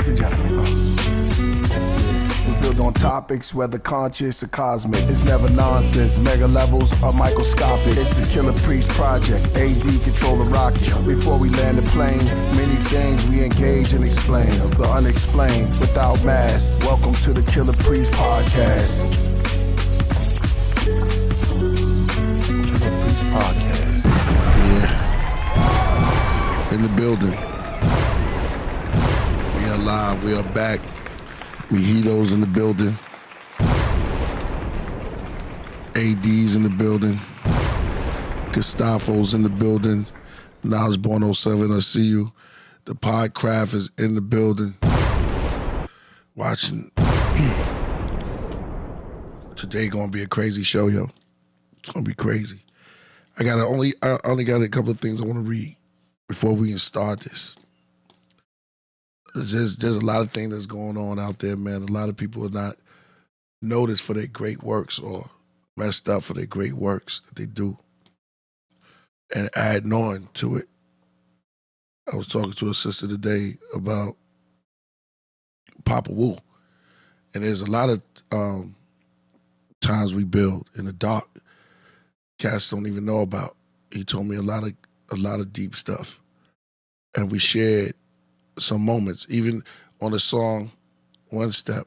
ladies and gentlemen. We build on topics, whether conscious or cosmic. It's never nonsense, mega levels are microscopic. It's a Killah Priest project, AD control the rocket. Before we land the plane, many things we engage and explain. The unexplained, without mask. Welcome to the Killah Priest podcast. Killah Priest podcast. Yeah. In the building. We are live, we are back. Mijitos in the building. AD's in the building. Gustafo's in the building. Nasborn 07, I see you. The Podcraft is in the building. Watching. Today gonna be a crazy show, yo. It's gonna be crazy. I only got a couple of things I wanna read before we can start this. There's a lot of things that's going on out there, man. A lot of people are not noticed for their great works or messed up for their great works that they do. And adding on to it, I was talking to a sister today about Papa Wu. And there's a lot of times we build in the dark, cats don't even know about. He told me a lot of deep stuff. And we shared some moments, even on the song One Step.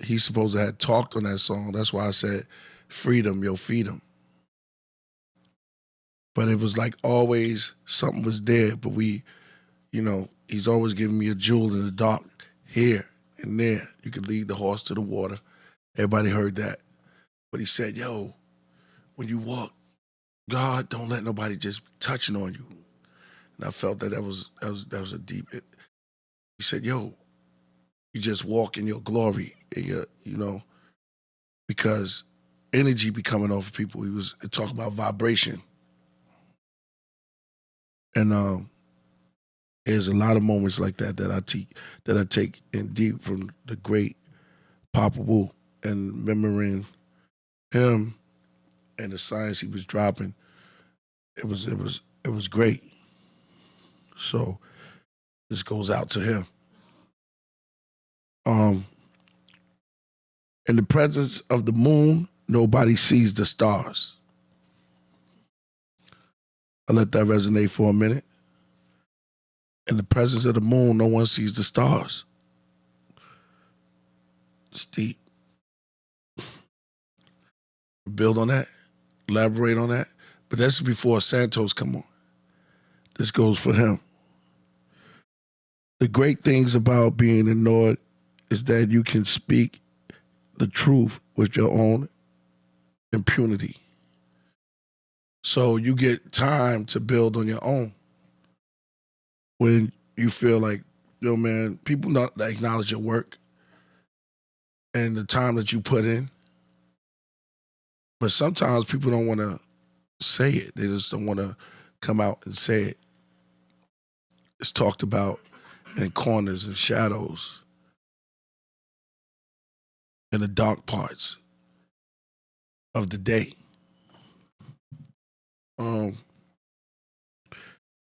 He's supposed to have talked on that song. That's why I said, freedom, yo, feed him. But it was like always something was there, but he's always giving me a jewel in the dark, here and there. You can lead the horse to the water. Everybody heard that. But he said, yo, when you walk, God, don't let nobody just touching on you. And I felt that was a deep. He said, yo, you just walk in your glory, and because energy be coming off of people. He was talking about vibration. And there's a lot of moments like that I take in deep from the great Papa Wu, and remembering him and the science he was dropping. It was great. So this goes out to him. In the presence of the moon, nobody sees the stars. I'll let that resonate for a minute. In the presence of the moon, no one sees the stars. It's deep. Build on that, elaborate on that. But that's before Santos come on. This goes for him. The great things about being ignored is that you can speak the truth with your own impunity. So you get time to build on your own. When you feel like, yo, man, people not acknowledge your work and the time that you put in. But sometimes people don't want to say it. They just don't want to come out and say it. It's talked about in corners and shadows, in the dark parts of the day.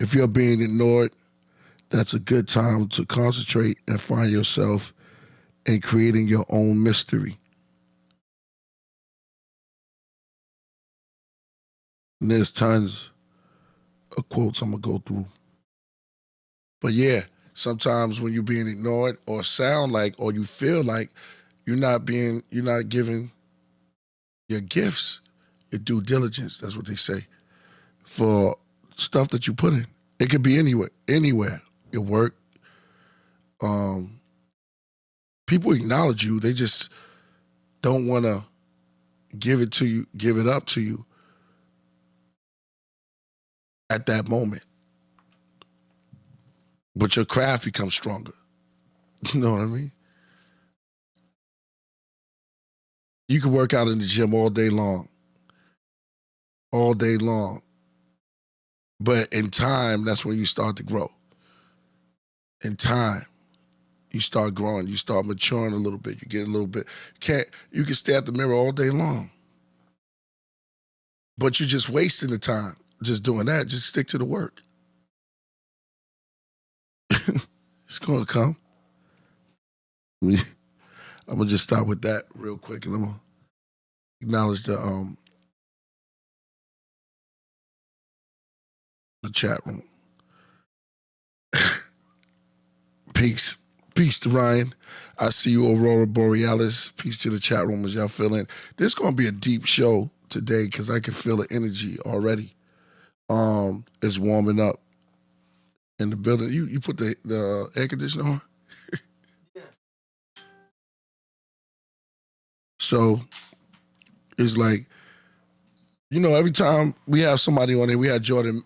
If you're being ignored, that's a good time to concentrate and find yourself in creating your own mystery. And there's tons of quotes I'm gonna go through. But yeah, sometimes when you're being ignored or sound like, or you feel like you're not giving your gifts, your due diligence, that's what they say, for stuff that you put in. It could be anywhere, your work. People acknowledge you, they just don't want to give it up to you at that moment. But your craft becomes stronger. You know what I mean? You can work out in the gym all day long. But in time, that's when you start to grow. In time, you start growing. You start maturing a little bit. You get a little bit. You can stare at the mirror all day long. But you're just wasting the time just doing that. Just stick to the work. It's going to come. I'm gonna just start with that real quick, and I'm gonna acknowledge the chat room. Peace. Peace to Ryan. I see you, Aurora Borealis. Peace to the chat room as y'all feeling. This is going to be a deep show today because I can feel the energy already. It's warming up in the building. You put the air conditioner on? Yeah. So it's like, every time we have somebody on here, we had Jordan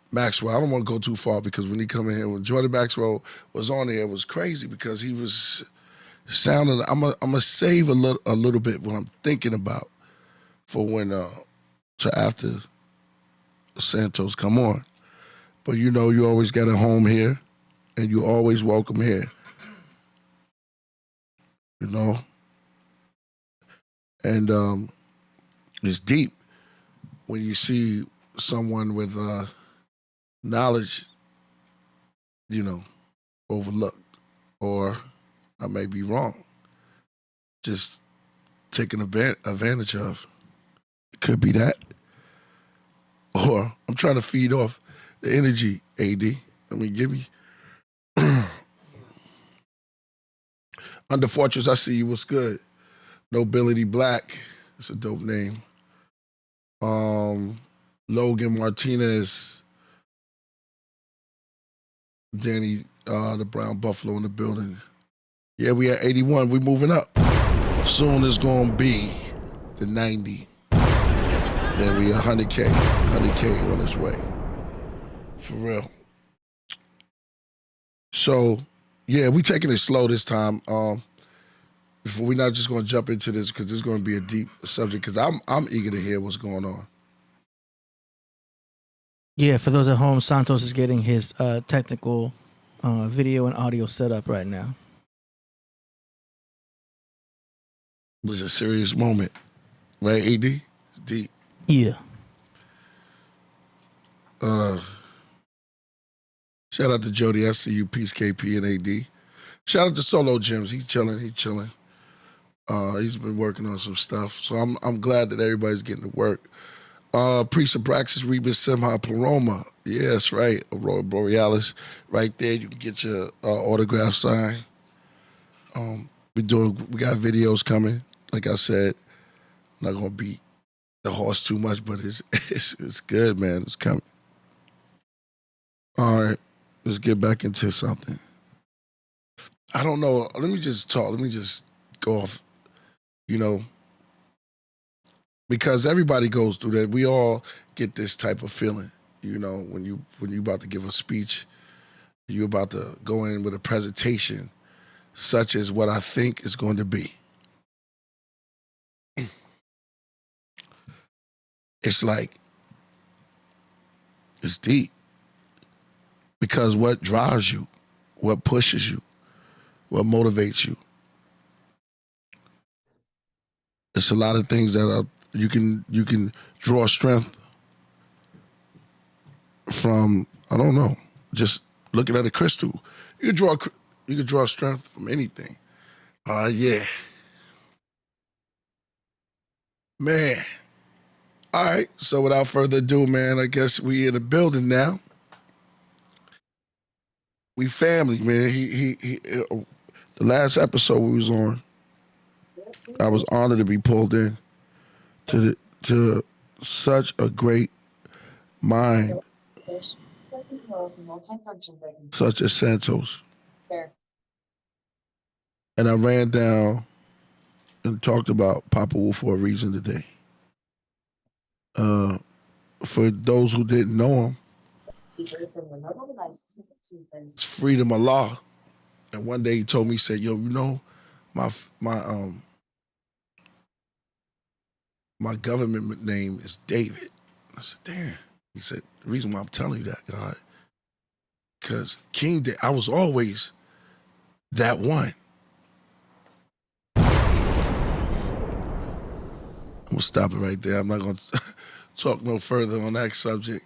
Maxwell. I don't want to go too far because when he come in here, when Jordan Maxwell was on there, it was crazy because he was sounding. I'm gonna save a little bit what I'm thinking about for when to after Santos come on. But you always got a home here, and you always welcome here. And it's deep when you see someone with knowledge, overlooked, or I may be wrong, just taken advantage of. It could be that. Or I'm trying to feed off the energy, AD. Give me. Under Fortress, I see you. What's good? Nobility Black. It's a dope name. Logan Martinez. Danny, the Brown Buffalo in the building. Yeah, we at 81. We moving up. Soon it's gonna be the 90. Then we 100K. 100K on its way. For real. So, yeah, we taking it slow this time. We're not just gonna jump into this because this is gonna be a deep subject. Because I'm eager to hear what's going on. Yeah, for those at home, Santos is getting his technical video and audio set up right now. It was a serious moment, right, AD? It's deep. Yeah. Shout out to Jody. I see you. Peace, KP and AD. Shout out to Solo Gems. He's chilling. He's been working on some stuff. So I'm glad that everybody's getting to work. Priest of Praxis, Rebus Simha Pleroma. Yeah, that's right. Aurora Borealis. Right there. You can get your autograph signed. We got videos coming. Like I said, I'm not gonna beat the horse too much, but it's good, man. It's coming. All right, let's get back into something. I don't know. Let me just talk. Let me just go off. Because everybody goes through that. We all get this type of feeling. When you about to give a speech, you about to go in with a presentation, such as what I think is going to be. It's like, it's deep. Because what drives you, what pushes you, what motivates you, it's a lot of things that you can draw strength from, I don't know, just looking at a crystal. You can draw strength from anything. Yeah. Man. All right, so without further ado, man, I guess we in the building now. We family, man. He the last episode we was on, I was honored to be pulled in to such a great mind, such as Santos. And I ran down and talked about Papa Wu for a reason today. For those who didn't know him, it's freedom of law. And one day he told me, he said, "Yo, my government name is David." I said, "Damn." He said, "The reason why I'm telling you that, God, because King David, I was always that one." I'm gonna stop it right there. I'm not gonna talk no further on that subject.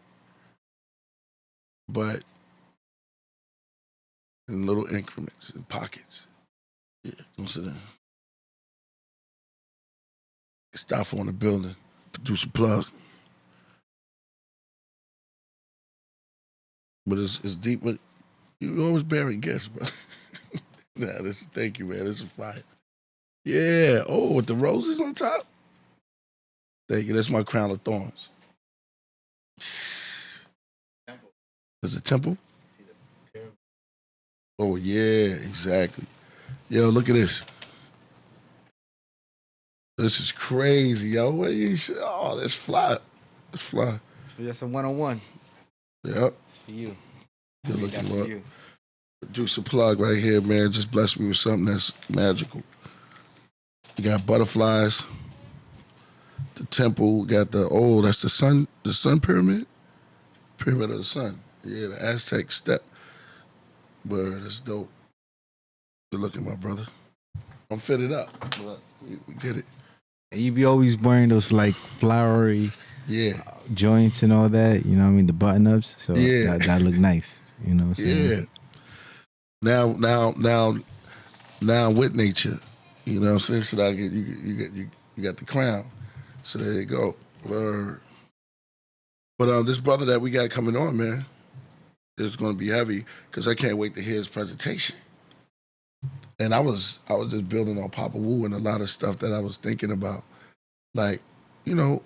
But in little increments, in pockets. Yeah, don't sit down. Stop on the building, produce a plug. But it's deep. But you always bury gifts, bro. Thank you, man. This is fire. Yeah. Oh, with the roses on top. Thank you. That's my crown of thorns. There's a temple? Oh, yeah, exactly. Yo, look at this. This is crazy, yo. Oh, that's fly. That's fly. That's a one-on-one. Yep. It's for you. Good looking for up. you. Juice a plug right here, man. Just bless me with something that's magical. You got butterflies. The temple. Got that's the sun pyramid? Pyramid of the sun. Yeah, the Aztec step. But that's dope. Good looking, my brother. I'm fitted up. But we get it. And you be always wearing those like flowery joints and all that. You know what I mean? The button-ups. So that look nice. You know what I'm saying? Yeah. Now with nature. You know what I'm saying? So that you got the crown. So there you go. But this brother that we got coming on, man, is going to be heavy because I can't wait to hear his presentation. And I was just building on Papa Wu and a lot of stuff that I was thinking about. Like, you know,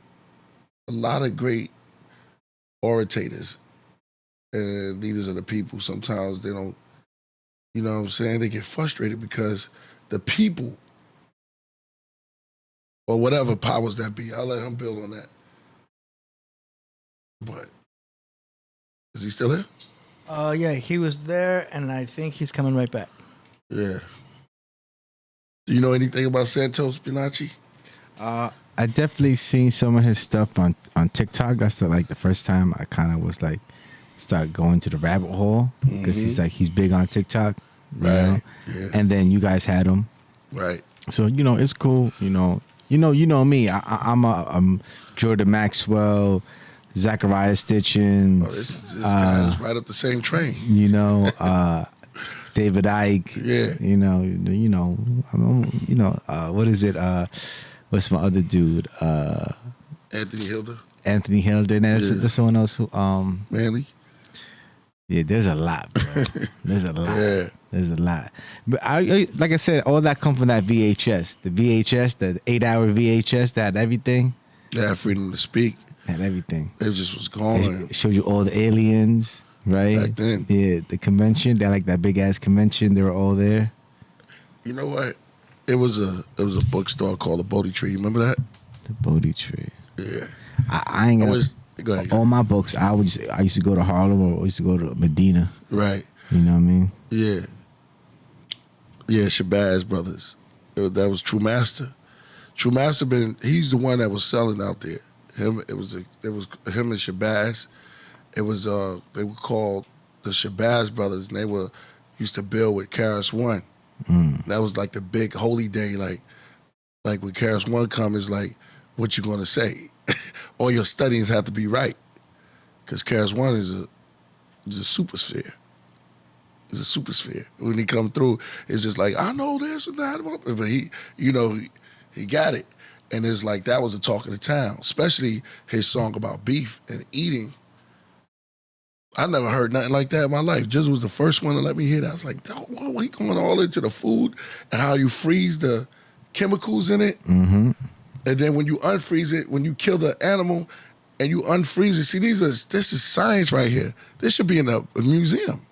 a lot of great orators and leaders of the people, sometimes they don't, you know what I'm saying? They get frustrated because the people or whatever powers that be, I'll let him build on that. But is he still here? Yeah, he was there, and I think he's coming right back. Yeah. Do you know anything about Santos Bonacci? I definitely seen some of his stuff on TikTok. That's the first time I kind of was like start going to the rabbit hole because he's big on TikTok, you know? Yeah. And then you guys had him, right? So you know it's cool. You know me. I'm Jordan Maxwell, Zachariah Stitchins. Oh, this guy is right up the same train. You know, David Icke. Yeah. You know. What is it? What's my other dude? Anthony Hilder. And there's someone else who Manley. Yeah, there's a lot, bro. There's a lot. Yeah. There's a lot. But like I said, all that come from that VHS. The VHS, the 8-hour VHS that had everything. They had freedom to speak. Had everything. It just was gone. It showed you all the aliens, right? Back then. Yeah, the convention. They had like that big ass convention. They were all there. You know what? It was a bookstore called the Bodhi Tree. Remember that? The Bodhi Tree. Yeah. I ain't gonna. Go ahead. All my books, I used to go to Harlem or I used to go to Medina. Right. You know what I mean? Yeah. Yeah, Shabazz Brothers. That was True Master. True Master he's the one that was selling out there. It was him and Shabazz. It was they were called the Shabazz Brothers, and they used to build with Karis One. That was like the big holy day, like when Karis One comes, it's like, what you gonna say? All your studies have to be right, because Karis One is a supersphere. It's a supersphere. When he come through, it's just like, I know this and that, but he got it, and it's like that was the talk of the town, especially his song about beef and eating. I never heard nothing like that in my life. Jizz was the first one to let me hear that. I was like, whoa, he going all into the food and how you freeze the chemicals in it. Mm-hmm. And then when you unfreeze it, when you kill the animal and you unfreeze it, see, this is science right here. This should be in a museum.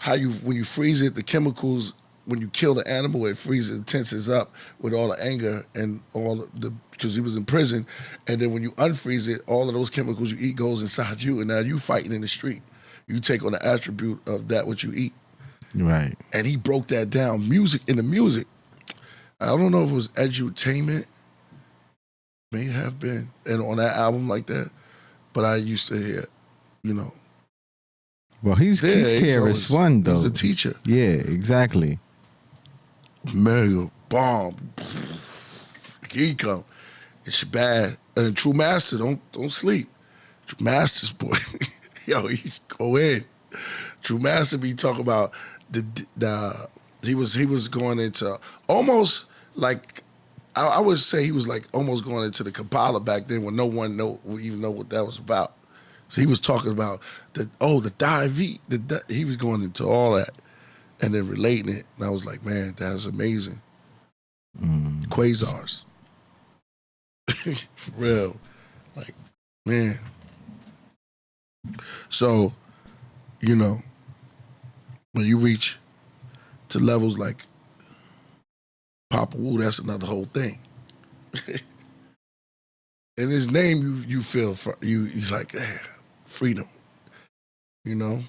When you freeze it, the chemicals, when you kill the animal, it freezes, it tenses up with all the anger and all because he was in prison. And then when you unfreeze it, all of those chemicals you eat goes inside you, and now you fighting in the street. You take on the attribute of that what you eat. Right. And he broke that down. In the music. I don't know if it was edutainment. May have been. And on that album like that. But I used to hear, Well, he's KRS One though. He's the teacher. Yeah, exactly. Mega bomb. He come. It's bad. And True Master, don't sleep. True Master's boy. Yo, he go in. True Master be talking about he was going into almost like I would say he was like almost going into the Kabbalah back then when no one even know what that was about. So he was talking about the Davi, he was going into all that and then relating it. And I was like, man, that's amazing. Quasars. For real. Like, man. So, you know, when you reach to levels like Papa Wu, that's another whole thing. In his name, you feel he's like freedom. You know,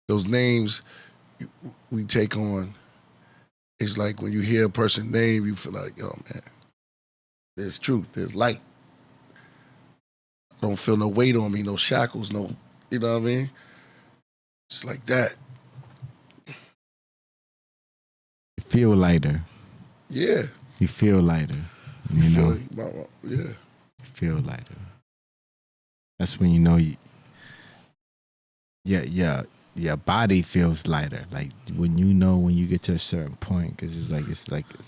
those names we take on. It's like when you hear a person's name, you feel like, oh man, there's truth, there's light. I don't feel no weight on me, no shackles, no, you know what I mean? It's like that. You feel lighter. Yeah. You feel lighter. You know? Yeah. You feel lighter. That's when you know your body feels lighter. Like when you get to a certain point, because it's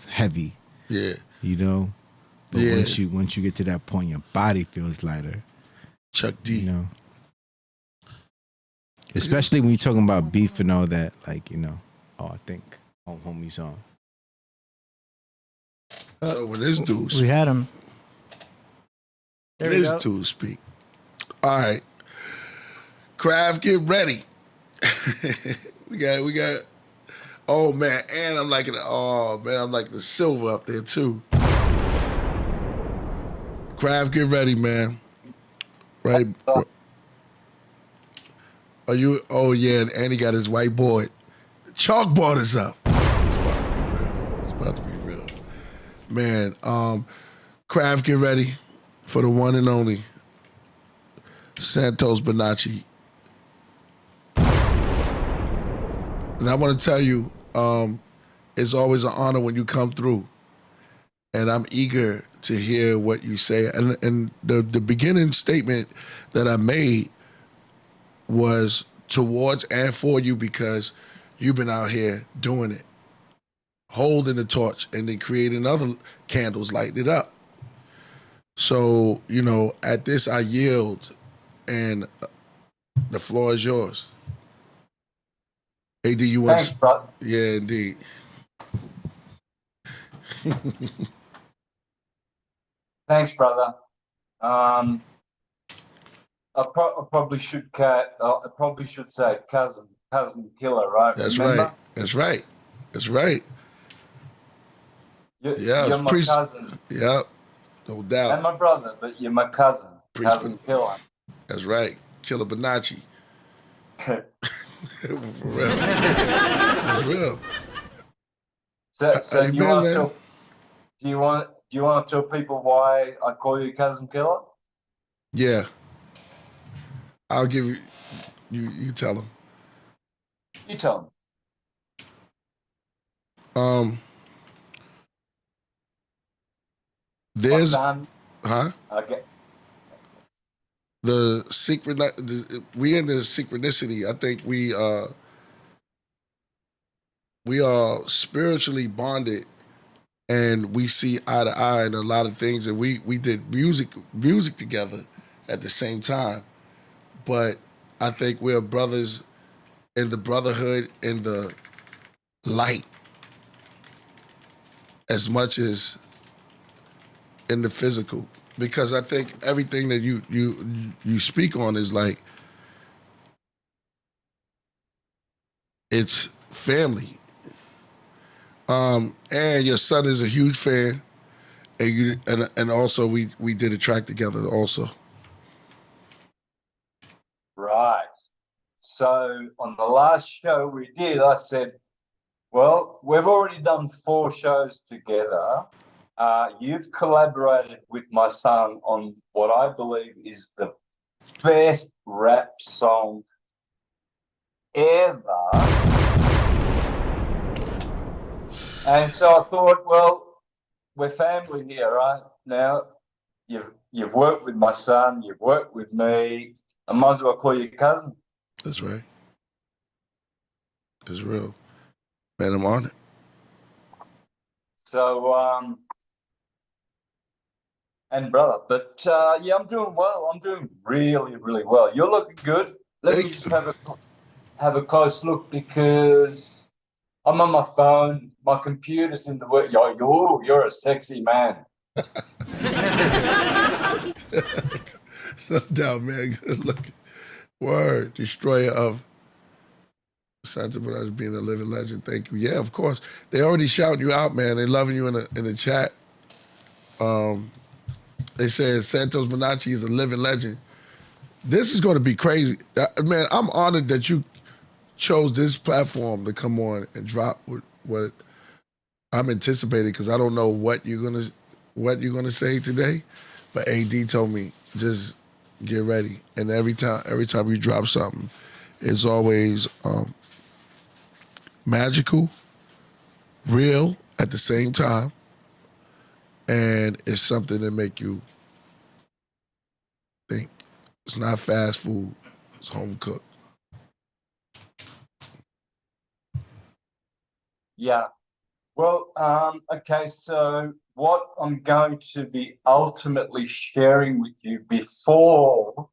heavy. Yeah. You know. But yeah. once you get to that point, your body feels lighter. Chuck D. You know. Especially when you're talking about beef and all that, like, you know. Oh, I think homie's on. So when this dude we had him. There this dude speak. All right. Craft, get ready. we got oh man, and I'm liking the silver up there too. Craft, get ready, man. Right. Are you and he got his whiteboard. Chalkboard is up. It's about to be real. Man, Craft, get ready for the one and only Santos Bonacci. And I want to tell you, it's always an honor when you come through. And I'm eager to hear what you say. And the beginning statement that I made was towards and for you because you've been out here doing it, holding the torch, and then creating other candles, lighting it up. So, you know, at this I yield, and the floor is yours. AD, you want? Thanks, bro. Yeah, indeed. Thanks, brother. I probably should say cousin Killah, right? That's Remember? right. That's right. That's right. You're my cousin. Yep. No doubt. And my brother, but you're my cousin. Cousin Killah. That's right. Killah Bonacci. For real. That's real. So do you want to tell people why I call you Cousin Killah? Yeah. I'll give you tell them. You tell them. There's Okay. The secret. We in the synchronicity. I think we are spiritually bonded, and we see eye to eye in a lot of things. And we did music together at the same time. But I think we're brothers in the brotherhood, in the light, as much as in the physical. Because I think everything that you speak on is like, it's family. And your son is a huge fan, and also we did a track together also. Right. So on the last show we did, I said, well, we've already done 4 shows together. You've collaborated with my son on what I believe is the best rap song ever. And so I thought, well, we're family here, right? Now, you've worked with my son, you've worked with me. I might as well call you cousin. That's right. It's real. Man, I'm on it. So, and brother, but yeah, I'm doing well. I'm doing really, really well. You're looking good. Let me just have a close look because I'm on my phone. My computer's in the work. You're a sexy man. No doubt, man. Good looking. Word. Destroyer of Santos Bonacci being a living legend. Thank you. Yeah, of course. They already shouting you out, man. They loving you in the chat. They said Santos Bonacci is a living legend. This is going to be crazy. Man, I'm honored that you chose this platform to come on and drop what I'm anticipating because I don't know what you're gonna say today. But AD told me just get ready. And every time you drop something, it's always magical, real at the same time, and it's something that make you think. It's not fast food, it's home cooked. Yeah. Well, okay, so what I'm going to be ultimately sharing with you before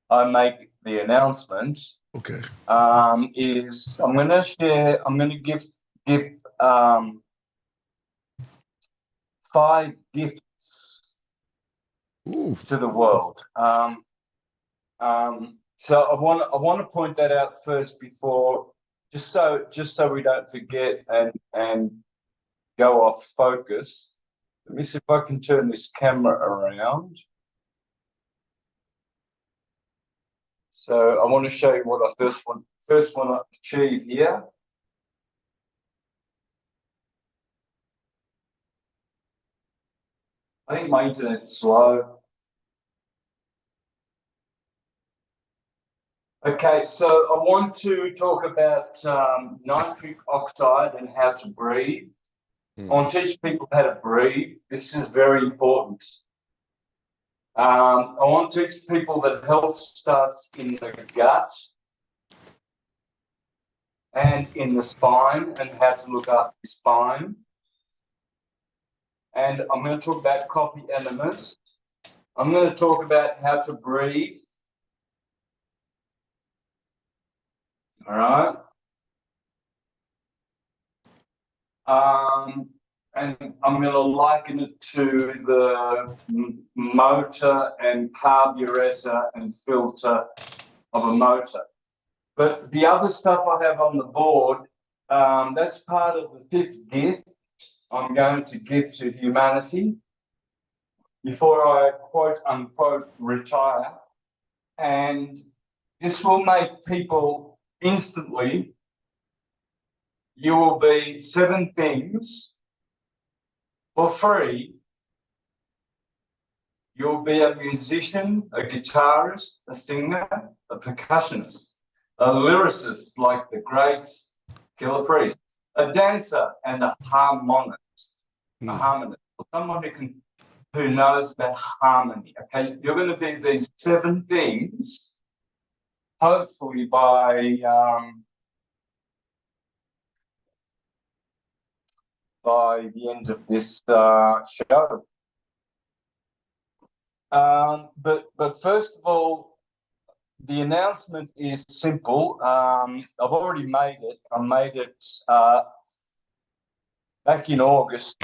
I make the announcement Okay. is I'm going to give 5 gifts Ooh. to the world. So I want to point that out first before, just so we don't forget and go off focus. Let me see if I can turn this camera around. So I want to show you what I first want to achieve here. I think my internet's slow. Okay, so I want to talk about nitric oxide and how to breathe. I want to teach people how to breathe. This is very important. I want to teach people that health starts in the gut and in the spine and how to look after the spine. And I'm going to talk about coffee enemas. I'm going to talk about how to breathe. All right. And I'm going to liken it to the motor and carburetor and filter of a motor. But the other stuff I have on the board, that's part of the 5th gift I'm going to give to humanity before I quote unquote retire. And this will make people instantly, you will be 7 things for free. You'll be a musician, a guitarist, a singer, a percussionist, a lyricist like the great Killah Priest, a dancer and a harmonist, someone who knows about harmony. Okay, you're going to be these 7 things, hopefully by the end of this show. But first of all, the announcement is simple. I've already made it. I made it back in August.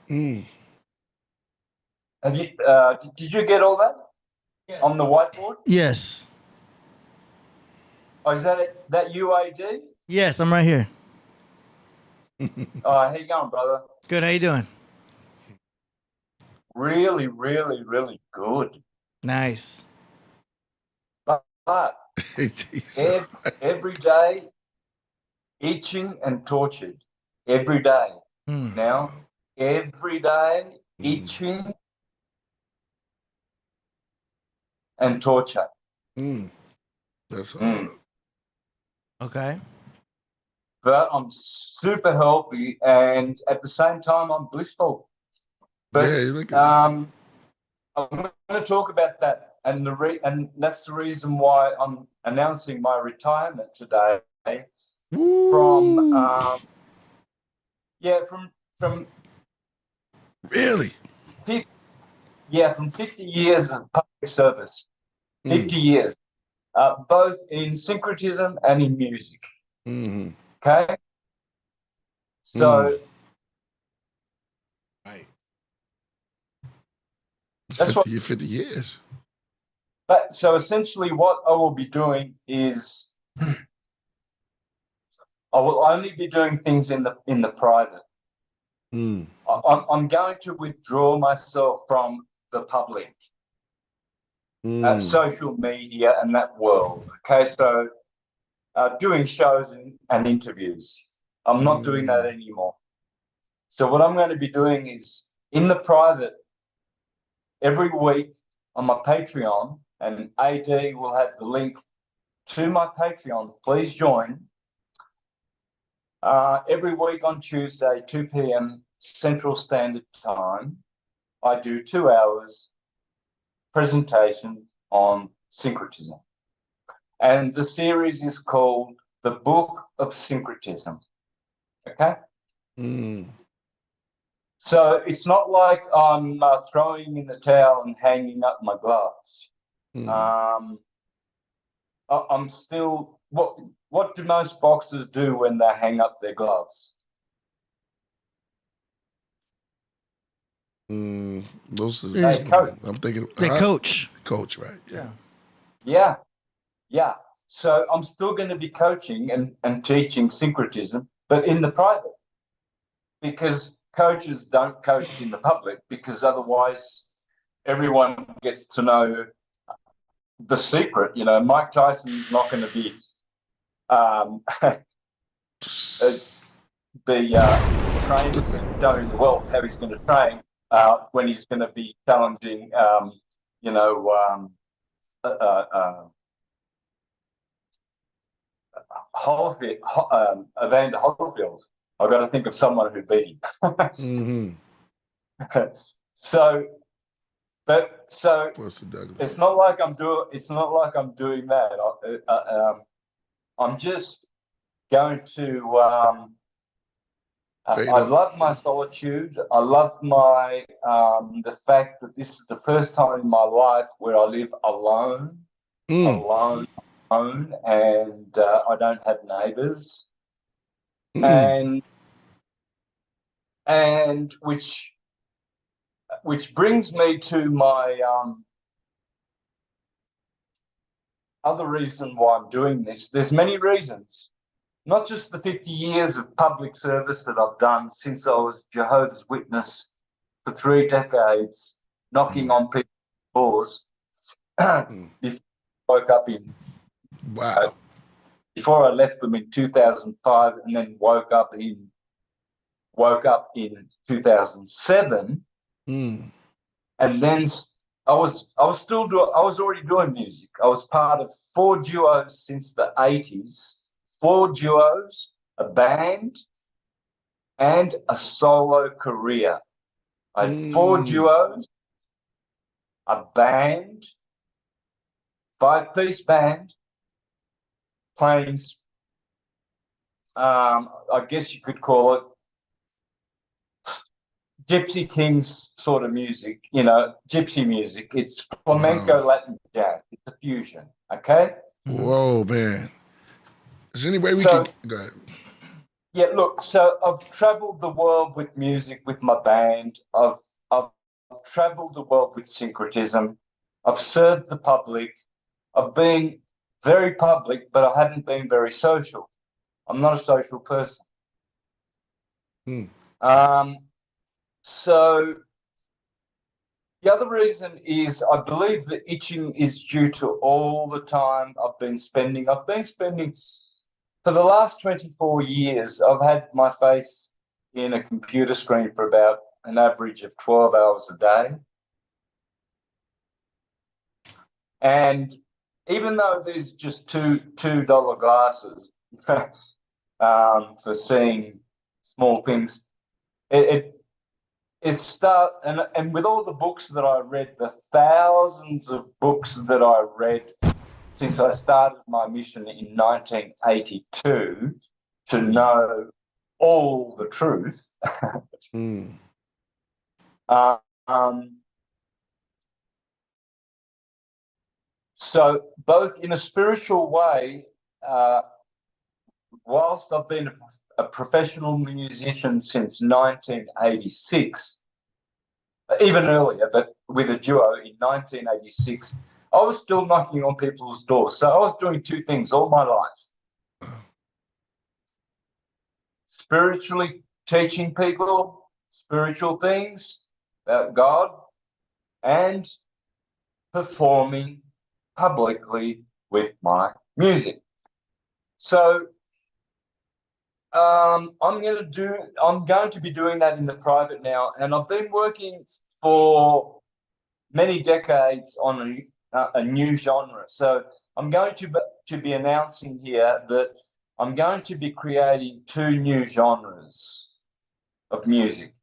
Have you? Did you get all that? Yes. On the whiteboard? Yes. Oh, is that UAD? Yes, I'm right here. How you going, brother? Good. How you doing? Really, really, really good. Nice. But every day, itching and tortured. Every day. Now, every day, itching and torture. That's hard. Okay. But I'm super healthy and at the same time I'm blissful. But yeah, you look I'm going to talk about that, and that's the reason why I'm announcing my retirement today, from Woo. from Really? 50, from 50 years of public service, Mm. 50 years, both in syncretism and in music. Mm-hmm. Okay, so Right. that's 50 years. But so essentially, what I will be doing is I will only be doing things in the private. Mm. I'm going to withdraw myself from the public, social media, and that world. Okay, so doing shows and interviews. I'm not doing that anymore. So what I'm going to be doing is in the private every week on my Patreon, and AD will have the link to my Patreon. Please join. Every week on Tuesday, 2 p.m. Central Standard Time, I do 2 hours presentation on syncretism. And the series is called The Book of Syncretism. Okay? Mm. So it's not like I'm throwing in the towel and hanging up my gloves. Mm. I'm still, what do most boxers do when they hang up their gloves? Those are, They coach. I'm thinking They coach. coach, right? Yeah. Yeah. So I'm still going to be coaching and teaching syncretism, but in the private, because coaches don't coach in the public, because otherwise everyone gets to know the secret. You know, Mike Tyson's not going to be trained, showing the world how he's going to train when he's going to be challenging, Evander Holyfield. I've got to think of someone who beat him. Mm-hmm. So Buster Douglas. it's not like I'm doing that. I'm just going to. I love my solitude. I love my the fact that this is the first time in my life where I live alone, and I don't have neighbours, and which brings me to my other reason why I'm doing this. There's many reasons. Not just the 50 years of public service that I've done since I was Jehovah's Witness for 3 decades, knocking on people's doors. Before I woke up before I left them in 2005, and then woke up in 2007, and then I was already doing music. I was part of 4 duos since the 80s. 4 duos, a band, and a solo career. I had 4 duos, a band, 5-piece band, playing, I guess you could call it Gypsy Kings sort of music, gypsy music. It's flamenco, Latin jazz. It's a fusion, okay? Whoa, man. Is there any way we can go ahead? Yeah, look, so I've traveled the world with music with my band. I've traveled the world with syncretism. I've served the public. I've been very public, but I haven't been very social. I'm not a social person. So the other reason is I believe that itching is due to all the time I've been spending for the last 24 years, I've had my face in a computer screen for about an average of 12 hours a day. And even though there's just $2 glasses for seeing small things, and with all the books that I read, the thousands of books that I read since I started my mission in 1982, to know all the truth. Mm. So both in a spiritual way, whilst I've been a professional musician since 1986, even earlier, but with a duo in 1986, I was still knocking on people's doors. So I was doing two things all my life. Spiritually teaching people spiritual things about God and performing publicly with my music. So I'm going to be doing that in the private now, and I've been working for many decades on a new genre. So I'm going to be announcing here that I'm going to be creating two new genres of music.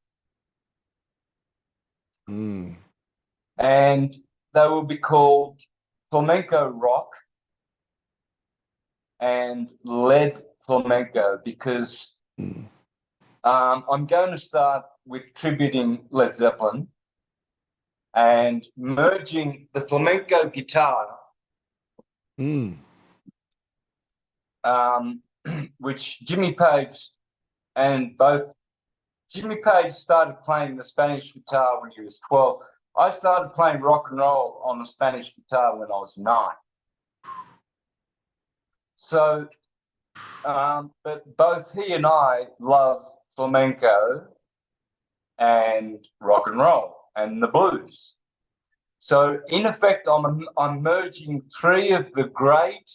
Mm. And they will be called flamenco rock and lead flamenco, because I'm going to start with tributing Led Zeppelin and merging the flamenco guitar, which Jimmy Page Jimmy Page started playing the Spanish guitar when he was 12. I started playing rock and roll on the Spanish guitar when I was 9. So, but both he and I love flamenco and rock and roll and the blues. So, in effect, I'm merging three of the great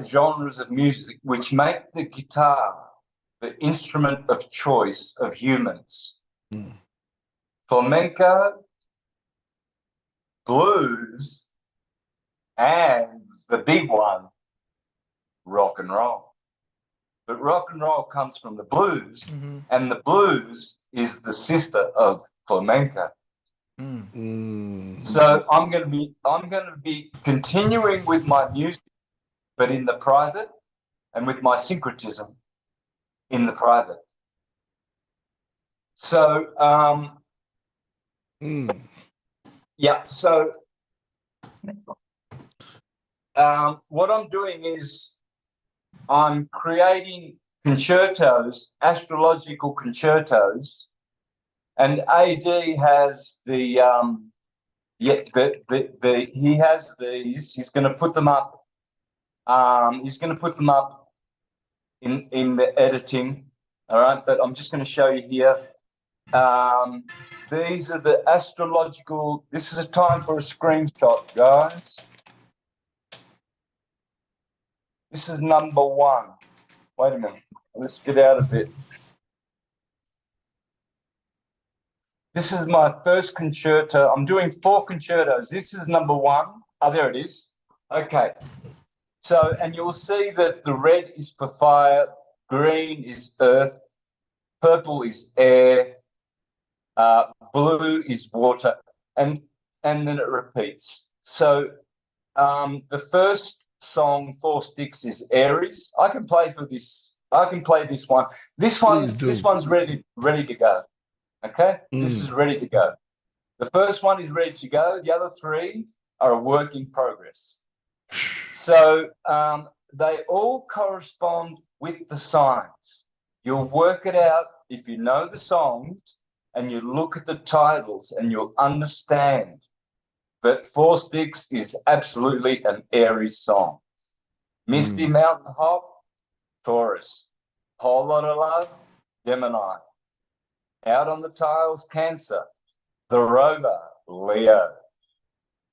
genres of music, which make the guitar the instrument of choice of humans. Flamenco, blues, and the big one, rock and roll. But rock and roll comes from the blues, and the blues is the sister of flamenco. So I'm going to be continuing with my music, but in the private, and with my syncretism in the private. So yeah. So what I'm doing is I'm creating concertos, astrological concertos, and AD has he has these. He's going to put them up. He's going to put them up in the editing. All right, but I'm just going to show you here. These are the astrological. This is a time for a screenshot, guys. This is number 1. Wait a minute. Let's get out a bit. This is my first concerto. I'm doing 4 concertos. This is number 1. Oh, there it is. Okay. So, and you'll see that the red is for fire, green is earth, purple is air, blue is water, and then it repeats. So the first song, 4 Sticks, is Aries. I can play this one. This one's ready to go. Okay? This is ready to go. The first one is ready to go. The other 3 are a work in progress. So they all correspond with the signs. You'll work it out if you know the songs and you look at the titles, and you'll understand that 4 Sticks is absolutely an Aries song. Misty Mountain Hop, Taurus. Whole Lot of Love, Gemini. Out on the Tiles, Cancer. The Rover, Leo.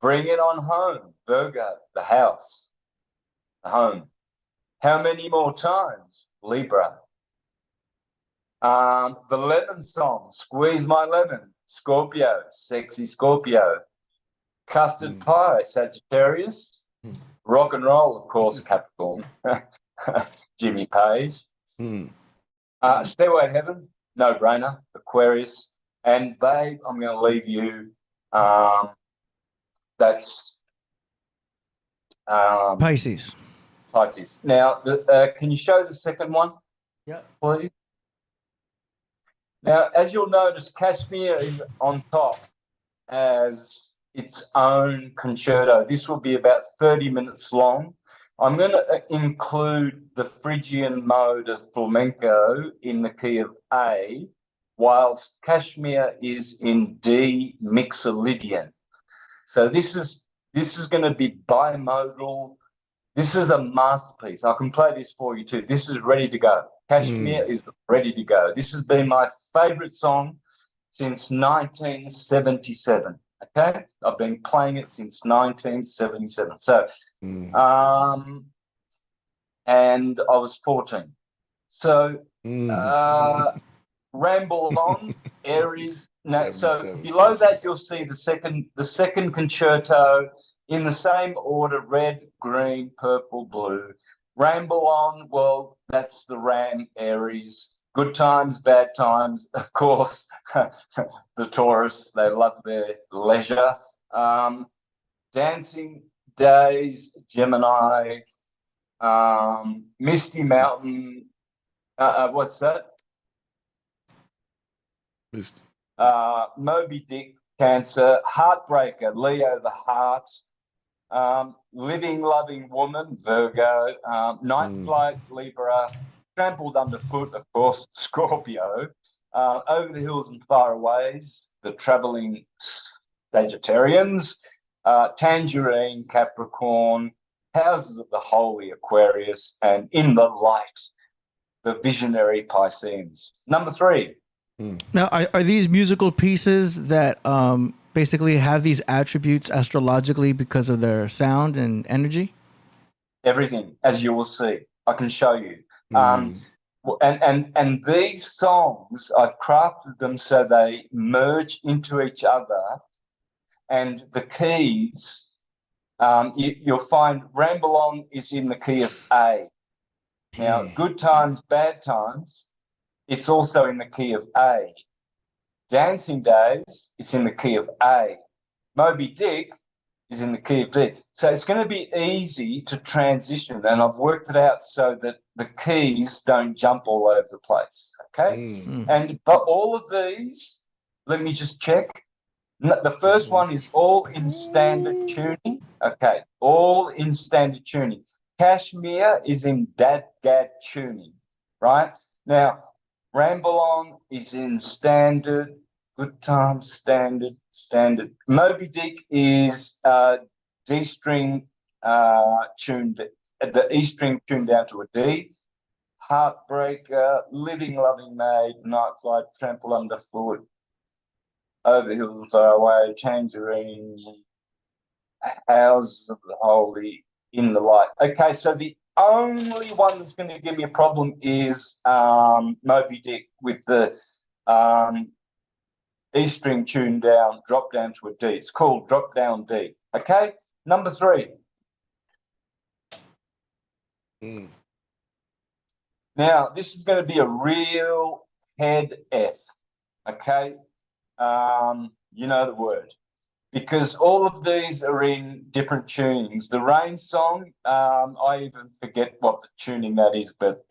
Bring It On Home, Virgo, the house, the home. How Many More Times, Libra. The Lemon Song, Squeeze My Lemon, Scorpio, Sexy Scorpio. Custard Pie, Sagittarius. Rock and Roll, of course, Capricorn. Jimmy Page. Stairway to Heaven, No Brainer, Aquarius. And Babe, I'm going to leave you. That's Pisces. Pisces. Now, can you show the second one, please? Now, as you'll notice, Kashmir is on top as its own concerto. This will be about 30 minutes long. I'm going to include the Phrygian mode of flamenco in the key of A, whilst Kashmir is in D Mixolydian. So this is going to be bimodal. This is a masterpiece. I can play this for you too. This is ready to go. Kashmir is ready to go. This has been my favorite song since 1977. Okay, I've been playing it since 1977. So, and I was 14. So, ramble on, Aries. Now, so below that, you'll see the second concerto in the same order: red, green, purple, blue. Ramble on. Well, that's the Ram, Aries. Good times, bad times, of course. The Taurus, they love their leisure. Dancing Days, Gemini. Misty Mountain. What's that? Misty. Moby Dick, Cancer. Heartbreaker, Leo, the Heart. Living Loving Woman, Virgo. Night Flight, Libra. Trampled Underfoot, of course, Scorpio. Over the Hills and Faraways, the Travelling Sagittarians. Tangerine, Capricorn. Houses of the Holy, Aquarius. And In the Light, the Visionary Pisceans. Number 3. Now, are these musical pieces that basically have these attributes astrologically because of their sound and energy? Everything, as you will see. I can show you. And these songs, I've crafted them so they merge into each other, and the keys, you'll find Ramble On is in the key of A. Now, Good Times, Bad Times, it's also in the key of A. Dancing Days, it's in the key of A. Moby Dick is in the key of D. So it's going to be easy to transition, and I've worked it out so that the keys don't jump all over the place, okay? But all of these, let me just check. The first one is all in standard tuning, okay? All in standard tuning. Kashmir is in Dad-Gad tuning, right? Now, Ramble On is in standard. Good Times, standard. Moby Dick is D string tuned, the E string tuned down to a D. Heartbreaker, Living Loving Maid, Night Flight, Trample Underfoot, Over Hills and Far Away, Tangerine, Houses of the Holy, In the Light. Okay, so the only one that's going to give me a problem is Moby Dick with the E string tuned down, drop down to a D. It's called Drop Down D. Okay? Number 3. Now, this is going to be a real head F. Okay? You know the word. Because all of these are in different tunings. The Rain song, I even forget what the tuning that is, but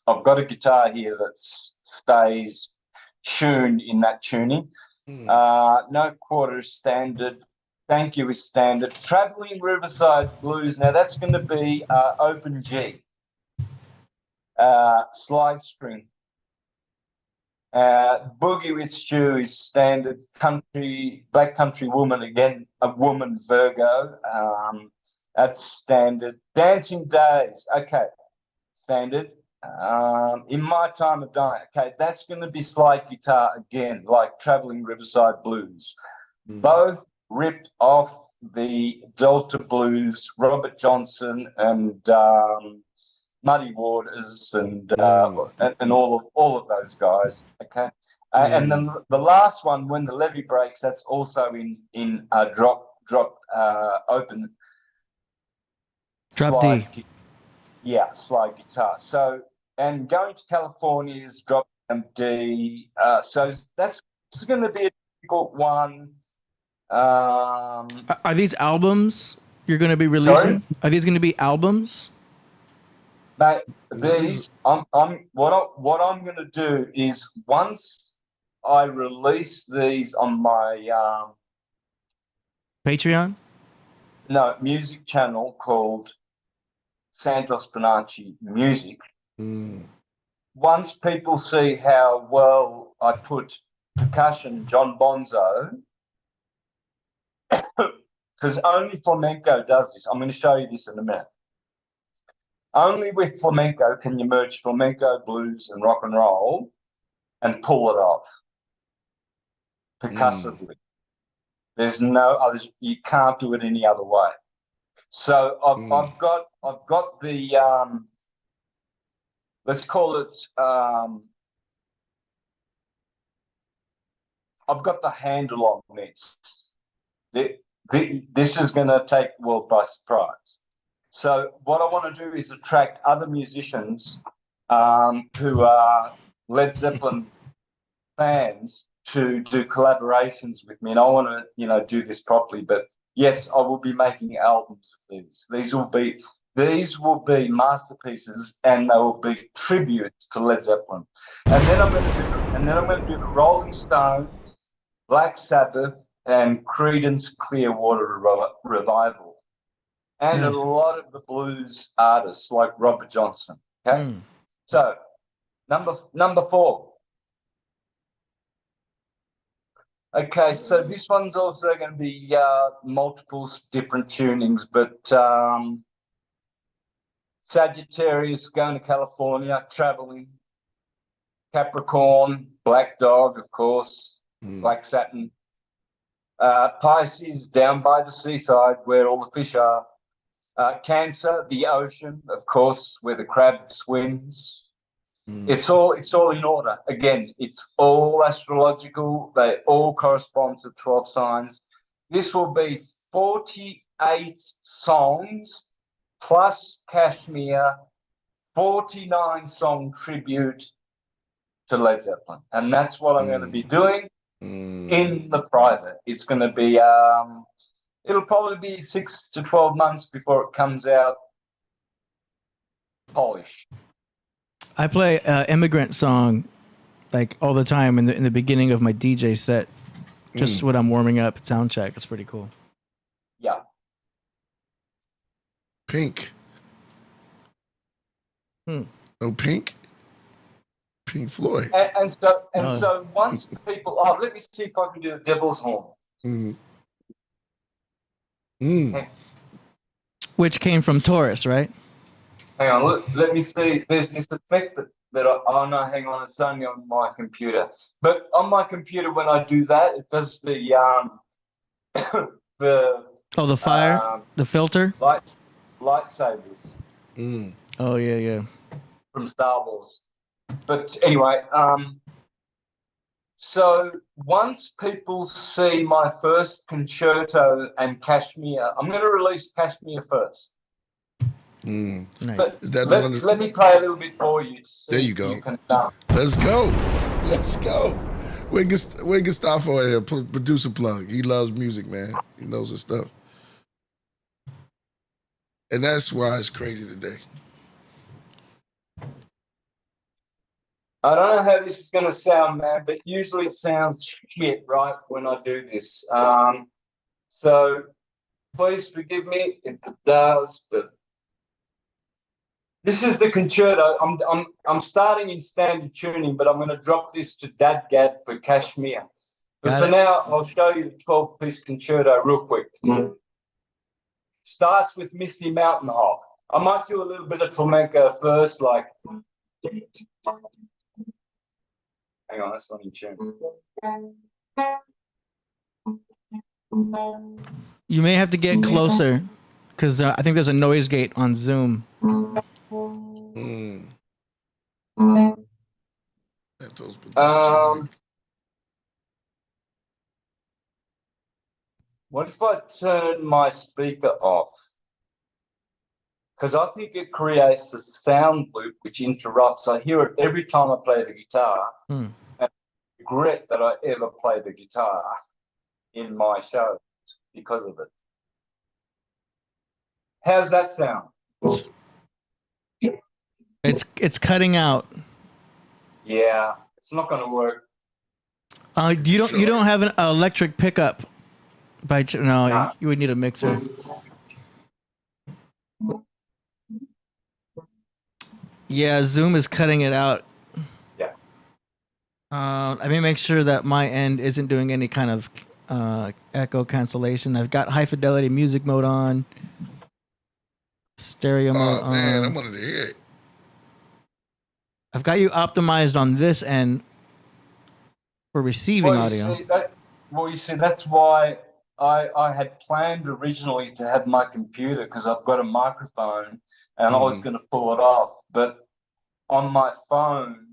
I've got a guitar here that stays tuned in that tuning. No Quarter is standard. Thank You is standard. Traveling Riverside Blues, now that's going to be open G. Slide string. Boogie with Stew is standard. Black Country Woman, again, a woman, Virgo. That's standard. Dancing Days, okay, standard. In My Time of Dying, okay, that's going to be slide guitar again, like Traveling Riverside Blues. Both ripped off the Delta Blues, Robert Johnson and Muddy Waters and all of those guys. Okay, and then the last one, When the Levee Breaks, that's also in drop open Drop slide, D. Yeah, slide guitar. So, and Going to California is drop down D. So that's going to be a difficult one. Are these albums you're going to be releasing? Sorry? Are these going to be albums? Mate, these what I'm going to do is once I release these on my Patreon? music channel called Santos Bonacci Music. Once people see how well I put percussion, John Bonzo, because only flamenco does this. I'm going to show you this in a minute. Only with flamenco can you merge flamenco, blues, and rock and roll and pull it off percussively. There's no others. You can't do it any other way. So I've got the let's call it I've got the handle on this. This is going to take the world by surprise. So what I want to do is attract other musicians who are Led Zeppelin fans to do collaborations with me, and I want to, do this properly. But yes, I will be making albums of these. These will be masterpieces, and they will be tributes to Led Zeppelin. And then I'm going to do the Rolling Stones, Black Sabbath, and Creedence Clearwater Revival. And a lot of the blues artists like Robert Johnson. Okay, so number 4. Okay, so this one's also going to be multiple different tunings, but Sagittarius going to California, traveling. Capricorn, Black Dog, of course, Black Satin. Pisces, down by the seaside where all the fish are. Cancer, the ocean, of course, where the crab swims. It's all in order. Again, it's all astrological. They all correspond to 12 signs. This will be 48 songs plus Kashmir, 49 song tribute to Led Zeppelin. And that's what I'm going to be doing in the private. It's going to be it'll probably be 6 to 12 months before it comes out polished. I play Immigrant Song like all the time in the beginning of my DJ set, just when I'm warming up at sound check. It's pretty cool. Yeah. Pink. No Pink? Pink Floyd. And so once people, let me see if I can do the Devil's Horn. Which came from Taurus, right? Hang on, let me see. There's this effect no, hang on, it's only on my computer. But on my computer, when I do that, it does the the fire, the filter, lightsabers. Oh yeah. From Star Wars. But anyway, so once people see my first concerto and Kashmir, I'm going to release Kashmir first. Nice. But Is that let me play a little bit for you to see. There you go. You can, Let's go. Where Gustavo here, producer plug. He loves music, man. He knows his stuff. And that's why it's crazy today. I don't know how this is going to sound, man, but usually it sounds shit, right, when I do this. So please forgive me if it does, but this is the concerto. I'm starting in standard tuning, but I'm going to drop this to Dadgad for Kashmir. But for now, I'll show you the 12-piece concerto real quick. Starts with Misty Mountain Hop. I might do a little bit of flamenco first, like. Hang on, that's not in tune. You may have to get closer because I think there's a noise gate on Zoom. What if I turn my speaker off? Because I think it creates a sound loop which interrupts. I hear it every time I play the guitar. And I regret that I ever play the guitar in my shows because of it. How's that sound? It's cutting out. Yeah, it's not going to work. You don't have an electric pickup no, No. you would need a mixer. Yeah, Zoom is cutting it out. Yeah. I may make sure that my end isn't doing any kind of echo cancellation. I've got high fidelity music mode on, stereo mode Oh man, I on. wanted to hear it. I've got you optimized on this end for receiving audio. You see, that's why I had planned originally to have my computer, because I've got a microphone and I was going to pull it off. But on my phone,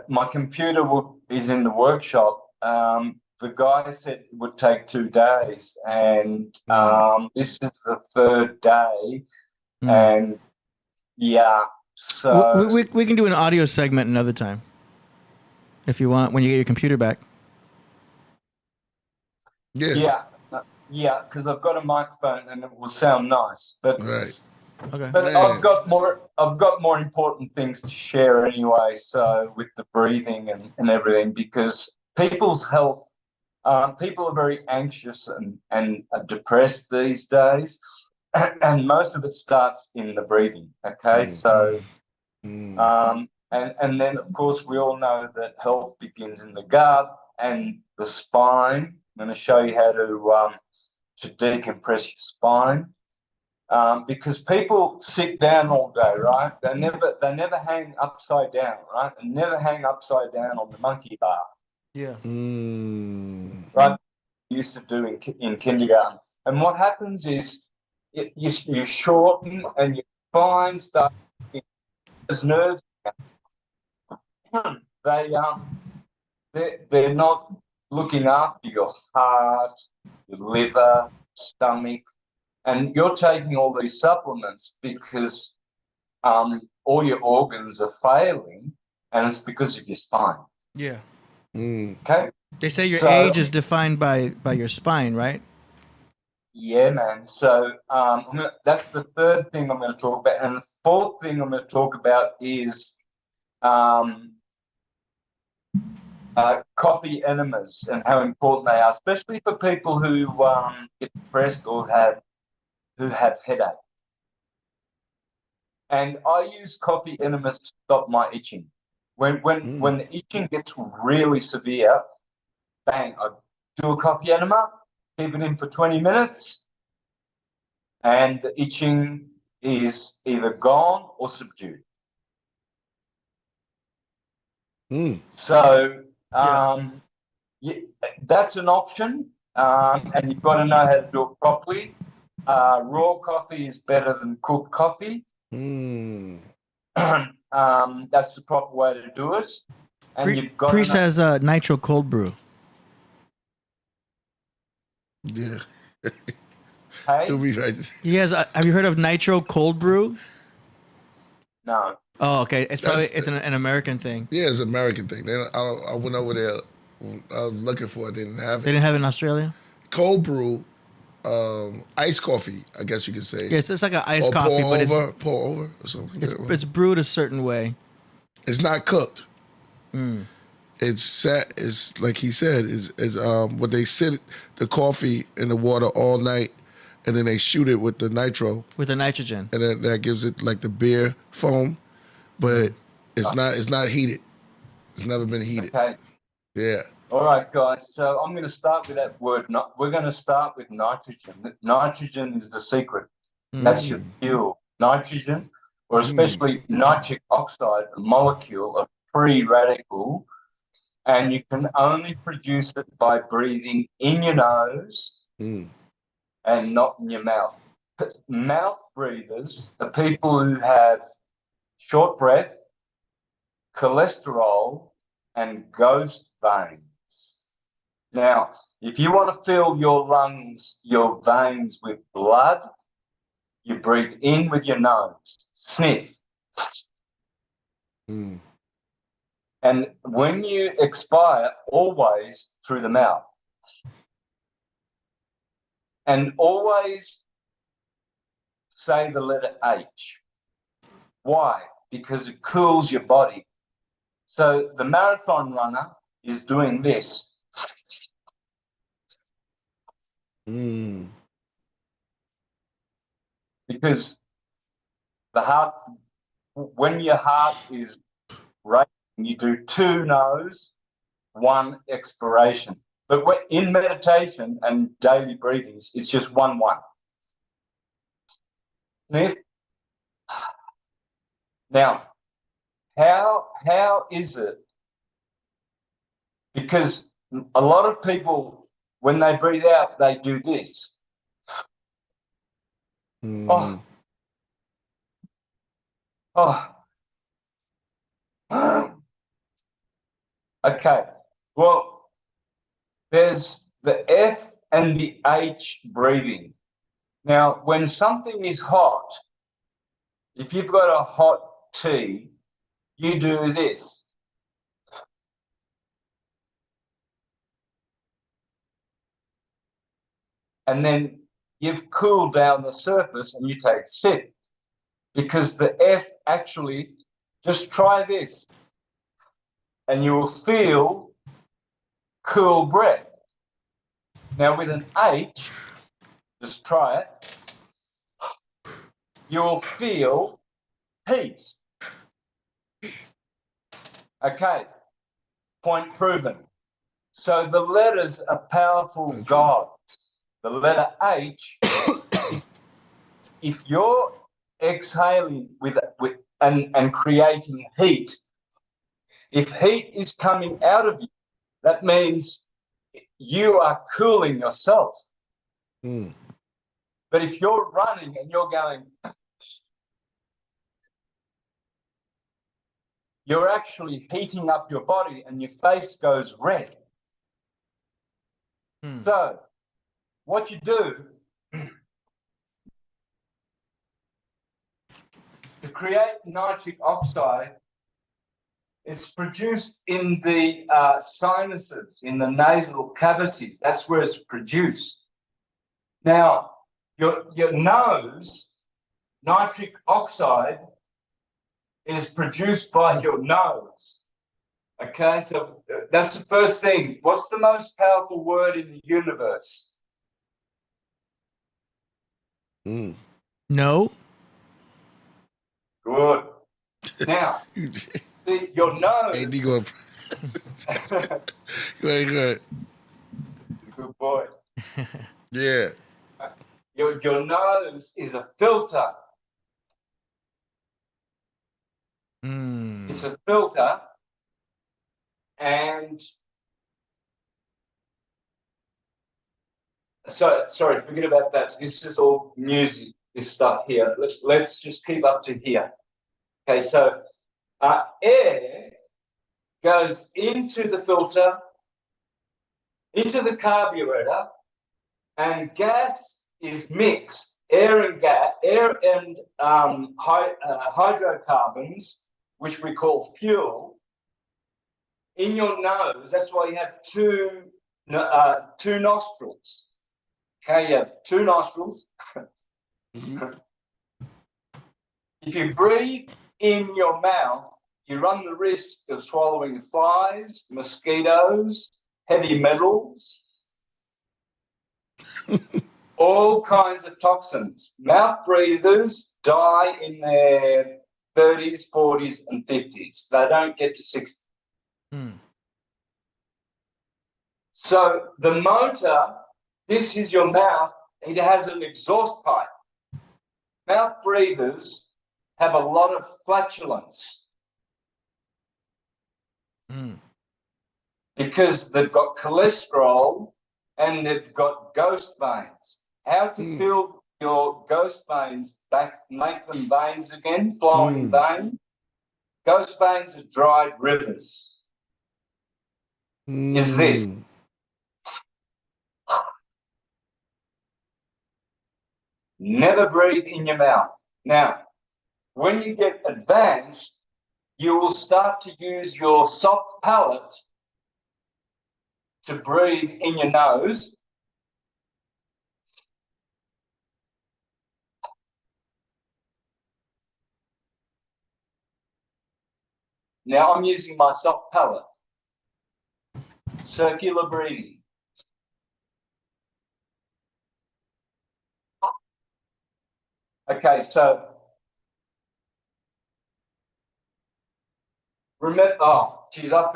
my computer is in the workshop. The guy said it would take 2 days, and this is the 3rd day. And yeah, so we can do an audio segment another time if you want, when you get your computer back. yeah, because I've got a microphone and it will sound nice. But Right. Okay. But Man. I've got more important things to share anyway. So with the breathing and everything, because people's health, people are very anxious and depressed these days, and most of it starts in the breathing. Okay, so and then of course we all know that health begins in the gut and the spine. I'm going to show you how to decompress your spine. Because people sit down all day, right? They never hang upside down, right? They never hang upside down on the monkey bar. Yeah. Right? Used to do in kindergarten. And what happens is you shorten and your spine starts. Those nerves, they're not looking after your heart, your liver, stomach. And you're taking all these supplements because all your organs are failing, and it's because of your spine. Yeah. Okay? They say your age is defined by your spine, right? Yeah, man. So that's the 3rd thing I'm going to talk about. And the 4th thing I'm going to talk about is coffee enemas and how important they are, especially for people who get depressed or who have headache. And I use coffee enemas to stop my itching. When the itching gets really severe, bang, I do a coffee enema, keep it in for 20 minutes, and the itching is either gone or subdued. So that's an option, and you've got to know how to do it properly. Raw coffee is better than cooked coffee. That's the proper way to do it. And you've got Priest has nitro cold brew. Yeah. Hey? Do we right? He has. Have you heard of nitro cold brew? No. Oh, okay. It's probably an American thing. Yeah, it's an American thing. I went over there. I was looking for it. They didn't have it. They didn't have it in Australia? Cold brew, iced coffee, I guess you could say. Yes, it's like an iced or coffee, but pour over or something. it's brewed a certain way. It's not cooked. It's set. It's like he said. Is what they sit the coffee in the water all night, and then they shoot it with the nitro. With the nitrogen. And then that gives it like the beer foam, but it's not heated. It's never been heated. Okay. Yeah. All right, guys. So I'm going to start with that word. We're going to start with nitrogen. Nitrogen is the secret. That's your fuel. Nitrogen, or especially nitric oxide, a molecule, a free radical, and you can only produce it by breathing in your nose and not in your mouth. Mouth breathers are people who have short breath, cholesterol, and ghost veins. Now, if you want to fill your lungs, your veins with blood, you breathe in with your nose, sniff. And when you expire, always through the mouth. And always say the letter H. Why? because it cools your body. So the marathon runner is doing this. Because the heart, when your heart is racing, you do 2 nose, 1 expiration. But in meditation and daily breathings, it's just 1-1. Sniff. Now, how is it? Because a lot of people, when they breathe out, they do this. Oh. Okay. Well, there's the F and the H breathing. Now, when something is hot, if you've got a hot tea, you do this. And then you've cooled down the surface and you take a sip. Because the F actually, just try this, and you will feel cool breath. Now with an H, just try it, you will feel heat. Okay, point proven. So the letters are powerful gods. The letter H, if you're exhaling and creating heat, if heat is coming out of you, that means you are cooling yourself. But if you're running and you're going, you're actually heating up your body and your face goes red. So what you do to create nitric oxide, it's produced in the sinuses, in the nasal cavities. That's where it's produced. Now, your nose, nitric oxide is produced by your nose. Okay, so that's the first thing. What's the most powerful word in the universe? No. Good. Now, see, your nose. Hey, go ahead. Good boy. Yeah. Your nose is a filter. It's a filter, and so sorry, forget about that. This is all music, this stuff here. Let's just keep up to here. Okay, so air goes into the filter, into the carburetor, and gas is mixed. Air and hydrocarbons, which we call fuel, in your nose. That's why you have two nostrils. Okay, you have 2 nostrils. If you breathe in your mouth, you run the risk of swallowing flies, mosquitoes, heavy metals, all kinds of toxins. Mouth breathers die in their 30s, 40s, and 50s. They don't get to 60. So the motor, this is your mouth. It has an exhaust pipe. Mouth breathers have a lot of flatulence because they've got cholesterol and they've got ghost veins. How to fill your ghost veins back, make them veins again, flowing veins. Ghost veins are dried rivers. Is this. Never breathe in your mouth. Now, when you get advanced, you will start to use your soft palate to breathe in your nose. Now I'm using my soft palate. Circular breathing. Okay, so remember, oh, geez, I'm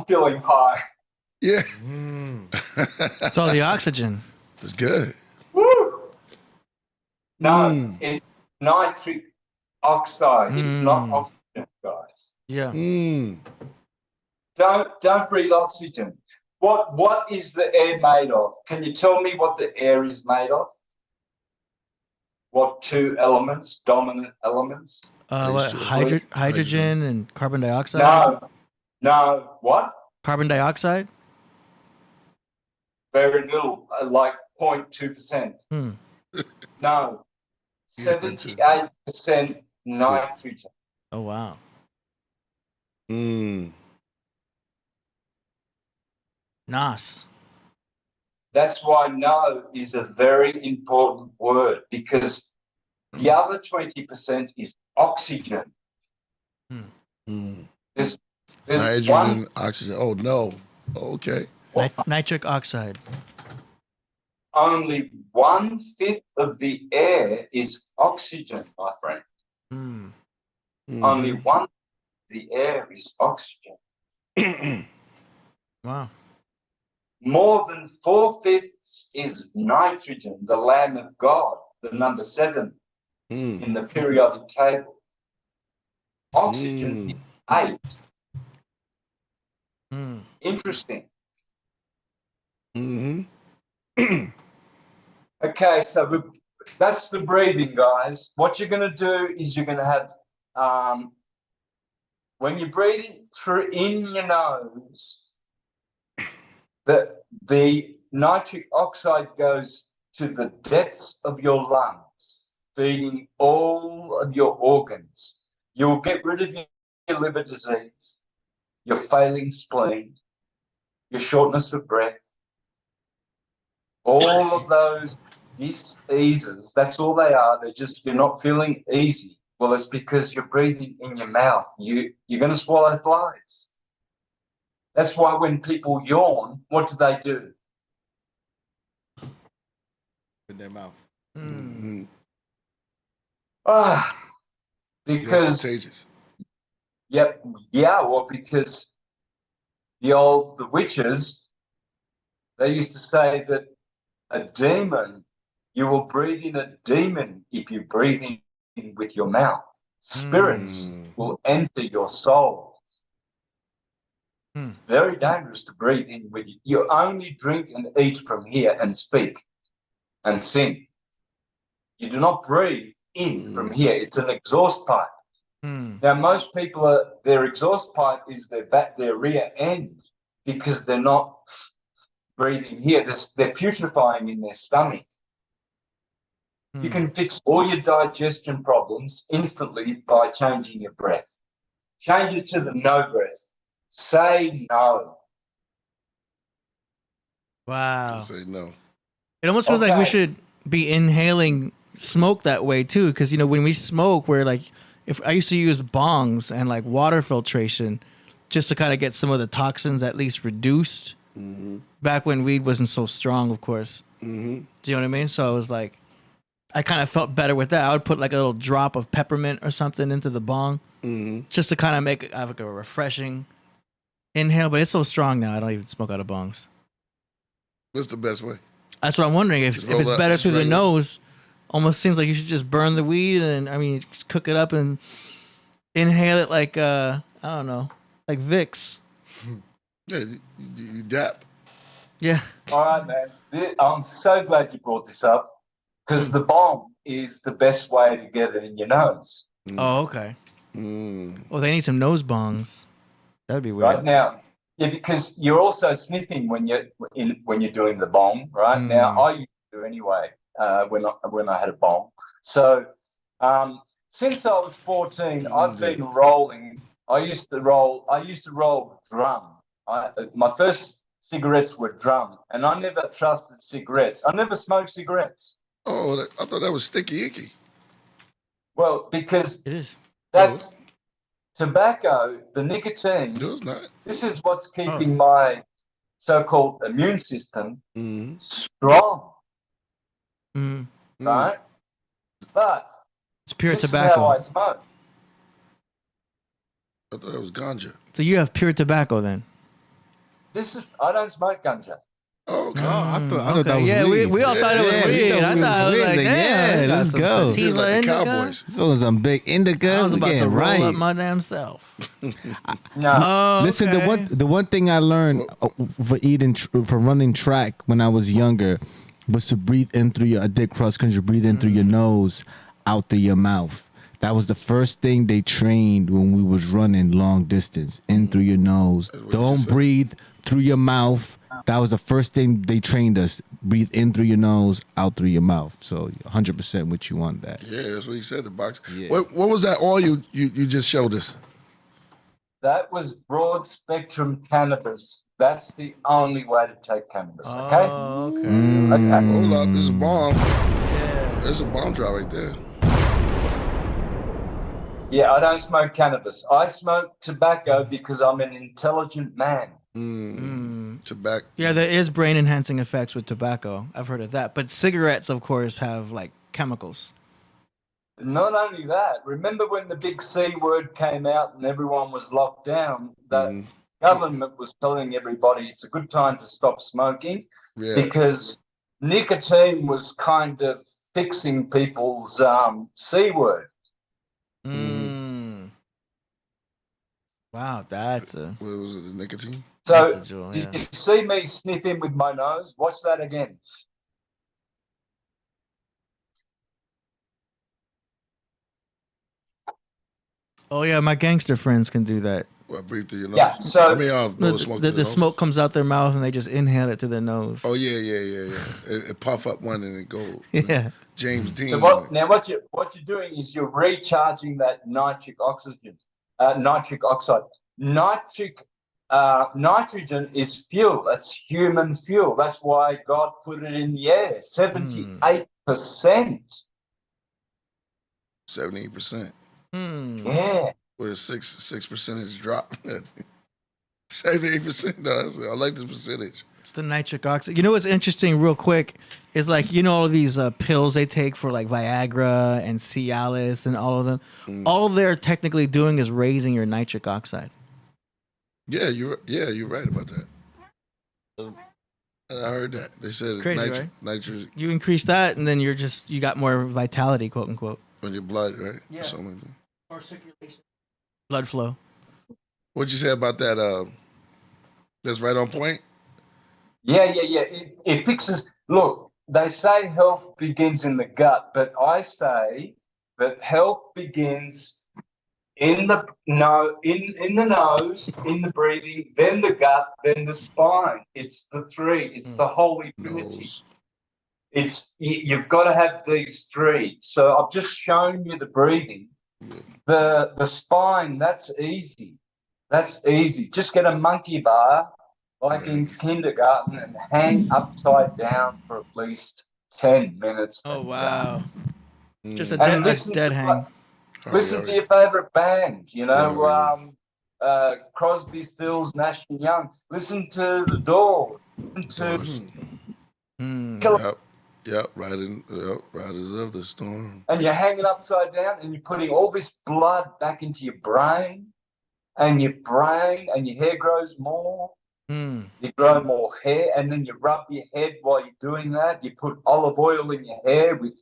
feeling high. Yeah. It's all the oxygen. It's good. Woo! No, it's nitric oxide. It's not oxygen, guys. Yeah. Don't breathe oxygen. What is the air made of? Can you tell me what the air is made of? What two elements, dominant elements? What, hydrogen and carbon dioxide? No. What? Carbon dioxide? Very little, like 0.2%. No, 78% nitrogen. Oh, wow. Nice. That's why no is a very important word, because the other 20% is oxygen. There's Nitrogen, oxygen. Oh, no. Okay. Nitric oxide. Only 1/5 of the air is oxygen, my friend. Only 1/5 of the air is oxygen. Wow. More than 4/5 is nitrogen, the Lamb of God, the number 7 in the periodic table. Oxygen is 8. Interesting. Okay, so that's the breathing, guys. What you're going to do is you're going to have, when you're breathing through in your nose, the nitric oxide goes to the depths of your lungs, feeding all of your organs. You'll get rid of your liver disease, your failing spleen, your shortness of breath, all of those diseases. That's all they are. They're just, you're not feeling easy. Well, it's because you're breathing in your mouth. You're going to swallow flies. That's why when people yawn, what do? In their mouth. Because That's contagious. Yep, yeah, well, because the witches, they used to say that a demon, you will breathe in a demon if you breathe in with your mouth. Spirits will enter your soul. It's very dangerous to breathe in with you. You only drink and eat from here and speak and sing. You do not breathe in from here. It's an exhaust pipe. Now, most people their exhaust pipe is their rear end, because they're not breathing here. They're putrefying in their stomach. You can fix all your digestion problems instantly by changing your breath. Change it to the no breath. Say no. Wow. Just say no. It almost feels like we should be inhaling smoke that way too, because when we smoke, we're like, if I used to use bongs and like water filtration, just to kind of get some of the toxins at least reduced. Back when weed wasn't so strong, of course. Do you know what I mean? So it was like, I kind of felt better with that. I would put like a little drop of peppermint or something into the bong, just to kind of make it have like a refreshing inhale. But it's so strong now, I don't even smoke out of bongs. What's the best way? That's what I'm wondering. If it's better through the nose, almost seems like you should just burn the weed and just cook it up and inhale it like I don't know, like Vicks. Yeah, you dap. Yeah. All right, man. I'm so glad you brought this up, because the bong is the best way to get it in your nose. Oh, okay. Well, they need some nose bongs. That'd be weird. Right now, yeah, because you're also sniffing when you're doing the bong. Right now, I used to anyway when I had a bong. So since I was 14, I've been rolling. I used to roll drum. My first cigarettes were drum, and I never trusted cigarettes. I never smoked cigarettes. Oh, I thought that was sticky icky. Well, because It is. that's tobacco, the nicotine, No, it's not. this is what's keeping my so-called immune system strong, right? But It's pure this tobacco. is how I smoke. I thought it was ganja. So you have pure tobacco then? I don't smoke ganja. Oh, okay. I thought that was yeah, weed. we all thought it was Yeah, we weed. thought I it was thought it was weed. like, Like, damn, yeah, got let's some go. Dude, sativa like the indica. Cowboys. It was some big indica. I was about Getting to roll right. up my damn self. No. Oh, Listen, okay. the one thing I learned for running track when I was younger was to breathe in through your dick cross because you breathe in through your nose, out through your mouth. That was the first thing they trained when we was running long distance. In through your nose. Don't breathe through your mouth. That was the first thing they trained us. Breathe in through your nose, out through your mouth. So 100% what you want that. Yeah, that's what he said. The box. Yeah. What was that oil you just showed us? That was broad spectrum cannabis. That's the only way to take cannabis, okay? Oh, okay. Okay. Hold up, there's a bomb. Yeah. There's a bomb drop right there. Yeah, I don't smoke cannabis. I smoke tobacco because I'm an intelligent man. Tobacco. Yeah, there is brain enhancing effects with tobacco. I've heard of that. But cigarettes, of course, have like chemicals. Not only that, remember when the big C word came out and everyone was locked down, the government was telling everybody it's a good time to stop smoking because nicotine was kind of fixing people's C word. Wow, that's a... What was it, the nicotine? So That's a jewel, did yeah. you see me sniffing with my nose? Watch that again. Oh, yeah, my gangster friends can do that. Well, breathe through your nose. Yeah, so I mean, blow smoke through The nose. smoke comes out their mouth and they just inhale it through their nose. Oh yeah. It puff up one and it go. Yeah. James Dean. So what you're doing is you're recharging that nitric oxide. Nitrogen is fuel. That's human fuel. That's why God put it in the air. 78%. 78%. Yeah. With a 6 percentage drop. 78%. No, I like this percentage. It's the nitric oxide. You know what's interesting, real quick, is like, you know, all of these pills they take for like Viagra and Cialis and all of them. All they're technically doing is raising your nitric oxide. Yeah, you're right about that. I heard that. They said Crazy, right? nitrogen You increase that, and then you got more vitality, quote unquote. on your blood, right? Yeah. Or something like that. Or circulation. Blood flow. What'd you say about that? That's right on point? Yeah. It fixes. Look, they say health begins in the gut, but I say that health begins in the nose, in the breathing, then the gut, then the spine. It's the three. It's the Holy Trinity. Nose. You've got to have these three. So I've just shown you the breathing. The spine, that's easy. That's easy. Just get a monkey bar like in kindergarten and hang upside down for at least 10 minutes. Oh, wow. Just a And dead hang. Listen to your favorite band, you know, Crosby, Stills, Nash and Young. Listen to The Doors. Listen to Killah. Yep, Riders of the Storm. And you're hanging upside down and you're putting all this blood back into your brain and your hair grows more. You grow more hair, and then you rub your head while you're doing that. You put olive oil in your hair with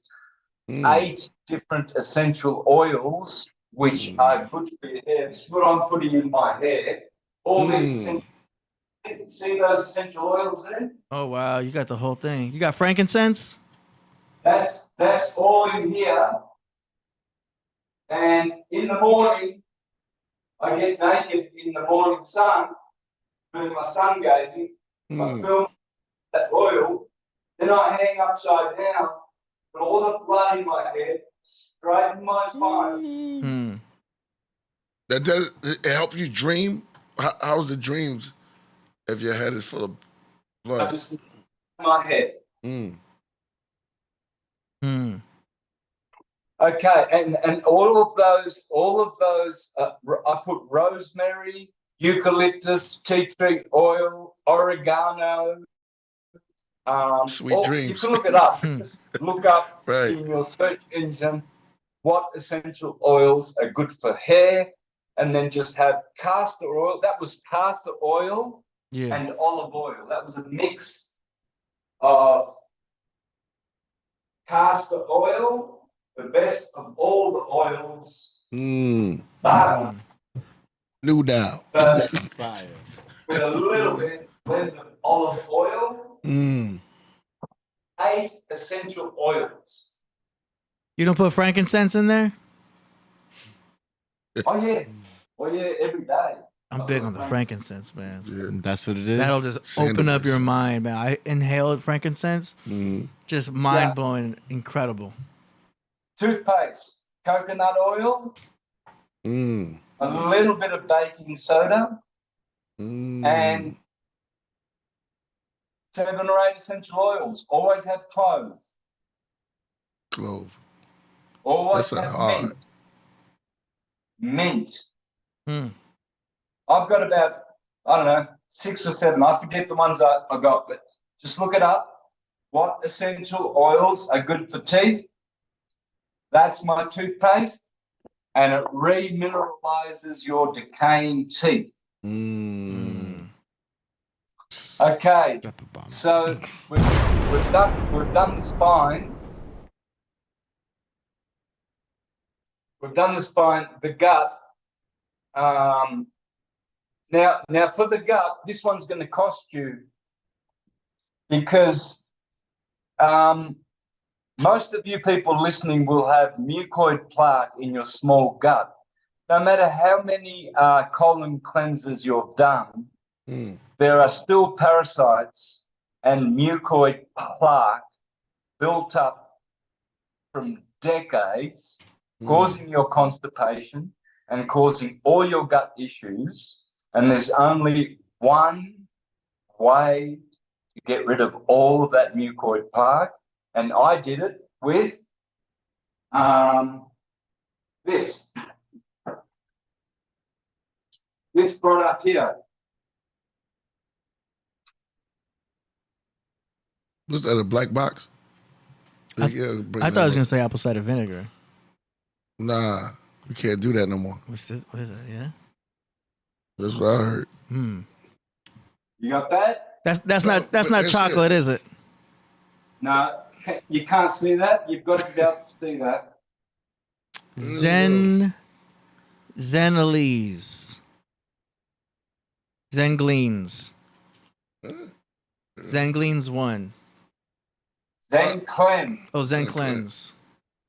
8 different essential oils, which are good for your hair. This is what I'm putting in my hair. All this. See those essential oils there? Oh, wow. You got the whole thing. You got frankincense? That's all in here. And in the morning, I get naked in the morning sun, doing my sun gazing. I film that oil. Then I hang upside down, put all the blood in my head, straighten my spine. That does it help you dream? How's the dreams if your head is full of I blood? just my head. Okay, and all of those, I put rosemary, eucalyptus, tea tree oil, oregano. Sweet dreams. You can look it up. Just look up Right. in your search engine what essential oils are good for hair, and then just have castor oil. That was castor oil and olive oil. That was a mix of castor oil, the best of all the oils. But New now. Fire. with a little bit of olive oil, 8 essential oils. You don't put frankincense in there? Oh yeah, every day. I'm big on the frankincense, man. Yeah. That's what it is. That'll just open up your mind, man. I inhaled frankincense, just mind blowing, incredible. Toothpaste, coconut oil, a little bit of baking soda, and 7 or 8 essential oils. Always have clove. Always That's have hard. mint. I've got about, I don't know, 6 or 7. I forget the ones I got, but just look it up. What essential oils are good for teeth? That's my toothpaste, and it remineralizes your decaying teeth. Okay, so we've done the spine. We've done the spine, the gut. Now for the gut, this one's going to cost you, because most of you people listening will have mucoid plaque in your small gut. No matter how many colon cleansers you've done, there are still parasites and mucoid plaque built up from decades, causing your constipation and causing all your gut issues. And there's only one way to get rid of all of that mucoid plaque, and I did it with this product here. Was that a black box? I thought I was gonna say apple cider vinegar. Nah, we can't do that no more. What is it? Yeah. That's what I heard. You got that? That's not chocolate, is it? No, you can't see that. You've got to be able to see that. Zenalese. Zengleens. Zengleens 1. Zen Cleanse. Oh, Zen Cleanse.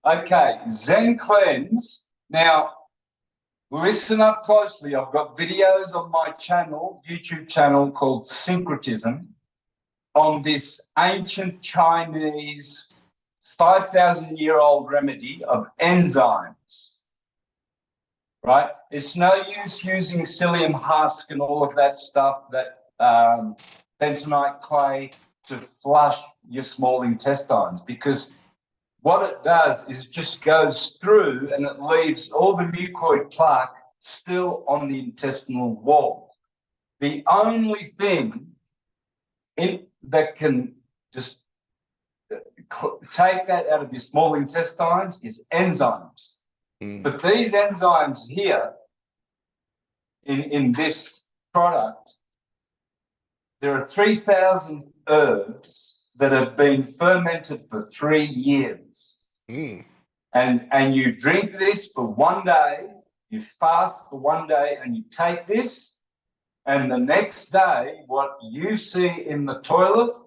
Okay, Zen Cleanse. Now, listen up closely. I've got videos on my channel, YouTube channel, called Syncretism, on this ancient Chinese 5,000-year-old remedy of enzymes. Right? It's no use using psyllium husk and all of that stuff, that bentonite clay, to flush your small intestines, because what it does is it just goes through and it leaves all the mucoid plaque still on the intestinal wall. The only thing that can just take that out of your small intestines is enzymes. But these enzymes here in this product, there are 3,000 herbs that have been fermented for 3 years. And you drink this for 1 day, you fast for 1 day, and you take this, and the next day, what you see in the toilet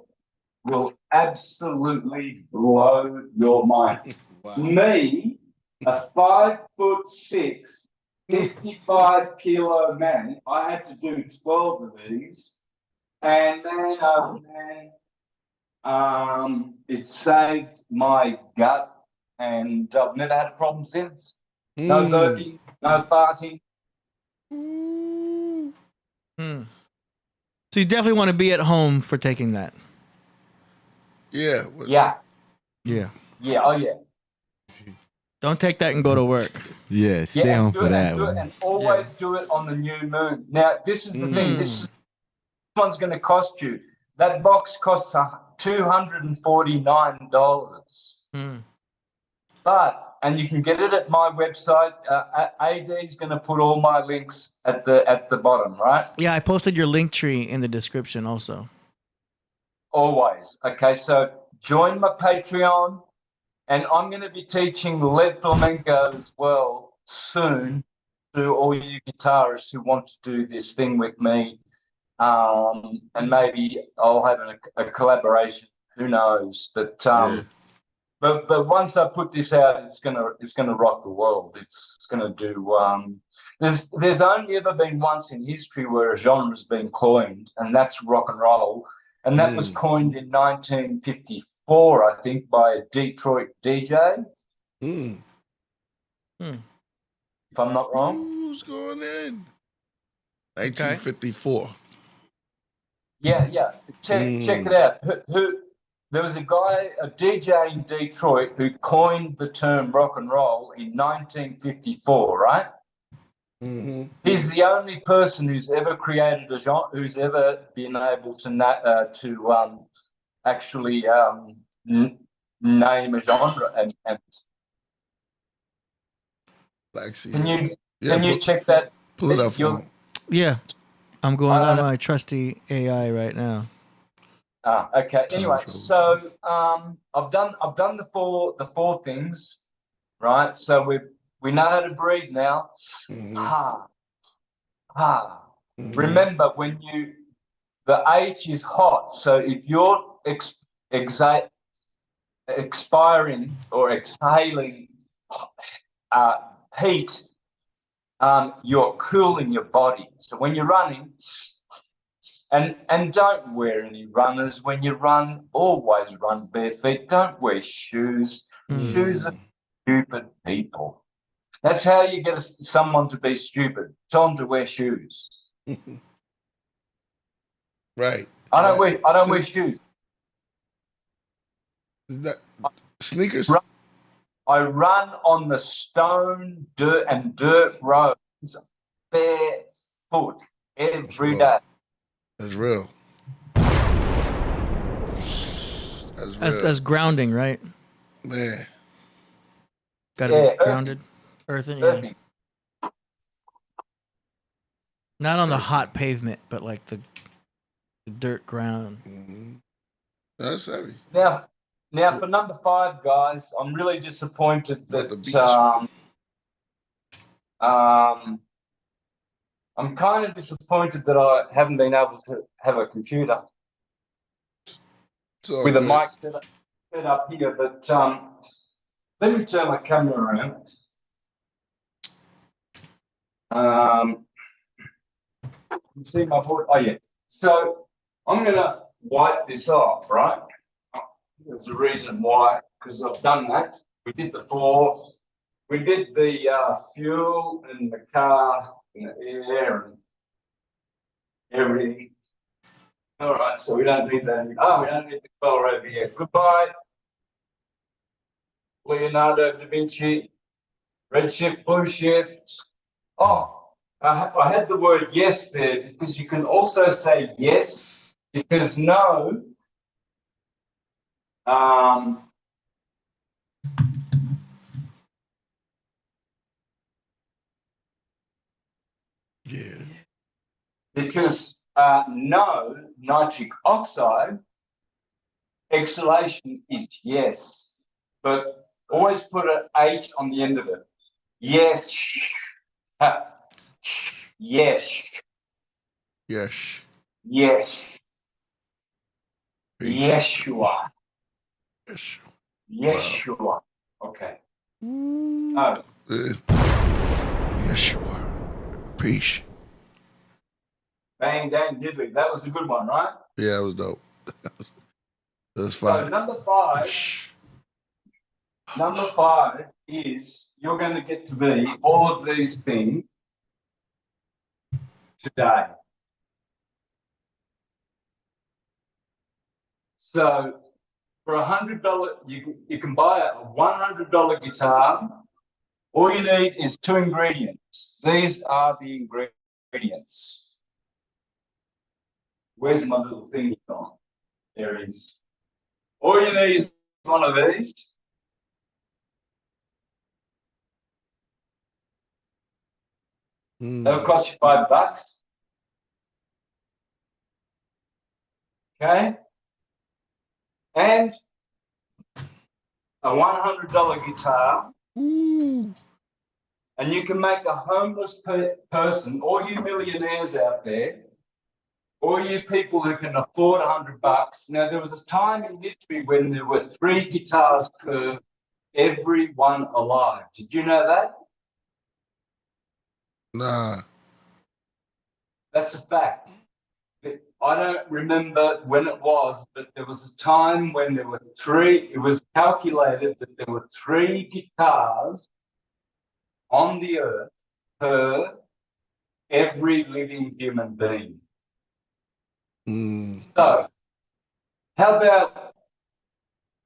will absolutely blow your mind. Wow. Me, a 5'6", 55-kilo man, I had to do 12 of these, and man, oh man, it saved my gut, and I've never had a problem since. No burping, no farting. So you definitely want to be at home for taking that. Yeah. Yeah. Yeah. Yeah, oh yeah. Don't take that and go to work. Yeah, stay home for that do it, one. and always do it on the new moon. Now, this is the thing. This one's going to cost you. That box costs $249. And you can get it at my website. AD is going to put all my links at the bottom, right? Yeah, I posted your link tree in the description also. Always. Okay, so join my Patreon, and I'm going to be teaching lead flamenco as well soon to all you guitarists who want to do this thing with me. And maybe I'll have a collaboration. Who knows? But once I put this out, it's gonna rock the world. It's gonna do. There's only ever been once in history where a genre's been coined, and that's rock and roll, and that was coined in 1954, I think, by a Detroit DJ. If I'm not wrong. Who's going in? 1954. Yeah. Check it out. Who there was a guy, a DJ in Detroit, who coined the term rock and roll in 1954, right? He's the only person who's ever created a genre, who's ever been able to actually name a genre. And Black Sea. can you check that? Pull it up for him. Yeah, I'm going on my trusty AI right now. Okay. Anyway, so I've done the four things, right? So we know how to breathe now. Remember, when the H is hot. So if you're expiring or exhaling heat, you're cooling your body. So when you're running, and don't wear any runners when you run. Always run bare feet. Don't wear shoes. Shoes are stupid people. That's how you get someone to be stupid. Tell them to wear shoes. Right. I don't wear shoes. Sneakers? I run on the stone, dirt roads barefoot every day. That's real. As grounding, right? Man. Gotta be grounded. Earthing. Yeah. Not on the hot pavement, but like the dirt ground. That's heavy. Now for number 5, guys, I'm really disappointed that I'm kind of disappointed that I haven't been able to have a computer with a mic set up here. But let me turn my camera around. You see my board? Oh, yeah. So I'm going to wipe this off, right? There's a reason why, because I've done that. We did the fuel and the car and the air and everything. All right, so we don't need that. Oh, we don't need the color over here. Goodbye. Leonardo da Vinci, red shift, blue shift. Oh, I had the word yes there, because you can also say yes, because no. Yeah. Because no, nitric oxide, exhalation is yes, but always put an H on the end of it. Yes. Yes. Yes. Yes. Peace. Yeshua. Yes. Yeshua. Okay. Oh. Yeshua. Peace. Bang, dang, diddly. That was a good one, right? Yeah, it was dope. That's fine. So number five is you're going to get to be all of these things today. So for $100, you can buy a $100 guitar All you need is 2 ingredients. These are the ingredients. Where's my little thing gone? There it is. All you need is one of these. That'll cost you $5. Okay? And a $100 guitar. Ooh. And you can make a homeless person, all you millionaires out there, all you people who can afford $100. Now, there was a time in history when there were 3 guitars per everyone alive. Did you know that? Nah. That's a fact. I don't remember when it was, but there was a time when there were 3, it was calculated that there were 3 guitars on the earth per every living human being. So, how about,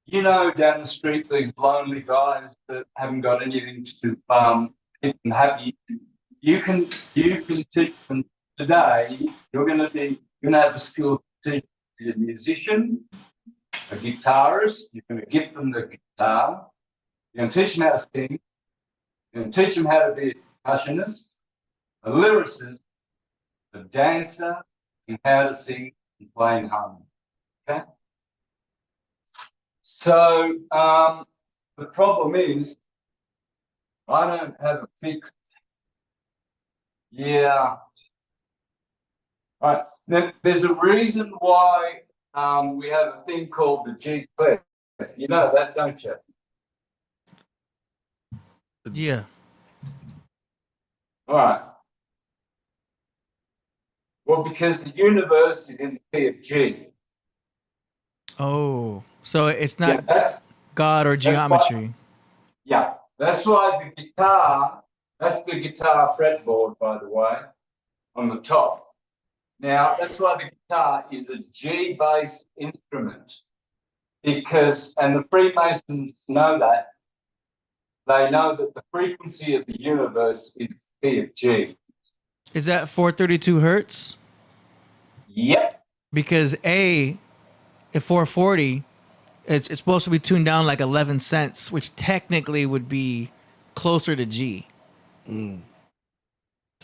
down the street, these lonely guys that haven't got anything to keep them happy? You can teach them today. You're going to have the skills to teach a musician, a guitarist. You're going to give them the guitar. You're going to teach them how to sing. You're going to teach them how to be a percussionist, a lyricist, a dancer, and how to sing and play in harmony. Okay? So the problem is I don't have a fixed. Yeah. Right. Now, there's a reason why we have a thing called the G clef. You know that, don't you? Yeah. All right. Well, because the universe is in the key of G. Oh, so it's Yeah, not God or geometry. That's why the guitar, that's the guitar fretboard, by the way, on the top. Now, that's why the guitar is a G-based instrument, because, and the Freemasons know that, they know that the frequency of the universe is the key of G. Is that 432 hertz? Yep. Because at 440, it's supposed to be tuned down like 11 cents, which technically would be closer to G. So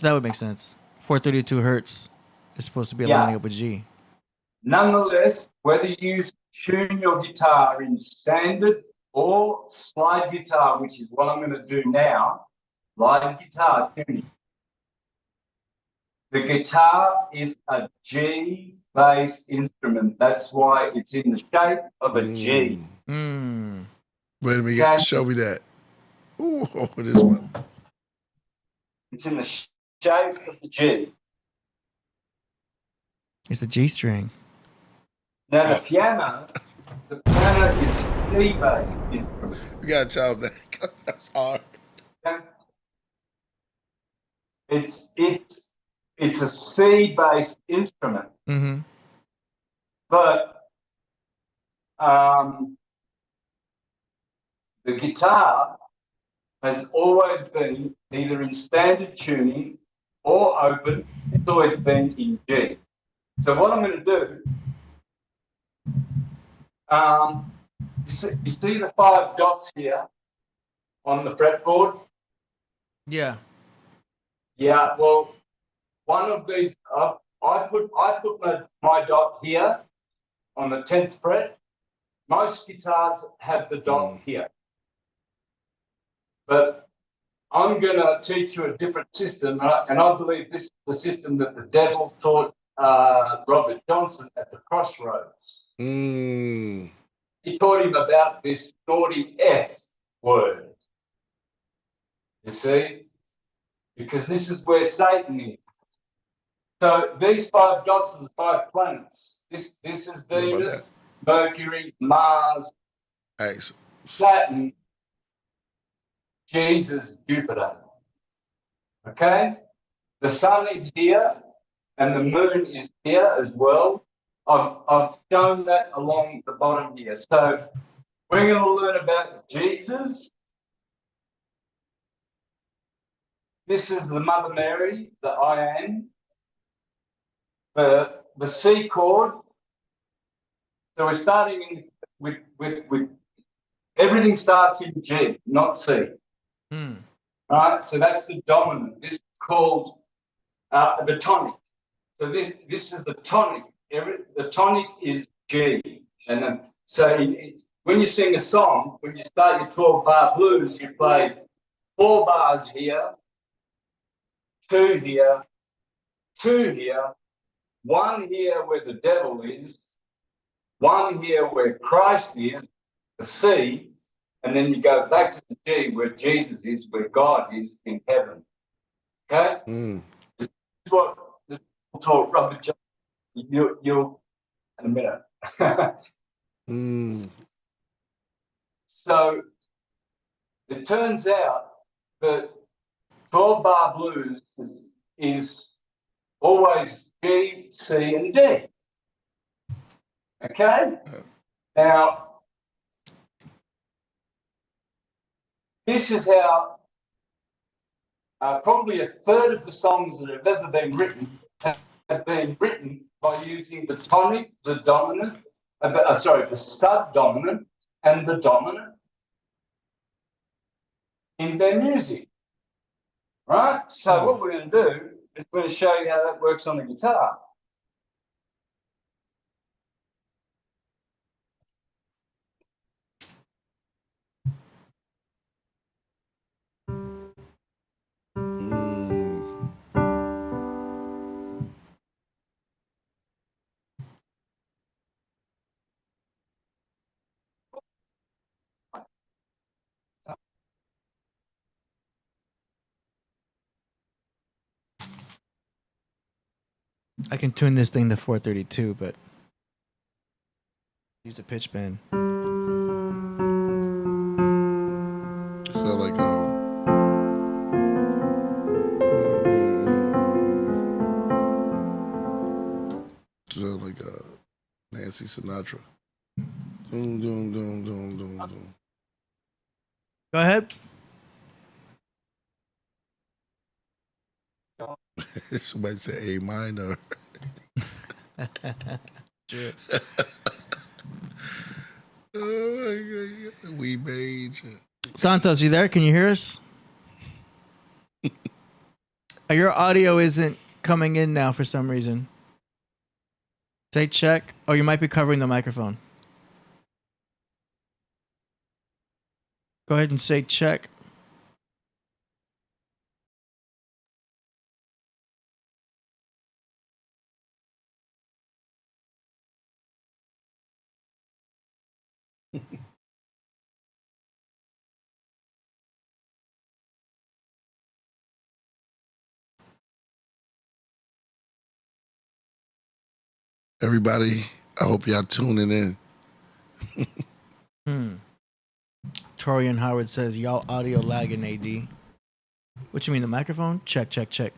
that would make sense. 432 hertz is supposed to be lining up with G. Nonetheless, whether you tune your guitar in standard or slide guitar, which is what I'm going to do now, slide guitar tuning. The guitar is a G-based instrument. That's why it's in the shape of a G. Wait a minute, show me that. Ooh, this one. It's in the shape of the G. It's the G string. Now the piano is a D-based instrument. You gotta tell them that. That's hard. Okay? It's a C-based instrument. Mm-hmm. But the guitar has always been either in standard tuning or open. It's always been in G. So what I'm going to do, you see the 5 dots here on the fretboard? Yeah. Yeah, well, one of these, I put my dot here on the 10th fret. Most guitars have the dot here. But I'm going to teach you a different system, and I believe this is the system that the devil taught Robert Johnson at the Crossroads. He taught him about this naughty F word. You see? Because this is where Satan is. So these 5 dots are the 5 planets. This is Venus, Mercury, Mars, Saturn, Jesus, Jupiter. Okay? The sun is here and the moon is here as well. I've shown that along the bottom here. So we're going to learn about Jesus, This is the Mother Mary, the I am. The C chord. So we're starting with everything starts in G, not C. Right? So that's the dominant. This is called the tonic. So this is the tonic. The tonic is G. And then, when you sing a song, when you start your 12-bar blues, you play 4 bars here, 2 here, 2 here, 1 here where the devil is, 1 here where Christ is, the C, and then you go back to the G where Jesus is, where God is in heaven. Okay? This is what the talk Robert John. You'll in a minute. So it turns out that 12-bar blues is always G, C, and D. Okay? Now, this is how probably a third of the songs that have ever been written have been written by using the tonic, the dominant, the subdominant, and the dominant in their music. Right? So what we're going to do is we're going to show you how that works on the guitar. I can tune this thing to 432, but use a pitch bend. Sound like Nancy Sinatra. Doom, doom, doom, doom, doom, doom. Go ahead. Somebody said A minor. Sure. Oh my God. We made you. Santos, you there? Can you hear us? Your audio isn't coming in now for some reason. Say check. Oh, you might be covering the microphone. Go ahead and say check. Everybody, I hope y'all tuning in. Torian Howard says, y'all audio lagging, AD. What you mean, the microphone? Check, check, check.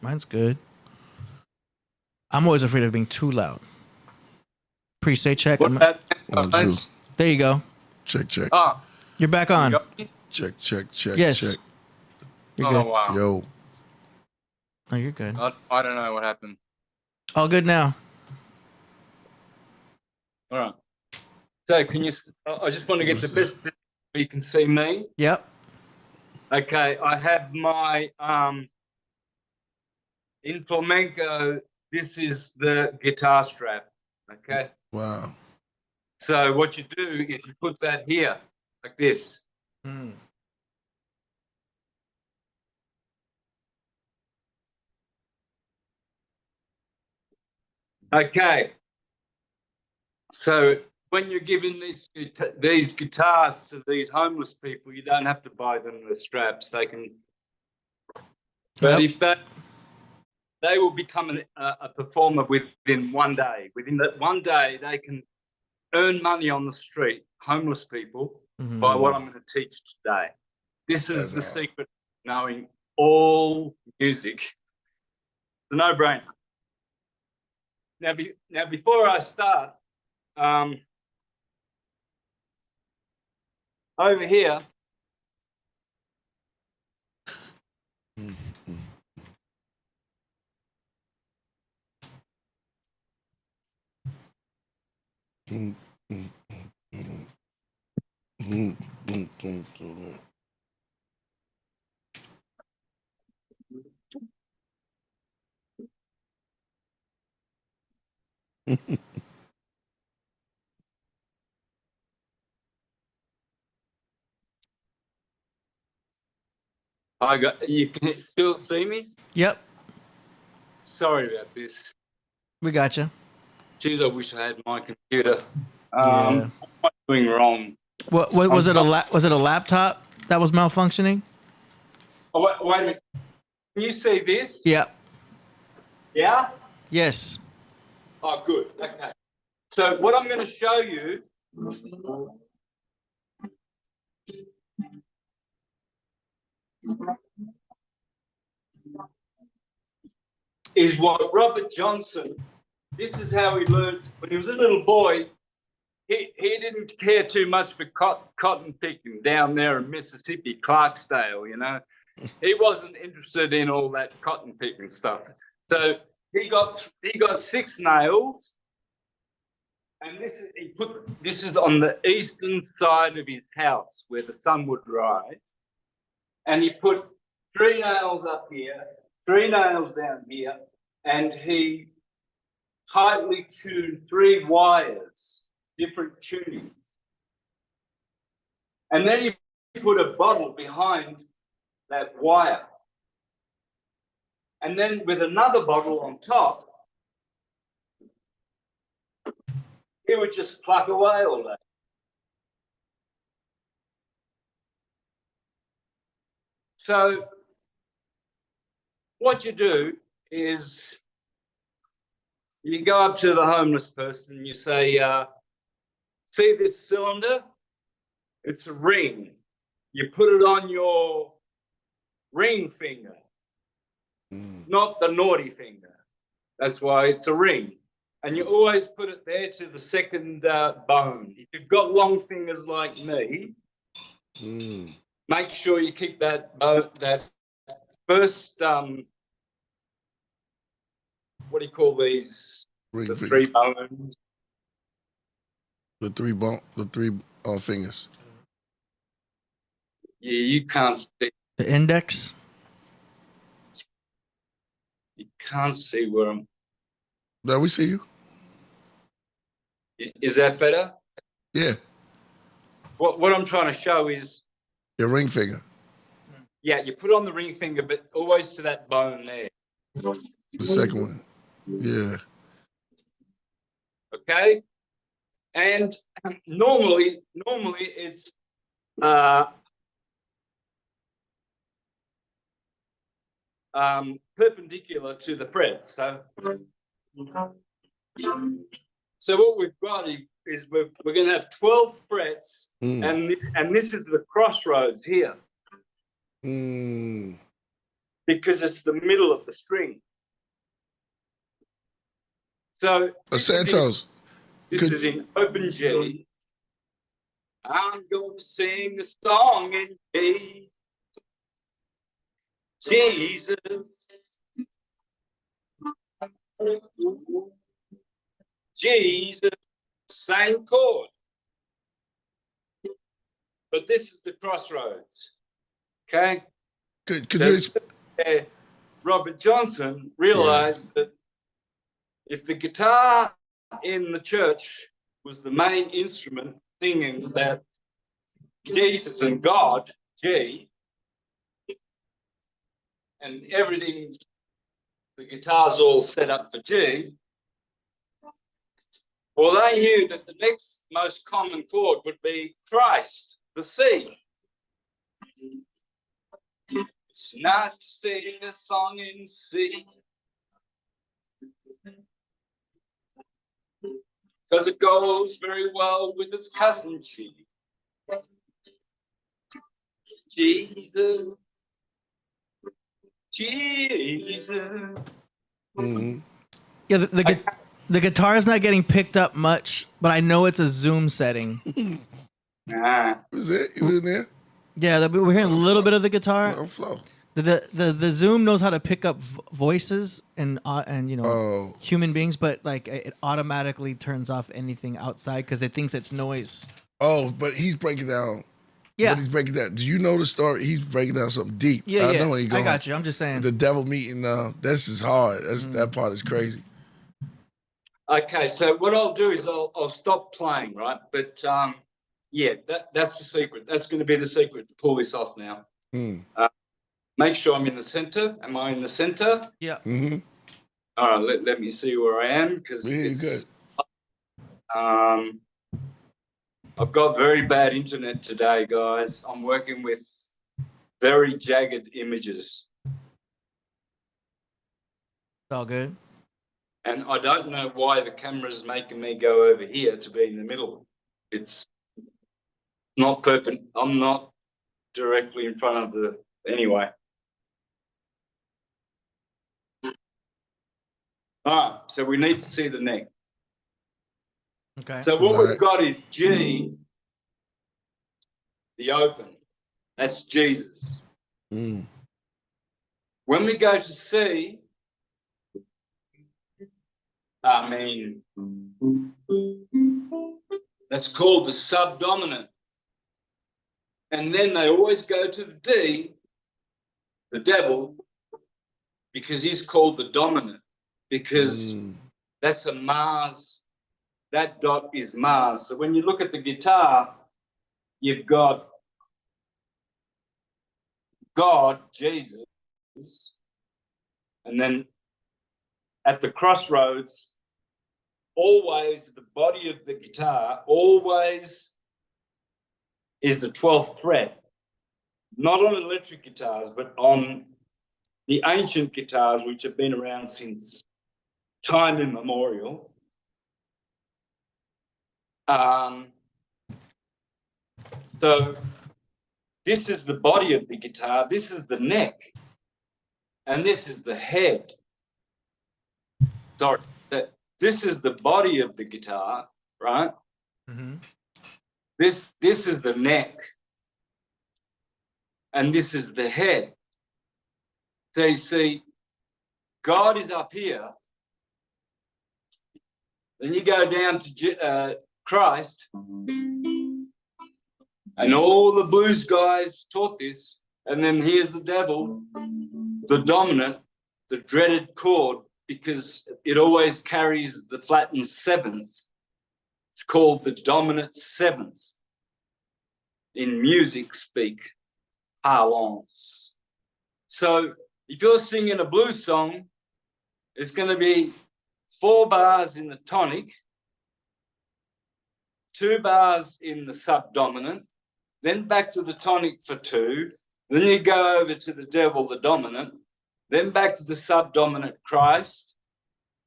Mine's good. I'm always afraid of being too loud. Priest, say check. What about 1, 2. There you go. Check, check. Oh, You're back on. Check, check, check, Yes. check. You're Oh good. wow! Yo. No, you're good. I don't know what happened. All good now. all right. So can you? I just want to get the best where you can see me. Yep. Okay, I have my in flamenco. This is the guitar strap. Okay. Wow. So what you do is you put that here like this. Okay. So when you're giving these guitars to these homeless people, you don't have to buy them the straps. They can. But if they will become a performer within 1 day. Within that 1 day, they can earn money on the street, homeless people, by what I'm going to teach today. This is the secret of knowing all music. It's a no-brainer. Now, before I start, over here, Mm, mm, mm, mm, mm, mm, mm. You can still see me? Yep, Sorry about this. we got you. Jeez, I wish I had my computer. Yeah. What am I doing wrong? What was it? Was it a laptop that was malfunctioning? Oh, wait a minute. Can you see this? Yep. Yeah? Yes. Oh, good. Okay. So what I'm going to show you is what Robert Johnson, this is how he learned when he was a little boy. He didn't care too much for cotton picking down there in Mississippi, Clarksdale, you know. He wasn't interested in all that cotton picking stuff. So he got 6 nails, and this is on the eastern side of his house where the sun would rise. And he put 3 nails up here, 3 nails down here, and he tightly tuned 3 wires, different tunings. And then he put a bottle behind that wire. And then with another bottle on top, he would just pluck away all that. So what you do is you go up to the homeless person and you say, see this cylinder? It's a ring. You put it on your ring finger, not the naughty finger. That's why it's a ring. And you always put it there to the second bone. If you've got long fingers like me, make sure you keep that first, what do you call these? Ring The finger. 3 bones. The three fingers. Yeah, you can't see. The index. You can't see where I'm. Now we see you. Is that better? Yeah, What I'm trying to show is, your ring finger. yeah, you put on the ring finger, but always to that bone there. The second one. Yeah. Okay, and normally it's perpendicular to the frets. So what we've got is we're going to have 12 frets, and this is the crossroads here because it's the middle of the string. So Santos. this is in open G. I'm going to sing a song in G. Jesus. Jesus, same chord. But this is the crossroads. Okay? Could you Robert Johnson realized that if the guitar in the church was the main instrument singing about Jesus and God, G, and everything, the guitar's all set up for G, well, they knew that the next most common chord would be Christ, the C. It's nice to sing a song in C, because it goes very well with its cousin G. Jesus, Jesus. Yeah, the guitar is not getting picked up much, but I know it's a zoom setting. Nah. was it? You was in there? Yeah, we're hearing a little bit of the guitar. No flow. The Zoom knows how to pick up voices and Oh. human beings, but like it automatically turns off anything outside because it thinks it's noise. Oh, but he's breaking down. Yeah. But he's breaking down. Do you know the story? He's breaking down something deep. Yeah, I yeah. know he going. I got you. I'm just saying. The devil meeting. This is hard. That part is crazy. Okay, so what I'll do is I'll stop playing, right? But yeah, that's the secret. That's going to be the secret to pull this off now. Make sure I'm in the center. Am I in the center? Yeah. Mm-hmm. All right, let me see where I am because Good. I've got very bad internet today, guys. I'm working with very jagged images. It's all good. And I don't know why the camera's making me go over here to be in the middle. It's not I'm not directly in front of the... Anyway. All right, so we need to see the neck. Okay. So what we've got is G, the open. That's Jesus. When we go to C, that's called the subdominant. And then they always go to the D, the devil, because he's called the dominant, because that's a Mars. That dot is Mars. So when you look at the guitar, you've got God, Jesus, and then at the crossroads, always the body of the guitar always is the 12th fret. Not on electric guitars, but on the ancient guitars, which have been around since time immemorial. So this is the body of the guitar, this is the neck, and this is the head. Sorry, this is the body of the guitar, right? Mm-hmm. This is the neck, and this is the head. So you see, God is up here. Then you go down to Christ, and all the blues guys taught this. And then here's the devil, the dominant, the dreaded chord, because it always carries the flattened seventh. It's called the dominant seventh in music speak, parlance. So if you're singing a blues song, it's going to be 4 bars in the tonic, 2 bars in the subdominant, then back to the tonic for 2, then you go over to the devil, the dominant, then back to the subdominant Christ,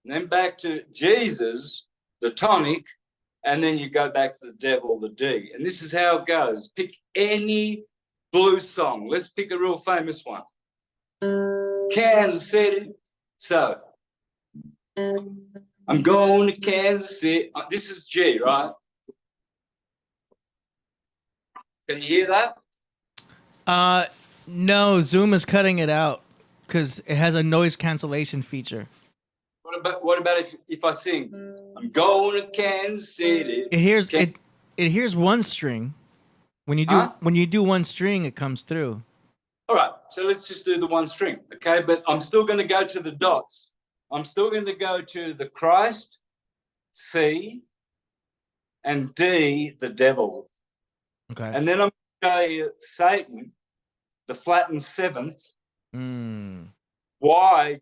then back to Jesus, the tonic, and then you go back to the devil, the D. And this is how it goes. Pick any blues song. Let's pick a real famous one. Kansas City. So, I'm going to Kansas City. This is G, right? Can you hear that? No, Zoom is cutting it out because it has a noise cancellation feature. What about if I sing, I'm going to Kansas City? It hears one string. When you do one string, it comes through. All right, so let's just do the one string, okay? But I'm still going to go to the dots. I'm still going to go to the Christ, C, and D, the devil. Okay. And then I'm going to go Satan, the flattened seventh. Why?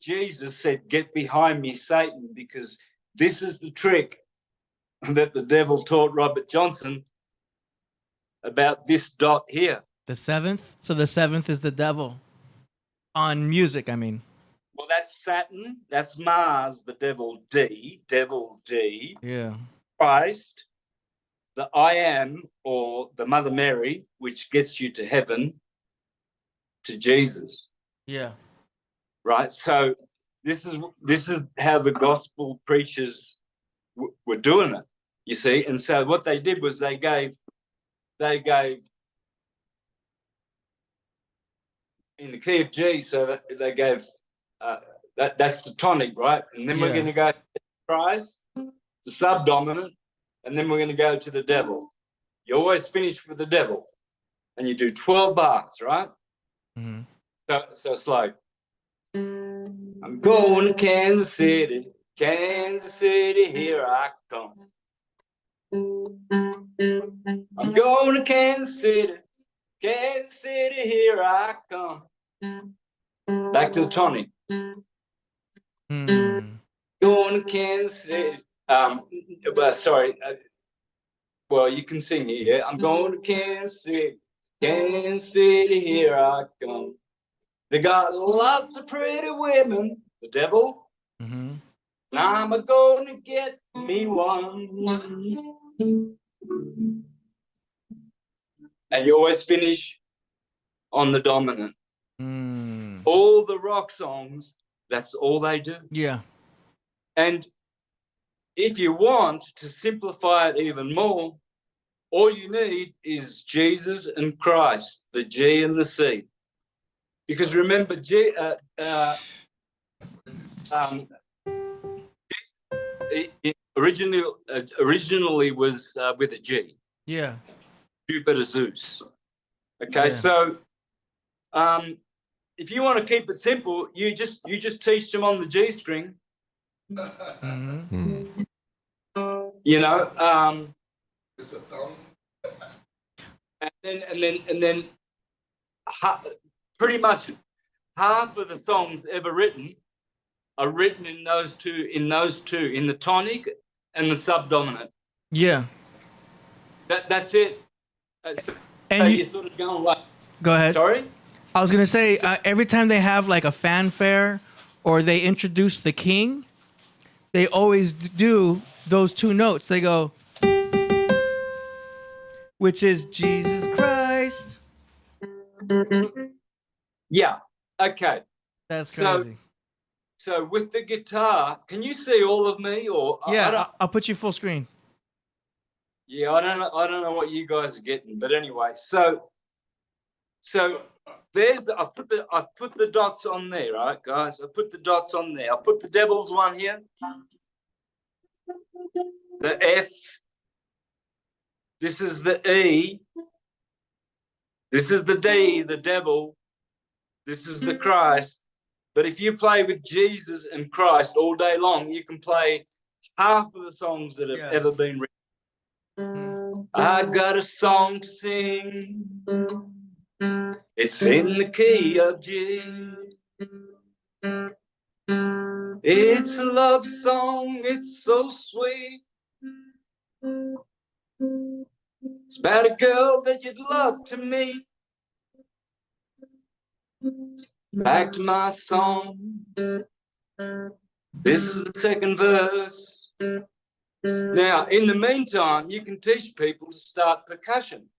Jesus said, get behind me, Satan, because this is the trick that the devil taught Robert Johnson about this dot here. The 7th? So the 7th is the devil. On music, I mean. Well, that's Saturn. That's Mars, the devil D. Yeah. Christ, the I am, or the Mother Mary, which gets you to heaven, to Jesus. Yeah. Right? So this is how the gospel preachers were doing it, you see. And so what they did was they gave in the key of G, so that they gave that's the tonic, right? And then we're going to go to Christ, the subdominant, and then we're going to go to the devil. You always finish with the devil, and you do 12 bars, right? Mm-hmm. So it's like, I'm going to Kansas City, here I come. I'm going to Kansas City, here I come. Back to the tonic. Going to Kansas City. Sorry. Well, you can sing it. Yeah? I'm going to Kansas City, here I come. They got lots of pretty women, the devil. Mm-hmm. Now I'm going to get me one. And you always finish on the dominant. All the rock songs, that's all they do. Yeah. And if you want to simplify it even more, all you need is Jesus and Christ, the G and the C. Because remember, it originally was with a G. Yeah. Jupiter Zeus. Okay, so if you want to keep it simple, you just teach them on the G string. Mm-hmm. You know, and then pretty much half of the songs ever written are written in those two, in the tonic and the subdominant. Yeah. That's it. And so you're sort of going like, go ahead. Sorry? I was gonna say every time they have like a fanfare or they introduce the king, they always do those two notes. They go, which is Jesus Christ. Yeah. Okay. That's crazy. So with the guitar, can you see all of me? Or yeah, I'll put you full screen. Yeah, I don't know what you guys are getting, but anyway, so there's I put the dots on there, right, guys? I put the dots on there. I put the devil's one here. The F. This is the E. This is the D, the devil. This is the Christ. But if you play with Jesus and Christ all day long, you can play half of the songs that have ever been written. I got a song to sing. It's in the key of G. It's a love song, it's so sweet. It's about a girl that you'd love to meet. Back to my song. This is the second verse. Now, in the meantime, you can teach people to start percussion.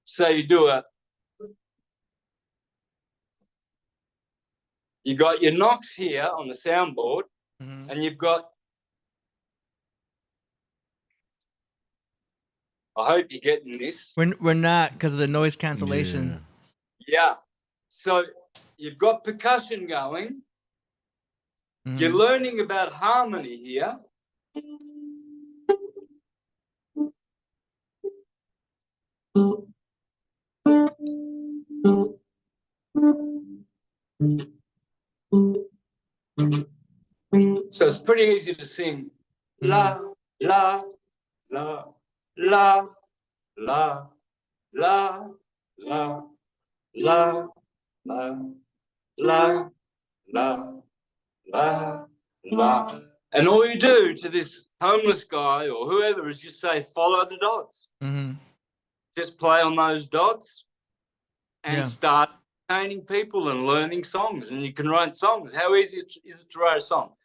So you got your knocks here on the soundboard, and you've got, I hope you're getting this. We're not, because of the noise cancellation. Yeah. So you've got percussion going. You're learning about harmony here. So it's pretty easy to sing. La, la, la, la, la, la, la, la, la, la, la, la, la. And all you do to this homeless guy or whoever is just say, follow the dots. Just play on those dots and start entertaining people and learning songs. And you can write songs. How easy is it to write a song?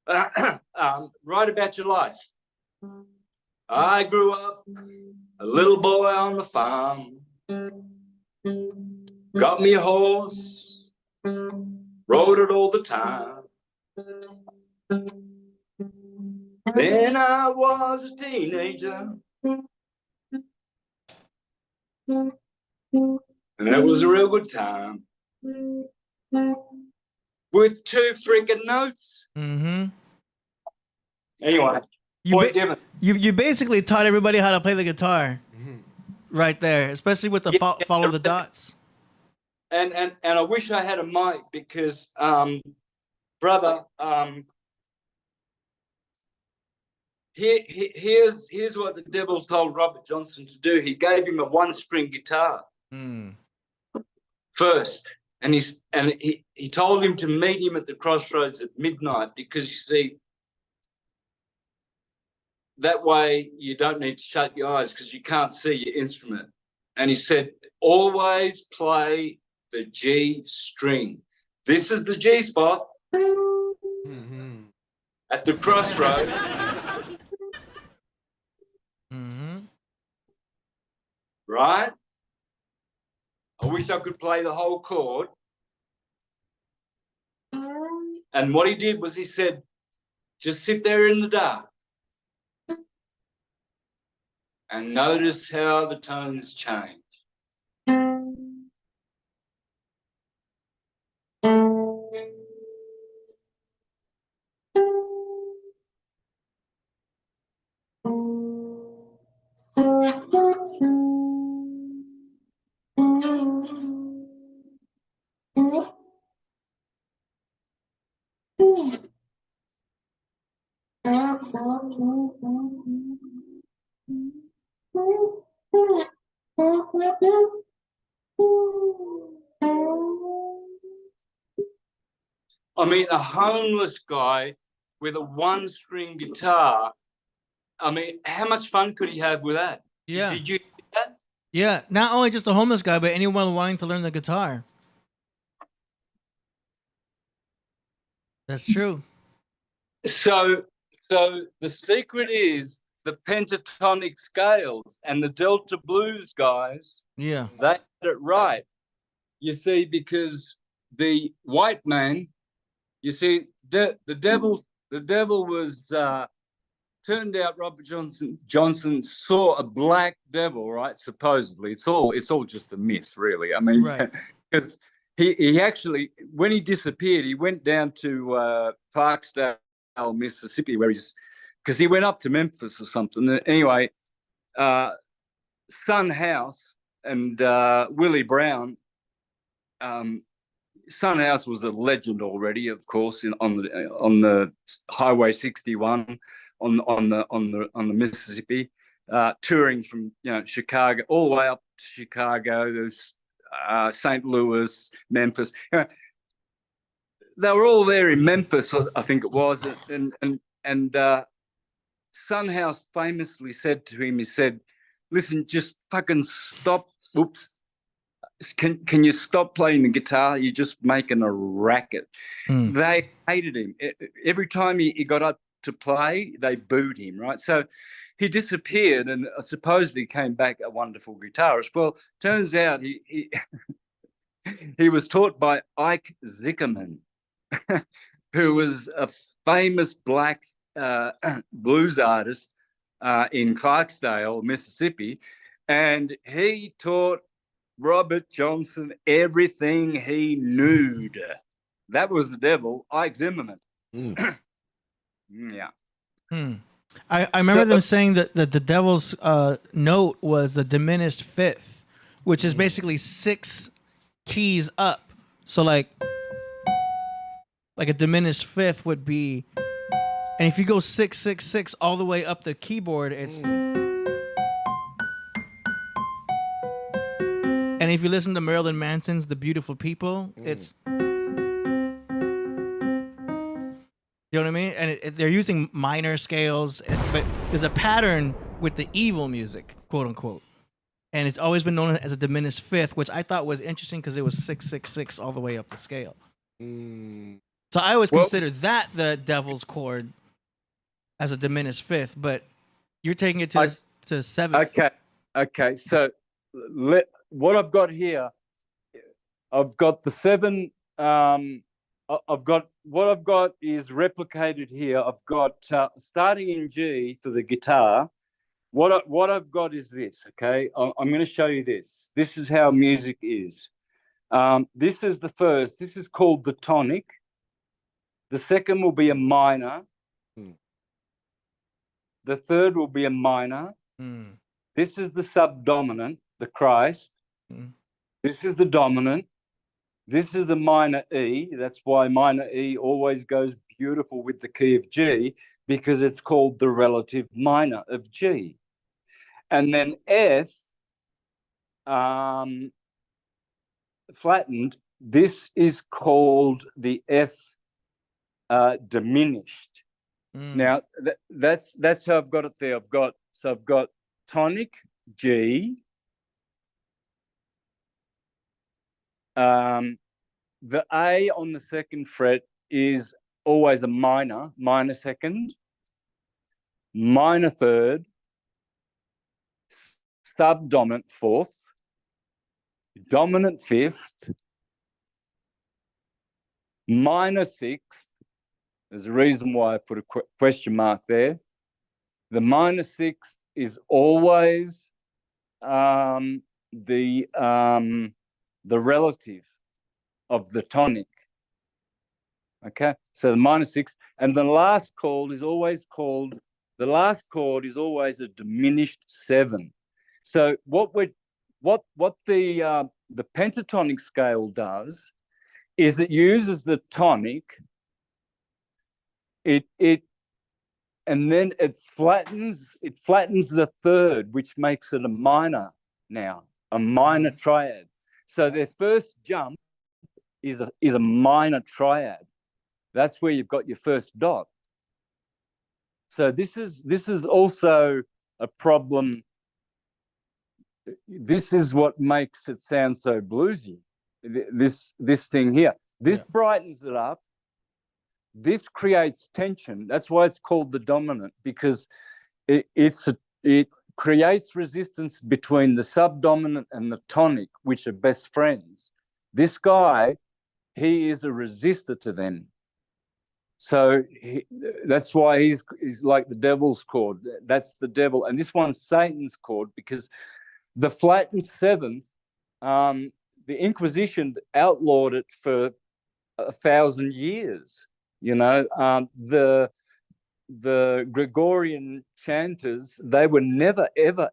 Write about your life. I grew up a little boy on the farm. Got me a horse, rode it all the time. Then I was a teenager. And it was a real good time. With 2 freaking notes. Mm-hmm. Anyway, You basically taught everybody how to play the guitar right there, especially with the follow the dots. And I wish I had a mic because, brother, here's what the devil told Robert Johnson to do. He gave him a 1-string guitar first, and he told him to meet him at the crossroads at midnight because, you see, that way you don't need to shut your eyes because you can't see your instrument. And he said, always play the G string. This is the G spot at the crossroad. Right? I wish I could play the whole chord. And what he did was he said, just sit there in the dark and notice how the tones change. I mean, a homeless guy with a 1-string guitar. I mean, how much fun could he have with that? Yeah. Did you get that? Yeah, not only just a homeless guy, but anyone wanting to learn the guitar. That's true. So the secret is the pentatonic scales, and the Delta blues guys, Yeah. they had it right. You see, because the white man, you see, the devil was turned out Robert Johnson saw a black devil, right? Supposedly, it's all just a myth, really. I mean, because he actually, when he disappeared, he went down to Clarksdale, Mississippi, because he went up to Memphis or something. Anyway, Son House and Willie Brown. Son House was a legend already, of course, on the Highway 61 on the Mississippi, touring from Chicago all the way up to Chicago, St. Louis, Memphis. They were all there in Memphis, I think it was, and Son House famously said to him, he said, "Listen, just fucking stop. Oops. Can you stop playing the guitar? You're just making a racket." They hated him. Every time he got up to play, they booed him, right? So he disappeared and supposedly came back a wonderful guitarist. Well, turns out he he was taught by Ike Zickerman, who was a famous black blues artist in Clarksdale, Mississippi, and he taught Robert Johnson everything he knew. That was the devil, Ike Zimmerman. Yeah. I remember them saying that the devil's note was the diminished fifth, which is basically 6 keys up. So like a diminished fifth would be, and if you go 6, 6, 6 all the way up the keyboard, it's. And if you listen to Marilyn Manson's "The Beautiful People," it's. You know what I mean? And they're using minor scales, but there's a pattern with the evil music, quote unquote. And it's always been known as a diminished fifth, which I thought was interesting because it was 6, 6, 6 all the way up the scale. So I always consider that the devil's chord as a diminished fifth, but you're taking it to seventh. Okay. So what I've got here, I've got the 7. What I've got is replicated here. I've got starting in G for the guitar, what I've got is this. Okay, I'm going to show you this. This is how music is. This is the first. This is called the tonic. The second will be a minor. The third will be a minor. This is the subdominant, the Christ. This is the dominant. This is a minor E. That's why minor E always goes beautiful with the key of G, because it's called the relative minor of G. And then F, flattened, this is called the F diminished. Now, that's how I've got it there. I've got tonic G, the A on the second fret is always a minor second, minor third, subdominant fourth, dominant fifth, minor sixth. There's a reason why I put a question mark there. The minor sixth is always the relative of the tonic. Okay, so the minor sixth, and the last chord is always a diminished seven. So what the pentatonic scale does is it uses the tonic. And then it flattens the third, which makes it a minor now, a minor triad. So their first jump is a minor triad. That's where you've got your first dot. So this is also a problem. This is what makes it sound so bluesy. This thing here. This brightens it up. This creates tension. That's why it's called the dominant, because it creates resistance between the subdominant and the tonic, which are best friends. This guy, he is a resistor to them. So that's why he's like the devil's chord. That's the devil. And this one's Satan's chord, because the flattened seventh, the Inquisition outlawed it for 1,000 years. You know, the Gregorian chanters, they were never, ever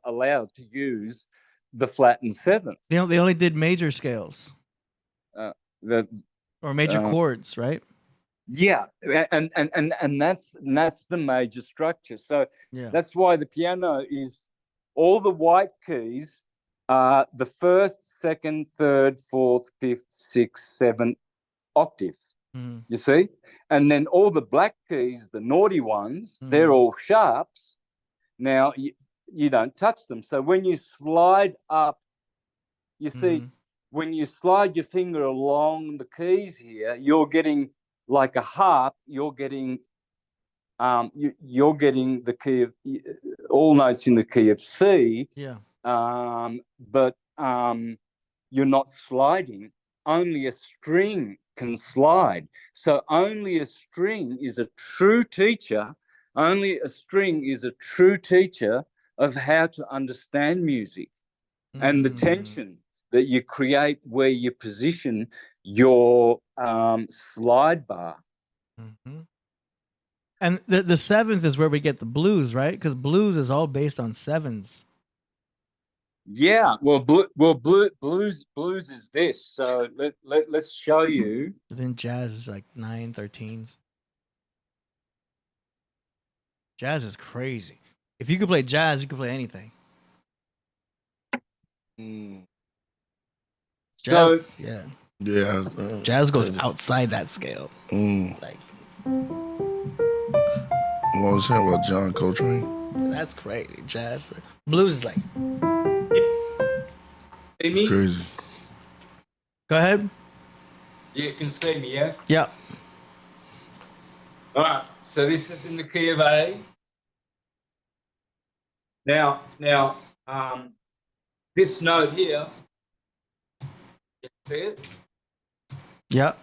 allowed to use the flattened seventh. They only did major scales. Or major chords, right? Yeah, and that's the major structure. So that's why the piano is all the white keys are the first, second, third, fourth, fifth, sixth, seventh octave. You see? And then all the black keys, the naughty ones, they're all sharps. Now you don't touch them. So when you slide up, you see, when you slide your finger along the keys here, you're getting like a harp. You're getting you're getting the key of all notes in the key of C. But you're not sliding. Only a string can slide. So only a string is a true teacher. Only a string is a true teacher of how to understand music and the tension that you create where you position your slide bar. And the seventh is where we get the blues, right? Because blues is all based on sevens. Yeah, well, blues is this. So let's show you. Then jazz is like 9, 13s. Jazz is crazy. If you could play jazz, you could play anything. So yeah, jazz goes outside that scale. Like, what was saying about John Coltrane? That's crazy. Jazz, blues is like. It's crazy. Go ahead. You can see me, yeah? Yeah. All right. So this is in the key of A. Now, this note here. You see it? Yep.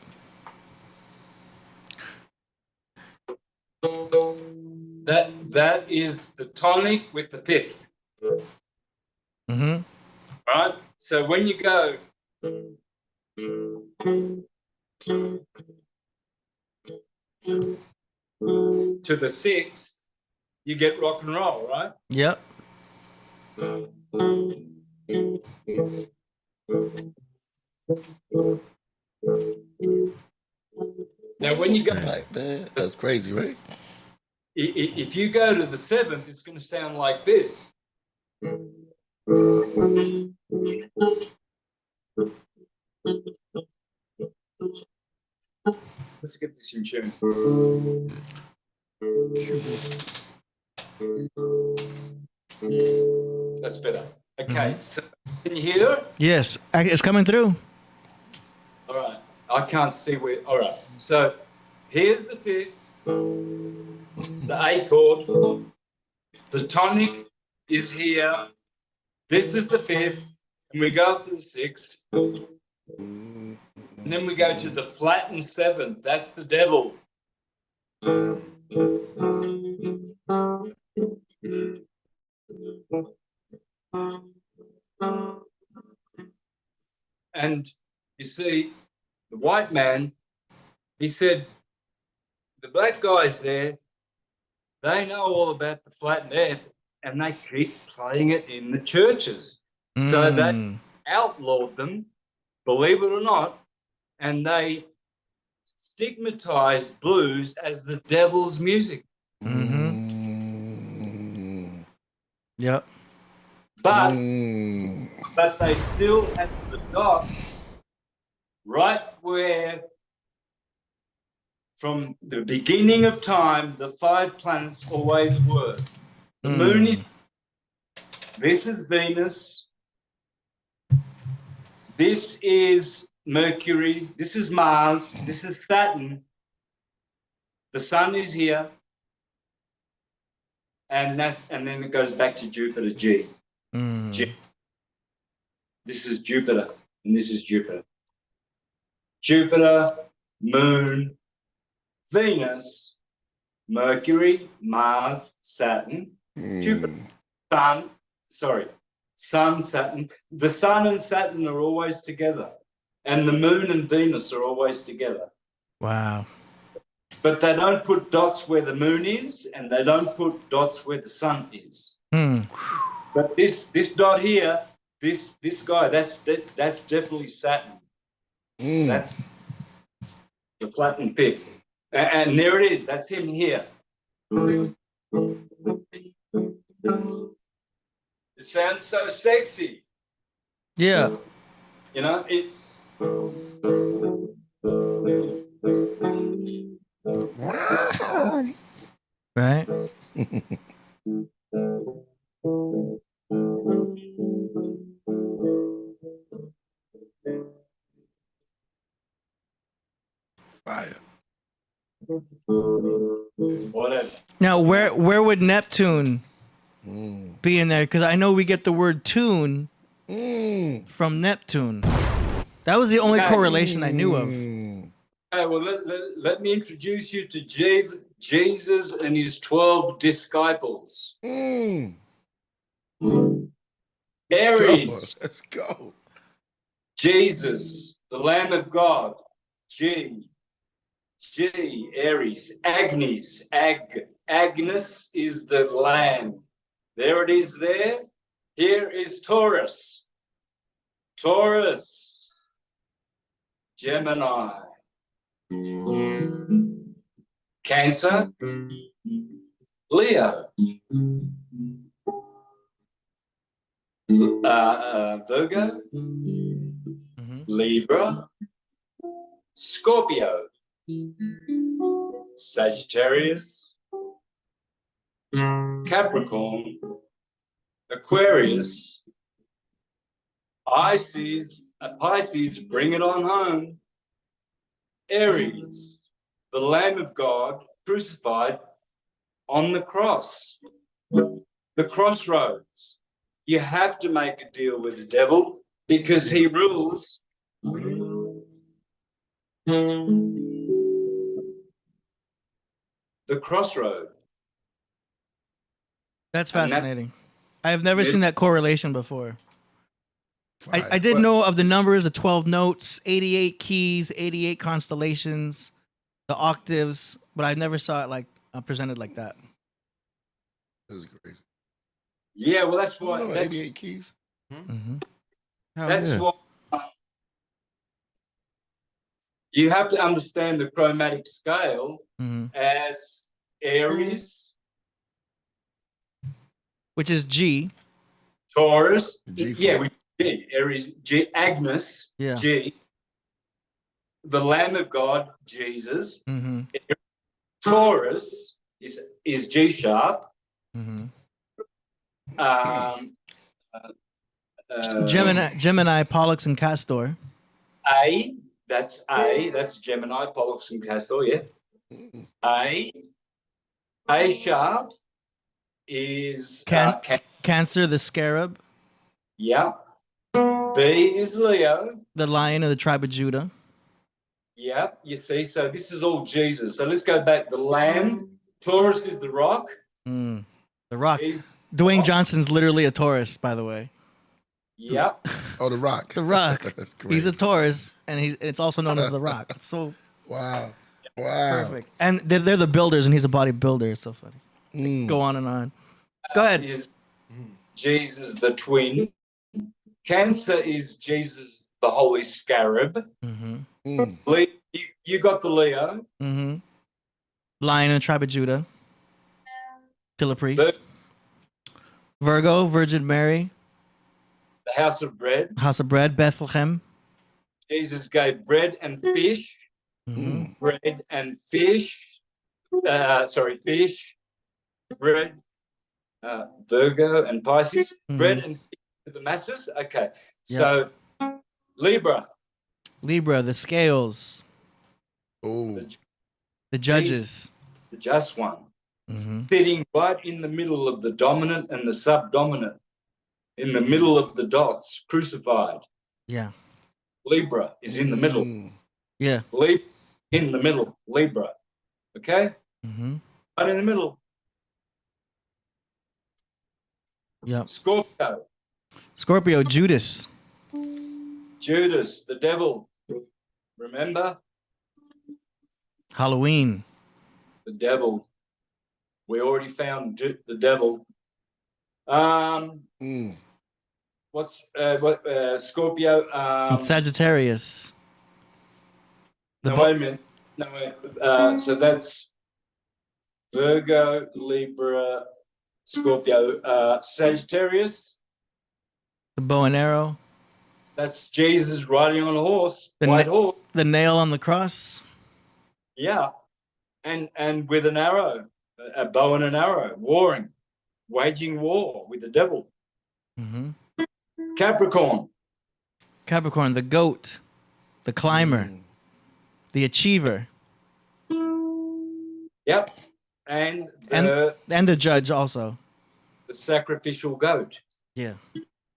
That is the tonic with the fifth. Mm-hmm. Right? So when you go to the sixth, you get rock and roll, right? Yep. Now, when you go, Right, man. That's crazy, right? if you go to the seventh, it's going to sound like this. Let's get this in tune. That's better. Okay, so can you hear it? Yes, it's coming through. All right. I can't see where. All right. So here's the fifth, the A chord. The tonic is here. This is the fifth, and we go up to the sixth. And then we go to the flattened seventh. That's the devil. And you see, the white man, he said, the black guys there, they know all about the flattened earth, and they keep playing it in the churches. So they outlawed them, believe it or not, and they stigmatized blues as the devil's music. Mm-hmm. Yep. But they still have the dots right where, from the beginning of time, the 5 planets always were. The moon is, this is Venus, this is Mercury, this is Mars, this is Saturn, the sun is here, and then it goes back to Jupiter, G. This is Jupiter, and this is Jupiter. Jupiter, Moon, Venus, Mercury, Mars, Saturn, Jupiter, Sun, Saturn. The Sun and Saturn are always together, and the Moon and Venus are always together. Wow. But they don't put dots where the Moon is, and they don't put dots where the Sun is. But this dot here, this guy, that's definitely Saturn. That's the platinum fifth. And there it is. That's him here. It sounds so sexy. Yeah. You know, it. Right. Fire. Whatever. Now, where would Neptune be in there? Because I know we get the word tune from Neptune. That was the only correlation I knew of. Okay, well, let me introduce you to Jesus and his 12 disciples. Aries. Let's go. Jesus, the Lamb of God. G, Aries. Agnes is the lamb. There it is there. Here is Taurus. Gemini. Cancer. Leo. Virgo. Libra. Scorpio. Sagittarius. Capricorn. Aquarius. Pisces, bring it on home. Aries, the Lamb of God crucified on the cross. The crossroads. You have to make a deal with the devil because he rules. The crossroad. That's And that's- fascinating. I have never It- seen that correlation before. I Fire. did know of the numbers, the 12 notes, 88 keys, 88 constellations, the octaves, but I never saw it like presented like that. This is crazy. Yeah, well, that's You why. know, That's 88 keys. Mm-hmm. Hell That's yeah. what you have to understand the chromatic scale Mm-hmm. as Aries, Which is G. Taurus. G Yeah, funk. G. Aries, G. Agnes, Yeah. G. The Lamb of God, Jesus. Mm-hmm. Taurus is G sharp. Mm-hmm. Um, Gemini, Pollux, and Castor. That's Gemini, Pollux, and Castor. Yeah. A sharp is Cancer, the Scarab. yeah. B is Leo. The Lion of the tribe of Judah. Yeah, you see. So this is all Jesus. So let's go back. The Lamb. Taurus is the rock. Mm. The Rock. He's Dwayne Johnson's literally a Taurus, by the way. Yep. Oh, the Rock. The Rock. That's He's a crazy. Taurus, and it's also known as the Rock. It's so Wow. Wow. perfect. And they're the builders, and he's a bodybuilder. It's so funny. Mm. Go on and on. Go ahead. Is Jesus the twin. Cancer is Jesus the Holy Scarab. Mm-hmm. Mm. You got the Leo. Mm-hmm. Lion and tribe of Judah. Killah Priest. Virgo, Virgin Mary. The house of bread. House of Bread, Bethlehem. Jesus gave bread and fish. Mm-hmm. Bread and fish. Fish. Bread. Virgo and Pisces. Mhm. Bread and fish to the masses. Okay. So Libra. Libra, the scales. Oh. The judges. The just one. Mm-hmm. Sitting right in the middle of the dominant and the subdominant. In the middle of the dots. Crucified. Yeah. Libra is in the middle. Mm. Yeah. Libra in the middle. Libra. Okay? Mm-hmm. Right in the middle. Yep. Scorpio. Scorpio, Judas. Judas, the devil. Remember? Halloween. The devil. We already found the devil. Mm. Scorpio? And Sagittarius. No, wait a minute. No, wait. So that's Virgo, Libra, Scorpio, Sagittarius. The bow and arrow. That's Jesus riding on a horse, The white na- horse. The nail on the cross. Yeah, and with an arrow, a bow and an arrow, warring, waging war with the devil. Mm-hmm. Capricorn. Capricorn, the goat. The climber. The achiever. Yep, and the And the judge also. sacrificial goat. Yeah.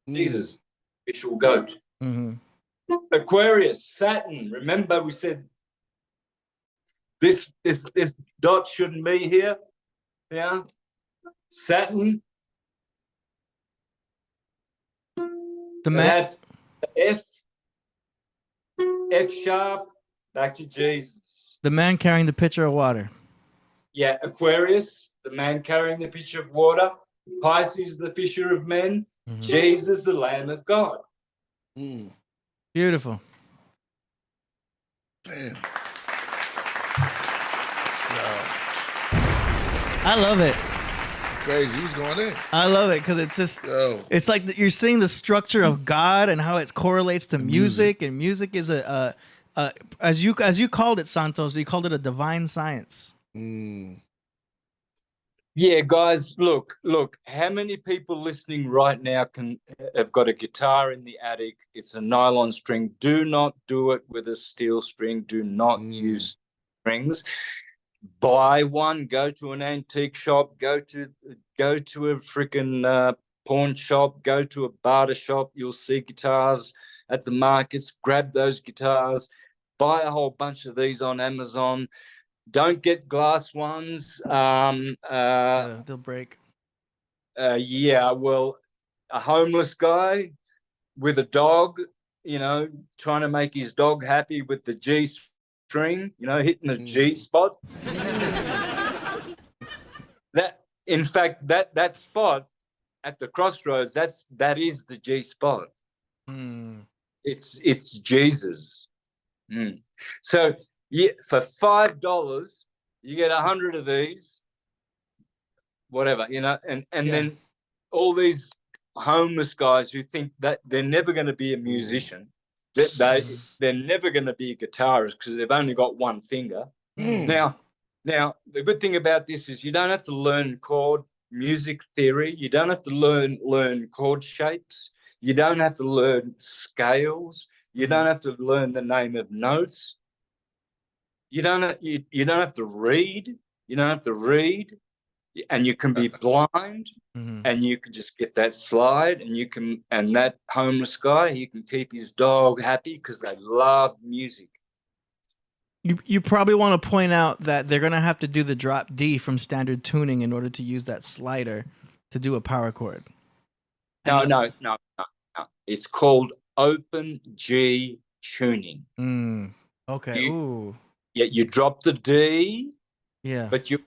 Jesus, sacrificial goat. Mm-hmm. Aquarius, Saturn. Remember, we said this dot shouldn't be here. Yeah, Saturn. The man. That's F. F sharp. Back to Jesus. The man carrying the pitcher of water. Yeah, Aquarius, the man carrying the pitcher of water. Pisces, the fisher of men. Mhm. Jesus, the Lamb of God. Mm. Beautiful. Damn. I love it. Crazy. Who's going in? I love it because it's just. Yo. It's like you're seeing the structure of God and how it correlates to music, and music is as you called it, Santos. You called it a divine science. Mm. Yeah, guys, look. How many people listening right now have got a guitar in the attic? It's a nylon string. Do not do it with a steel string. Do not use strings. Buy one. Go to an antique shop. Go to a freaking pawn shop. Go to a barter shop. You'll see guitars at the markets. Grab those guitars. Buy a whole bunch of these on Amazon. Don't get glass ones. They'll break. Yeah, well, a homeless guy with a dog, trying to make his dog happy with the G string, hitting the G spot. That, in fact, that spot at the crossroads, that is the G spot. It's Jesus. So yeah, for $5, you get 100 of these, whatever, and then all these homeless guys who think that they're never going to be a musician, that they're never going to be a guitarist because they've only got one finger. Now, the good thing about this is you don't have to learn chord music theory. You don't have to learn chord shapes. You don't have to learn scales. You don't have to learn the name of notes. You don't have to read. You don't have to read, and you can be blind, and you can just get that slide, and that homeless guy, he can keep his dog happy because they love music. You probably want to point out that they're gonna have to do the drop D from standard tuning in order to use that slider to do a power chord. No. It's called open G tuning. Okay. Yeah, you drop the D. Yeah. But you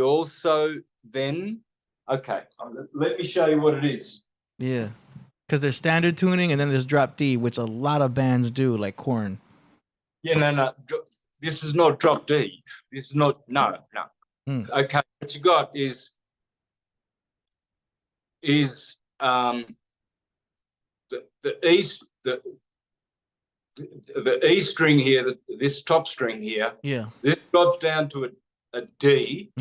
also then, okay, let me show you what it is. Yeah. Because there's standard tuning and then there's drop D, which a lot of bands do, like Korn. Yeah, no. This is not drop D. This is not, no. Okay, what you got is the E string here, this top string here. Yeah. This drops down to a D.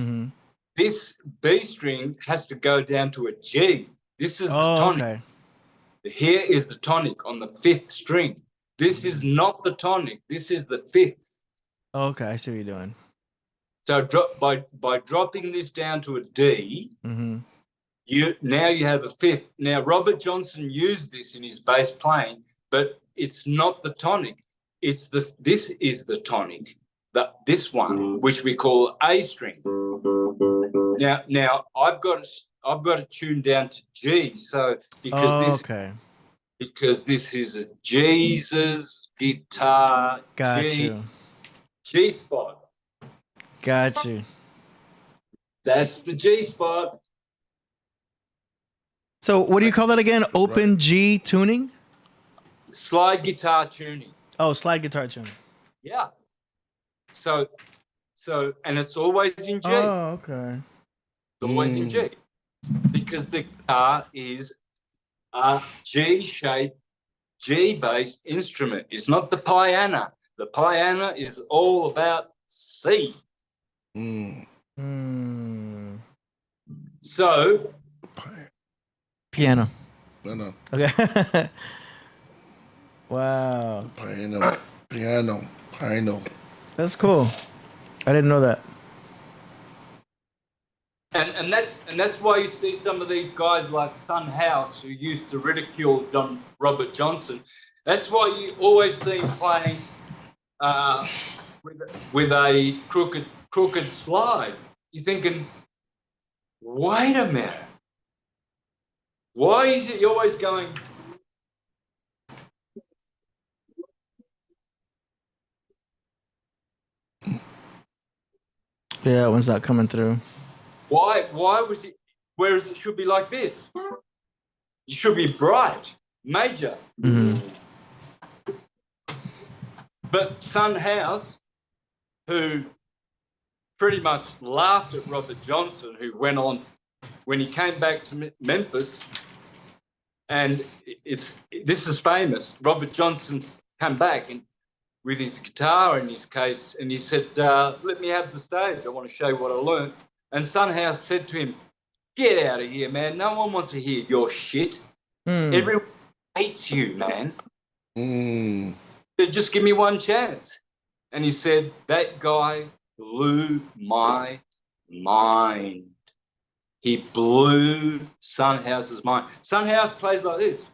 This B string has to go down to a G. This is the tonic. Okay. Here is the tonic on the 5th string. This is not the tonic. This is the 5th. Okay, I see what you're doing. So by dropping this down to a D, you have a 5th. Now Robert Johnson used this in his bass playing, but it's not the tonic. This is the tonic. This one, which we call A string. Now I've got it tuned down to G. So because this is a Jesus guitar. Got G, you. G spot. Got you. That's the G spot. So what do you call that again? Open G tuning? Slide guitar tuning. Oh, slide guitar tuning. Yeah. So, and it's always in G. Oh, okay. It's always in G. Because the guitar is a G-shaped, G-based instrument. It's not the piano. The piano is all about C. So, piano. No. Okay. Wow. Piano. That's cool. I didn't know that. And that's why you see some of these guys like Son House who used to ridicule Robert Johnson. That's why you always see him playing with a crooked slide. You're thinking, wait a minute. Why is it you're always going? Yeah, that one's not coming through. Why was it? Whereas it should be like this. It should be bright, major. But Son House, who pretty much laughed at Robert Johnson, who went on when he came back to Memphis, and this is famous. Robert Johnson's come back and with his guitar in his case, and he said, "Let me have the stage. I want to show you what I learned." And Son House said to him, "Get out of here, man. No one wants to hear your shit. Everyone hates you, man. He said, just give me one chance." And he said, that guy blew my mind. He blew Son House's mind. Son House plays like this.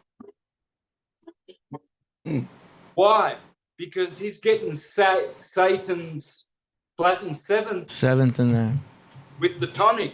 Why? Because he's getting Satan's flattened seventh in there. with the tonic.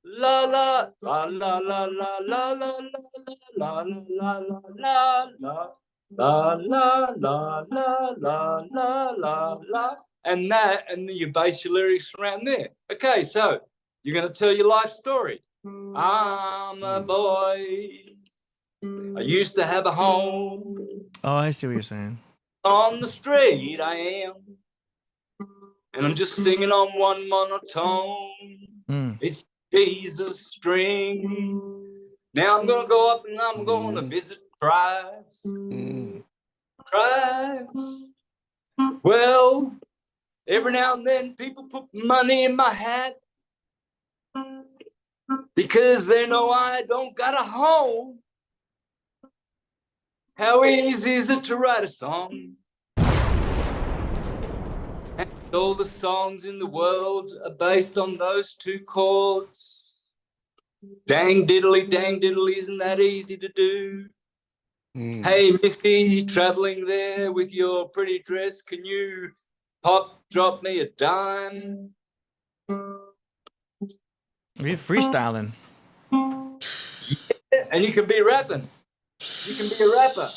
La la la la la la la la la la la la la la. La la la la la la la la, and that, and then you base your lyrics around there. Okay, so you're going to tell your life story. I'm a boy. I used to have a home. Oh, I see what you're saying. On the street I am, and I'm just singing on one monotone. It's Jesus string. Now I'm going to go up and I'm going to visit Christ. Christ. Well, every now and then people put money in my hat because they know I don't got a home. How easy is it to write a song? And all the songs in the world are based on those two chords. Dang diddly, isn't that easy to do? Hey, Missy, traveling there with your pretty dress, can you drop me a dime? You're freestyling. Yeah, and you can be rapping. You can be a rapper.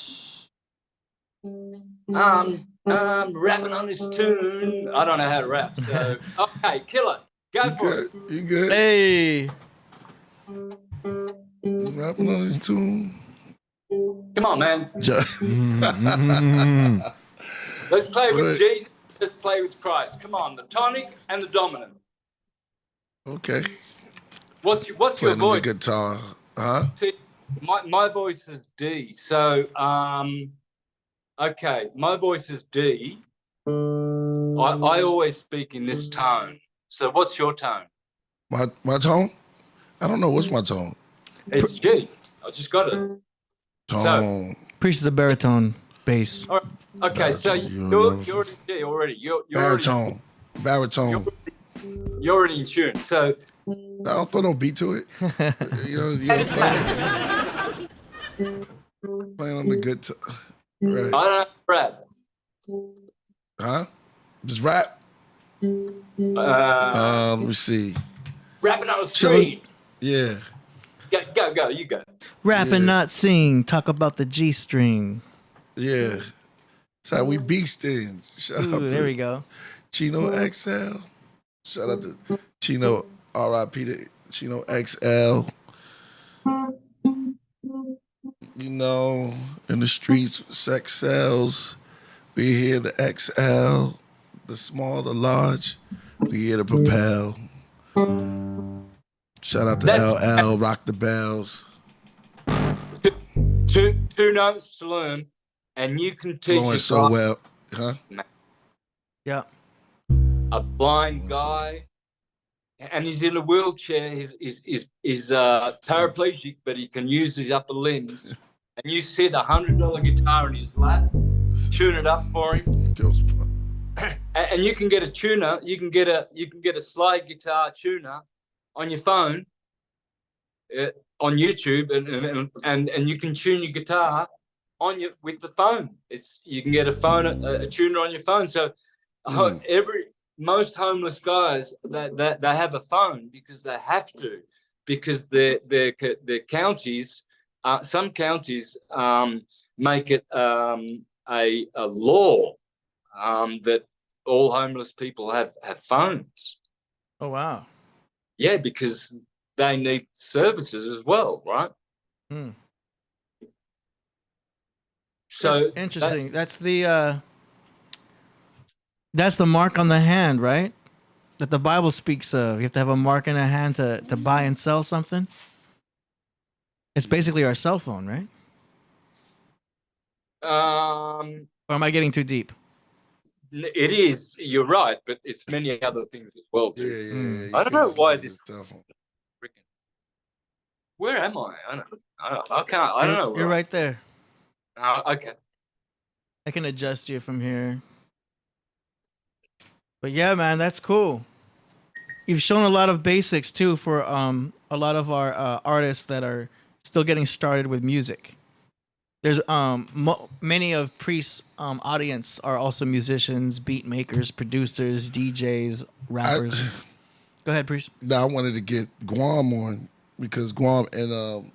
I'm rapping on this tune. I don't know how to rap, so okay, Killah, go for it. You good? Hey. Rapping on this tune. Come on, man. Let's play with Jesus. Let's play with Christ. Come on, the tonic and the dominant. Okay. What's your Playing voice? the guitar, huh? See, my voice is D. So okay, my voice is D. I always speak in this tone. So what's your tone? My tone? I don't know. What's my tone? It's G. I just got it. Tone. Priest is a baritone bass. All right. Okay, so you're in G already. You're baritone. Baritone. You're already in tune. So I don't throw no beat to it. you know, playing on the guitar. Right. I don't rap. Huh? Just rap. Let me see. Rapping on the street. Yeah. Go, you go. Rap and not sing. Talk about the G string. Yeah. That's how we beastin'. Shout out to there we go. Chino XL. Shout out to Chino, R.I.P. to Chino XL. You know, in the streets, sex sells. We hear the XL, the small, the large. We hear the propel. Shout out to LL, Rock the Bells. Two notes to learn, and you can teach Flowing it so well, huh? Yeah. A blind guy, and he's in a wheelchair. He's paraplegic, but he can use his upper limbs. And you set $100 guitar in his lap, tune it up for him, and you can get a tuner. You can get a slide guitar tuner on your phone, on YouTube, and you can tune your guitar with the phone. You can get a tuner on your phone. So most homeless guys that they have a phone because they have to, because their counties, some counties make it a law that all homeless people have phones. Oh wow. Yeah, because they need services as well, right? So that's interesting. That's the mark on the hand, right? That the Bible speaks of. You have to have a mark in a hand to buy and sell something. It's basically our cell phone, right? Or am I getting too deep? It is. You're right, but it's many other things as well. Yeah. I don't know why this. Where am I? I don't know. You're right there. Okay. I can adjust you from here. But yeah, man, that's cool. You've shown a lot of basics too for a lot of our artists that are still getting started with music. There's many of Priest's audience are also musicians, beat makers, producers, DJs, rappers. Go ahead, Priest. Now I wanted to get Guam on because Guam and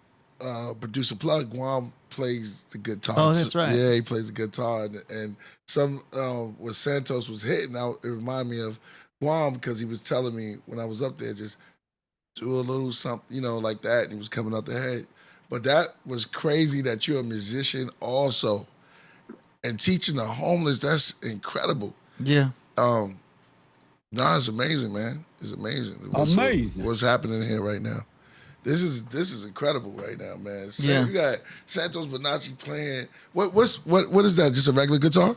producer Plug, Guam plays the guitar. Oh, that's right. Yeah, he plays the guitar, and some when Santos was hitting, it reminded me of Guam because he was telling me when I was up there, just do a little something, like that, and he was coming out the head. But that was crazy that you're a musician also, and teaching the homeless. That's incredible. Yeah. No, it's amazing, man. It's amazing. What's happening here right now? This is incredible right now, man. So Yeah. You got Santos Bonacci playing. What is that? Just a regular guitar?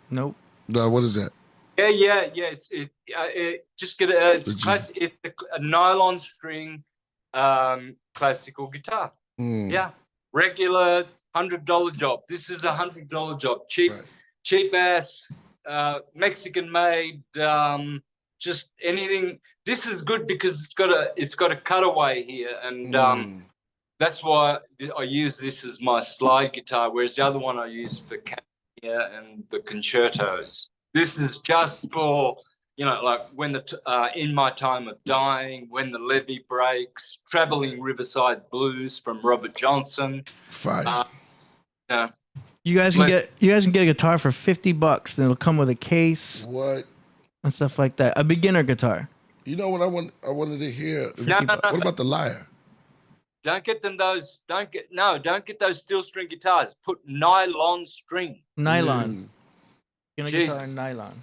Nope. No, what is that? Yeah. Just get it's a nylon string classical guitar. Yeah, regular $100 job. This is a $100 job. Cheap ass Mexican made. Just anything. This is good because it's got a cutaway here, and that's why I use this as my slide guitar. Whereas the other one I use for Cavalier and the concertos. This is just for like when in my time of dying, when the levee breaks, traveling Riverside Blues from Robert Johnson. Fire. You guys can get a guitar for $50, and it'll come with a case. What? And stuff like that. A beginner guitar. You know what I wanted to hear? No. What about the lyre? Don't get those steel string guitars. Put nylon string. Nylon. Jesus. Guitar nylon.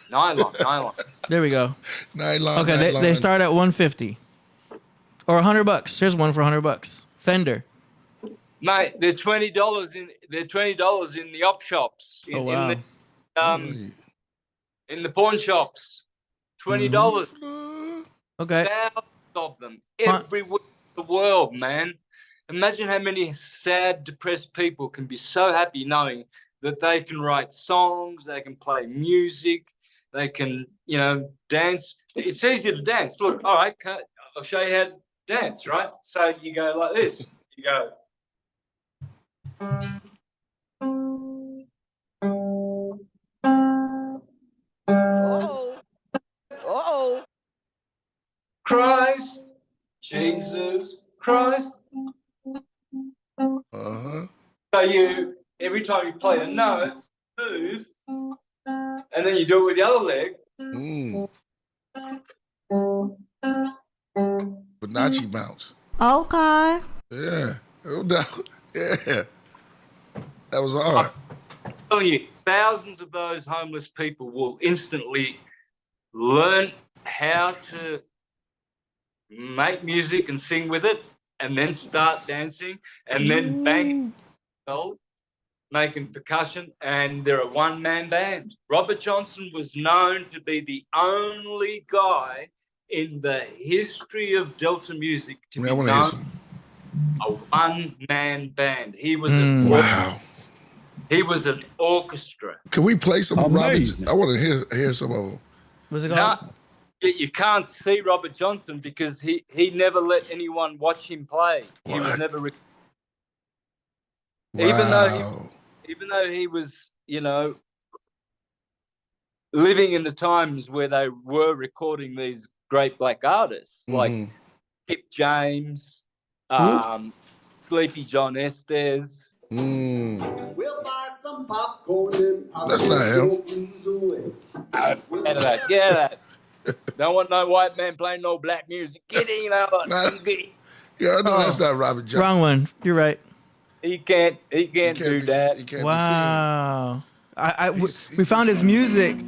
Nylon. There we go. Nylon. Okay, nylon. they start at $150 or $100. Here's one for $100. Fender. Mate, they're $20 in the op shops. Oh wow. In the pawn shops. $20. Okay. Thousands of them everywhere in the world, man. Imagine how many sad, depressed people can be so happy knowing that they can write songs, they can play music, they can, dance. It's easy to dance. Look, all right, I'll show you how to dance, right? So you go like this. You go. Uh-oh. Christ, Jesus Christ. Uh-huh. So every time you play a note, move, and then you do it with the other leg. Bonacci bounce. Okay. Yeah. No doubt. Yeah. That was hard. I'm telling you, thousands of those homeless people will instantly learn how to make music and sing with it, and then start dancing, and then bang, making percussion, and they're a one-man band. Robert Johnson was known to be the only guy in the history of Delta music to be known a one-man band. He was He was an orchestra. Can we play some of Robert? I want to hear some of them. What's it called? No, you can't see Robert Johnson because he never let anyone watch him play. He was never even though he was, living in the times where they were recording these great black artists like Kip James, Sleepy John Estes. We'll buy some popcorn and That's not him. Get that. Don't want no white man playing no black music. Get in out. Yeah, I know that's not Robert Johnson. Wrong one. You're right. He can't do that. He can't Wow. We found his music, be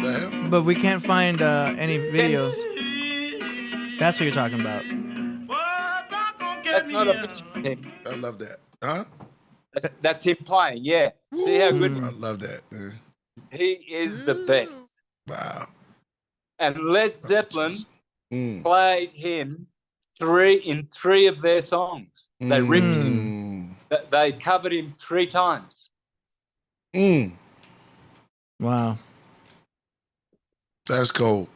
seen. but we can't find any videos. That's what you're talking about. That's not a picture of him. I love that. Huh? That's him playing, yeah. See how good I love that, man. he is the best. Wow. And Led Zeppelin played him in three of their songs. They ripped him. They covered him 3 times. Wow. That's cool.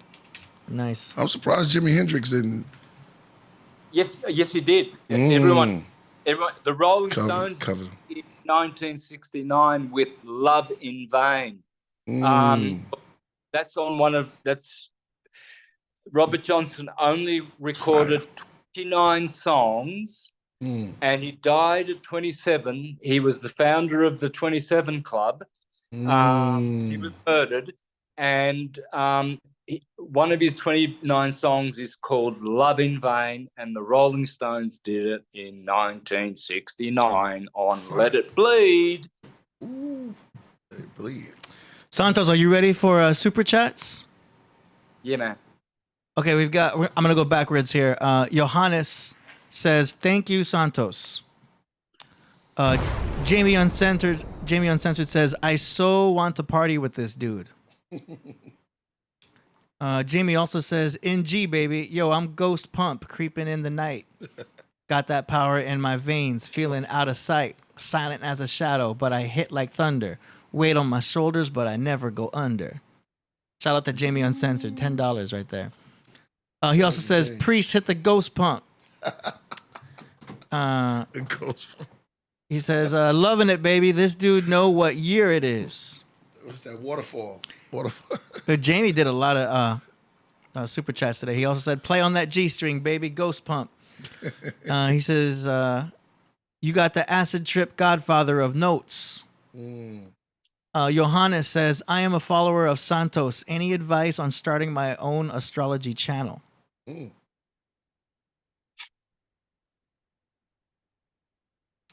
Nice. I'm surprised Jimi Hendrix didn't Yes, he did. Everyone. The Rolling Stones cover. in 1969 with "Love in Vain." that's Robert Johnson only recorded 29 songs, and he died at 27. He was the founder of the 27 Club. He was murdered, and one of his 29 songs is called Love in Vain, and the Rolling Stones did it in 1969 on Let It Bleed. Ooh, Let It Bleed. Santos, are you ready for super chats? Yeah, man. Okay, I'm going to go backwards here. Johannes says, thank you, Santos. Jamie Uncensored says, I so want to party with this dude. Jamie also says, NG, baby. Yo, I'm Ghost Pump, creeping in the night. Got that power in my veins, feeling out of sight. Silent as a shadow, but I hit like thunder. Weight on my shoulders, but I never go under. Shout out to Jamie Uncensored, $10 right there. He also says, Priest hit the Ghost Pump. He says, loving it, baby. This dude know what year it is. What's that? Waterfall. Jamie did a lot of super chats today. He also said, play on that G-string, baby. Ghost Pump. He says, you got the acid trip godfather of notes. Johannes says, I am a follower of Santos. Any advice on starting my own astrology channel?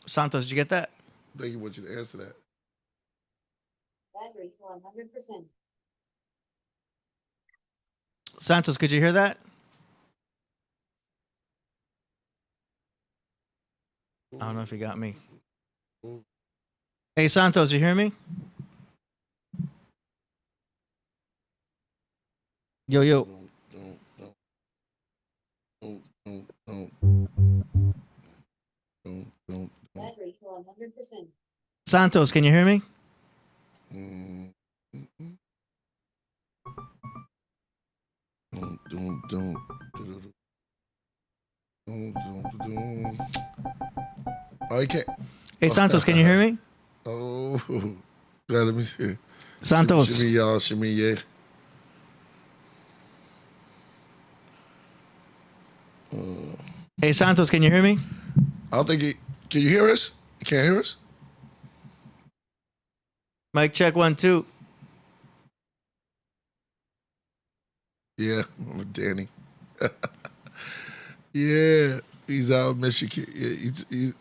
Santos, did you get that? I think he wants you to answer that. Battery 100%. Santos, could you hear that? I don't know if you got me. Hey, Santos, you hear me? Yo. Battery 100%. Santos, can you hear me? Oh, you can't. Hey, Santos, can you hear me? Oh, yeah, let me see. Santos. Shimmy, y'all. Shimmy, yeah. Hey, Santos, can you hear me? I don't think he. Can you hear us? You can't hear us? Mic check 1 2. Yeah, Danny. Yeah, he's out of Michigan. Yeah,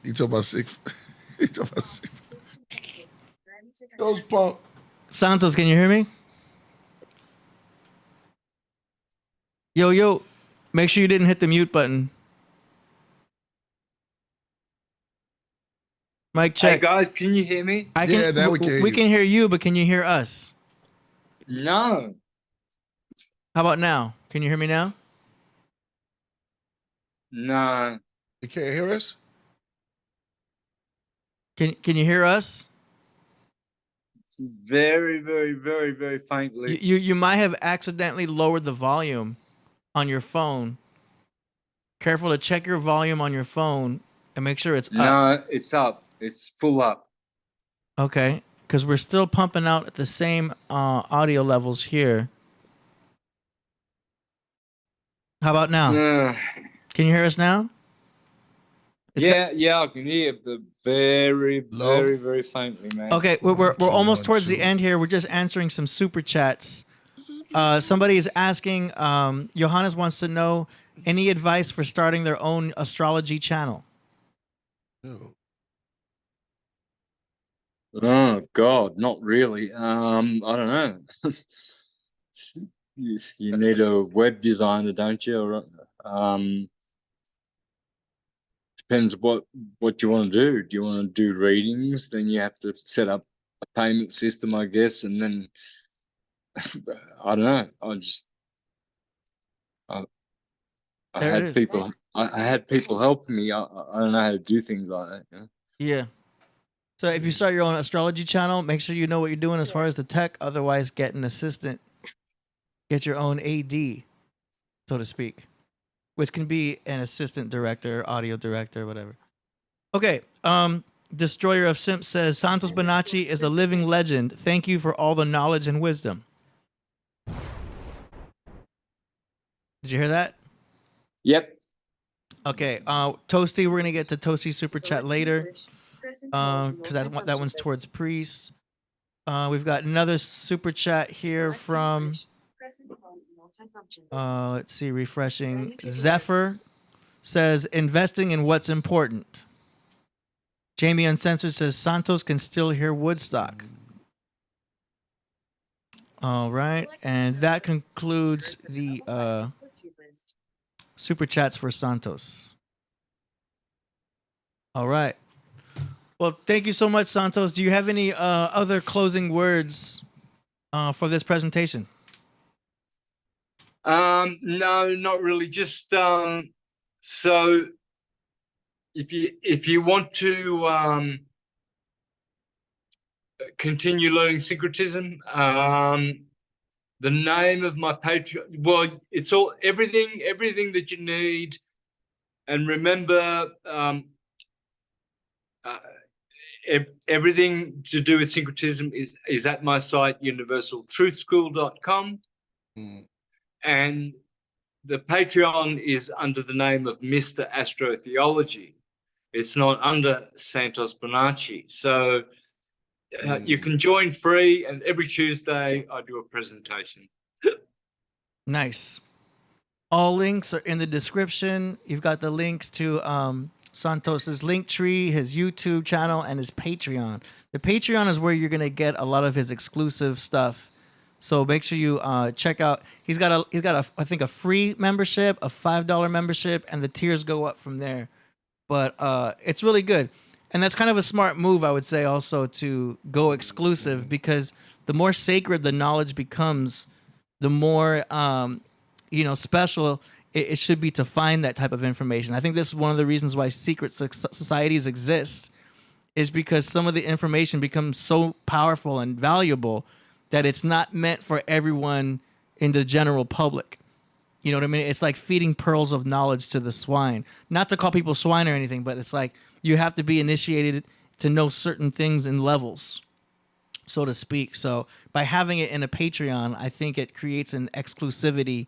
he talking about sick. He talking about sick. Those pump. Santos, can you hear me? Yo. Make sure you didn't hit the mute button. Mic check. Hey, guys, can you hear me? Yeah, now we can hear We you. can hear you, but can you hear us? No. How about now? Can you hear me now? No. You can't hear us? Can you hear us? Very, very, very, very faintly. You might have accidentally lowered the volume on your phone. Careful to check your volume on your phone and make sure it's up. No, it's up. It's full up. Okay, because we're still pumping out at the same audio levels here. How about now? Can you hear us now? Yeah, I can hear, but very, Low. very, very faintly, man. Okay, we're 2, almost 1, towards 2. the end here. We're just answering some super chats. Somebody is asking, Johannes wants to know any advice for starting their own astrology channel. Oh God, not really. I don't know. you need a web designer, don't you? Or, depends what you want to do. Do you want to do readings? Then you have to set up a payment system, I guess, and then I don't know. I There it had is. people. I had people helping me. I don't know how to do things like that. You know? Yeah. So if you start your own astrology channel, make sure you know what you're doing as far as the tech. Otherwise, get an assistant. Get your own AD, so to speak, which can be an assistant director, audio director, whatever. Okay. Destroyer of Simps says, Santos Bonacci is a living legend. Thank you for all the knowledge and wisdom. Did you hear that? Yep. Okay. Toasty, we're gonna get to Toasty super chat later. Because that one's towards Priest. We've got another super chat here from. Let's see, refreshing. Zephyr says investing in what's important. Jamie Uncensored says Santos can still hear Woodstock. All right, and that concludes the super chats for Santos. All right. Well, thank you so much, Santos. Do you have any other closing words for this presentation? No, not really. Just so if you want to continue learning syncretism, the name of my Patreon, well, it's all everything that you need. And remember, everything to do with syncretism is at my site, universaltruthschool.com. And the Patreon is under the name of Mr. Astrotheology. It's not under Santos Bonacci. So you can join free, and every Tuesday I do a presentation. Nice. All links are in the description. You've got the links to Santos's Linktree, his YouTube channel, and his Patreon. The Patreon is where you're gonna get a lot of his exclusive stuff. So make sure you check out. He's got a I think a free membership, a $5 membership, and the tiers go up from there. But it's really good, and that's kind of a smart move, I would say, also to go exclusive, because the more sacred the knowledge becomes, the more special it should be to find that type of information. I think this is one of the reasons why secret societies exist, is because some of the information becomes so powerful and valuable that it's not meant for everyone in the general public. You know what I mean? It's like feeding pearls of knowledge to the swine. Not to call people swine or anything, but it's like you have to be initiated to know certain things in levels, so to speak. So by having it in a Patreon, I think it creates an exclusivity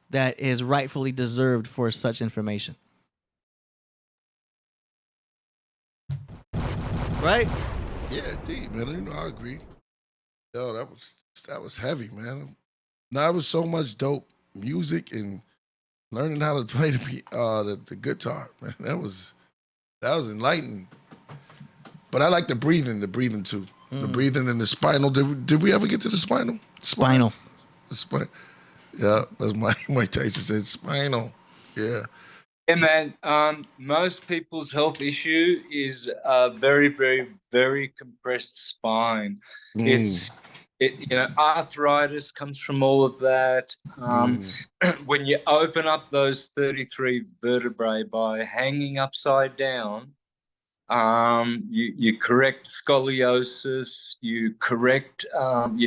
that is rightfully deserved for such information. Right? Yeah, indeed, man. I agree. Yo, that was heavy, man. Now it was so much dope music and learning how to play the guitar, man. That was enlightening. But I like the breathing too. The breathing and the spinal. Did we ever get to the spinal? Spinal. The spine. Yeah, that's Mike Tyson said spinal. Yeah. Yeah, man. Most people's health issue is a very, very, very compressed spine. Arthritis comes from all of that. When you open up those 33 vertebrae by hanging upside down, you correct scoliosis, you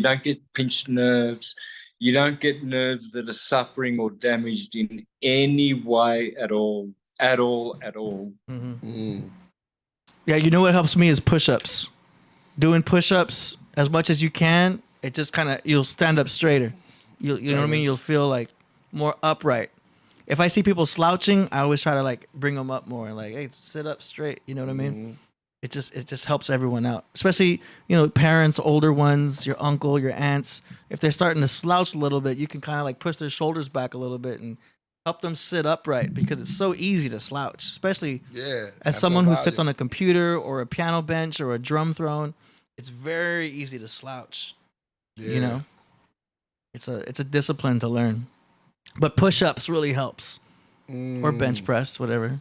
don't get pinched nerves, you don't get nerves that are suffering or damaged in any way at all. Yeah, you know what helps me is push-ups. Doing push-ups as much as you can, it just kind of, you'll stand up straighter. You know what I mean? You'll feel like more upright. If I see people slouching, I always try to like bring them up more, like, hey, sit up straight. You know what I mean? It just helps everyone out, especially parents, older ones, your uncle, your aunts. If they're starting to slouch a little bit, you can kind of like push their shoulders back a little bit and help them sit upright, because it's so easy to slouch, especially as someone who sits on a computer or a piano bench or a drum throne. It's very easy to slouch. It's a discipline to learn, but push-ups really helps, or bench press, whatever.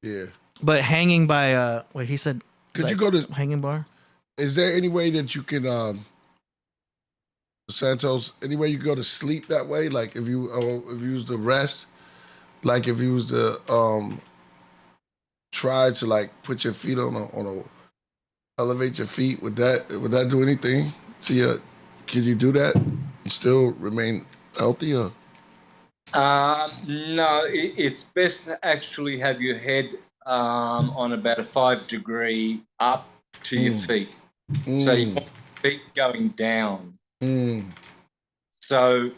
Yeah. But hanging by what he said. Could you go to hanging bar? Is there any way that you can Santos, any way you go to sleep that way? Like if you was to rest, like if you was to try to like put your feet on a elevate your feet, would that do anything to you? Could you do that and still remain healthy? Or? No, it's best to actually have your head on about a 5-degree up to your feet. So you want your feet going down. So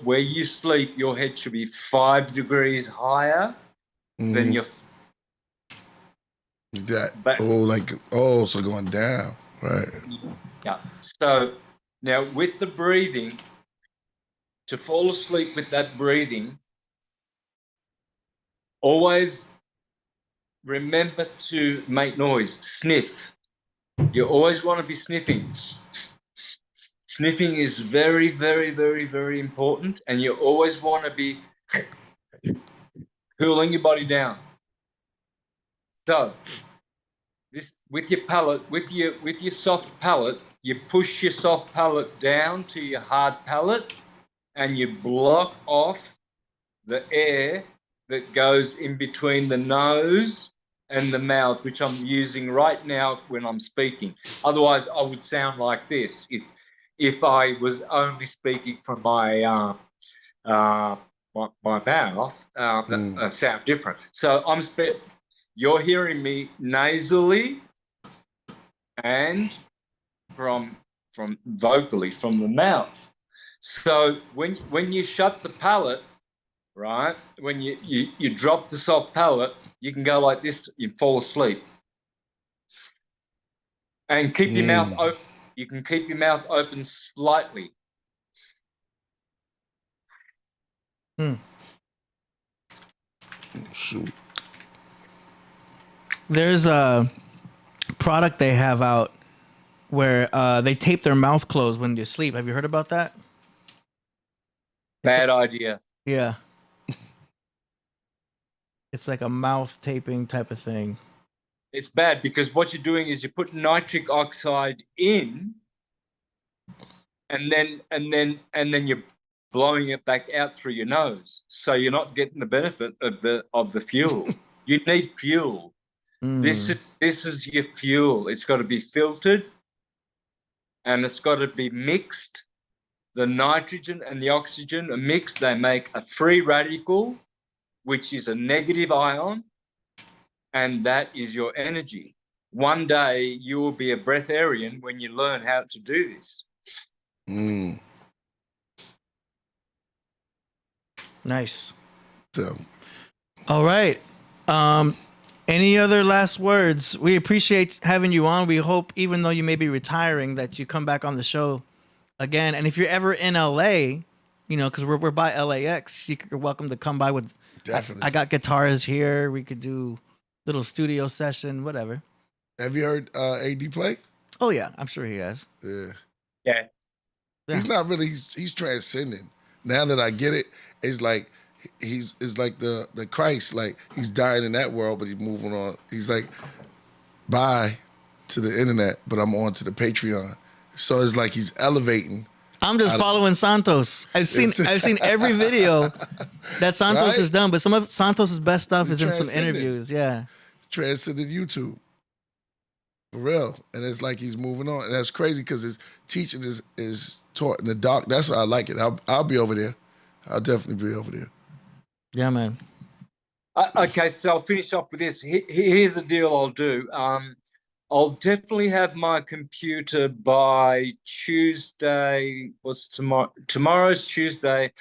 where you sleep, your head should be 5 degrees higher than your That back. so going down, right? Yeah. So now with the breathing, to fall asleep with that breathing, always remember to make noise, sniff. You always want to be sniffing. Sniffing is very, very, very, very important, and you always want to be cooling your body down. So this with your palate, with your soft palate, you push your soft palate down to your hard palate, and you block off the air that goes in between the nose and the mouth, which I'm using right now when I'm speaking. Otherwise, I would sound like this if I was only speaking from my mouth. That sound different. So you're hearing me nasally and from vocally from the mouth. So when you shut the palate, right, when you drop the soft palate, you can go like this and fall asleep. And keep your mouth open. You can keep your mouth open slightly. Shoot. There's a product they have out where they tape their mouth closed when you sleep. Have you heard about that? Bad idea. Yeah. It's like a mouth taping type of thing. It's bad because what you're doing is you put nitric oxide in, and then you're blowing it back out through your nose. So you're not getting the benefit of the fuel. You need fuel. This is your fuel. It's got to be filtered, and it's got to be mixed. The nitrogen and the oxygen are mixed. They make a free radical, which is a negative ion, and that is your energy. One day you will be a breatharian when you learn how to do this. Nice. So, all right. Any other last words? We appreciate having you on. We hope, even though you may be retiring, that you come back on the show again. And if you're ever in LA, because we're by LAX, you're welcome to come by with. Definitely. I got guitars here. We could do little studio session, whatever. Have you heard AD play? Oh yeah, I'm sure he has. Yeah. He's not really. He's transcending. Now that I get it, it's like he's like the Christ. Like he's dying in that world, but he's moving on. He's like, bye to the internet, but I'm on to the Patreon. So it's like he's elevating. I'm just following Santos. I've seen every video that Santos has done, but some of Santos's best stuff is in some interviews. Yeah, transcended YouTube for real, and it's like he's moving on, and that's crazy because his teaching is taught in the dark. That's why I like it. I'll be over there. I'll definitely be over there. Yeah, man. Okay, so I'll finish off with this. Here's the deal I'll do. I'll definitely have my computer by Tuesday. What's tomorrow? Tomorrow's Tuesday.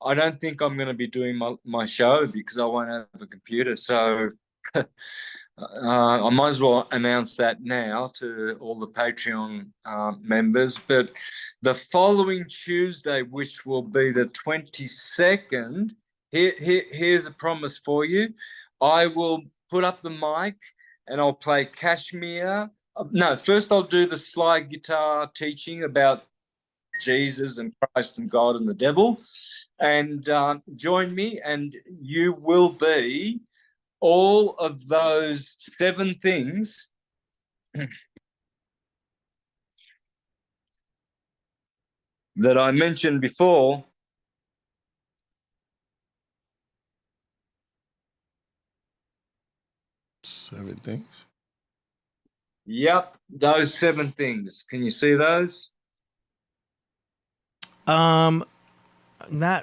I don't think I'm going to be doing my show because I won't have a computer. So I might as well announce that now to all the Patreon members. But the following Tuesday, which will be the 22nd, here's a promise for you. I will put up the mic and I'll play Kashmir. No, first I'll do the slide guitar teaching about Jesus and Christ and God and the devil. And join me, and you will be all of those 7 things that I mentioned before. Seven things? Yep, those 7 things. Can you see those? Not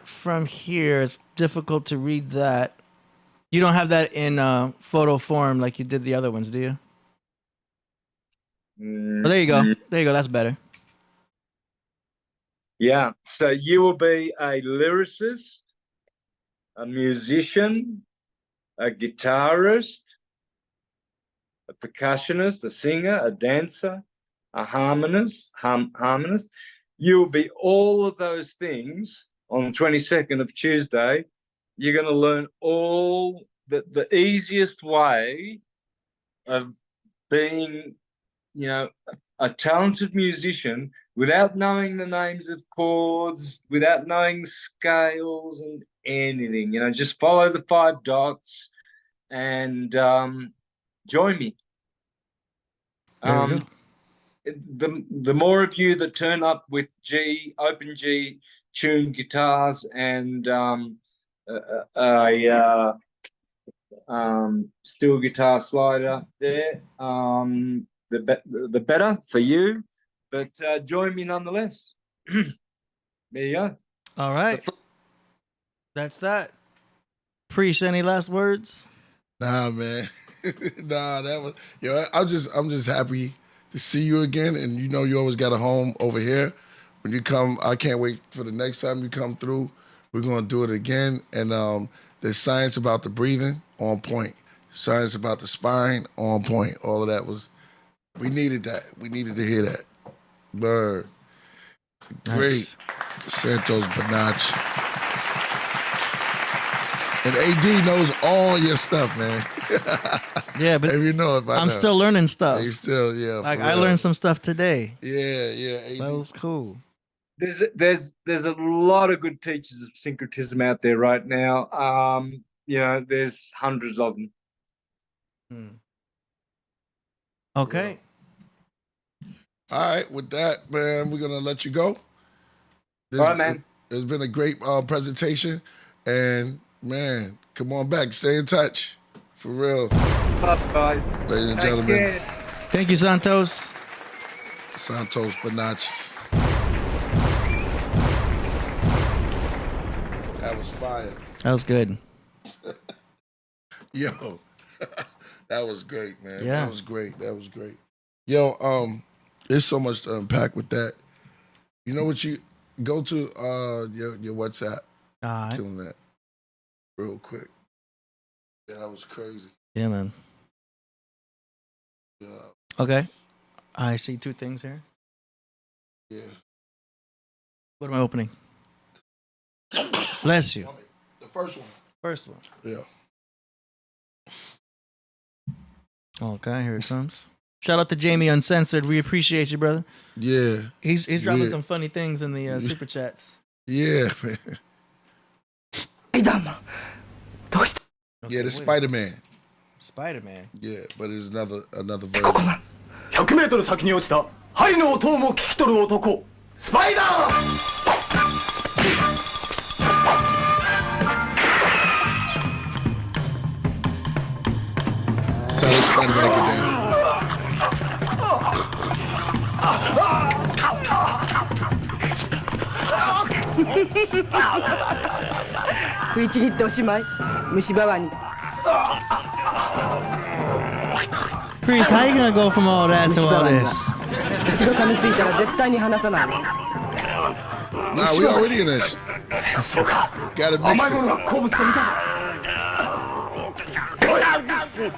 from here. It's difficult to read that. You don't have that in photo form like you did the other ones, do you? Oh, there you go. There you go. That's better. Yeah. So you will be a lyricist, a musician, a guitarist, a percussionist, a singer, a dancer, a harmonist. You'll be all of those things on the 22nd of Tuesday. You're going to learn all the easiest way of being, you know, a talented musician without knowing the names of chords, without knowing scales and anything. You know, just follow the 5 dots and join me. The more of you that turn up with open G tuned guitars and steel guitar slider there, the better for you. But join me nonetheless. There you go. All right. That's that. Priest, any last words? Nah, man. Nah, that was I'm just happy to see you again, and you know you always got a home over here. When you come, I can't wait for the next time you come through. We're gonna do it again, and the science about the breathing on point, science about the spine on point. All of that we needed that. We needed to hear that. Bird, great, Santos Bonacci. And AD knows all your stuff, man. Yeah, but if you know it by I'm now. still learning stuff. You still, yeah. Like I learned some stuff today. Yeah. AD. That was cool. There's a lot of good teachers of syncretism out there right now. You know, there's hundreds of them. Okay. All right, with that, man, we're gonna let you go. All right, man. It's been a great presentation, and man, come on back, stay in touch, for real. Bye, guys. Ladies and Take gentlemen, care. Thank you, Santos. Santos Bonacci. That was fire. That was good. Yo, that was great, man. Yeah. That was great. That was great. Yo, there's so much to unpack with that. You know what? You go to your WhatsApp. All right. Killing that real quick. Yeah, that was crazy. Yeah, man. Yeah. Okay. I see 2 things here. Yeah. What am I opening? Bless you. The first one. First one. Yeah. Okay, here it comes. Shout out to Jamie Uncensored. We appreciate you, brother. Yeah. He's dropping Yeah. some funny things in the super chats. Yeah, man. Okay, Yeah, the wait. Spider-Man. Spider-Man. Yeah, but it's another version. 100メートル先に落ちた針の音も聞き取る男スパイダー So let Spider-Man get down. Priest, how you gonna go from all that to all this? Nah, we already in this. Gotta mix 甘いもの it. が好物と見たおい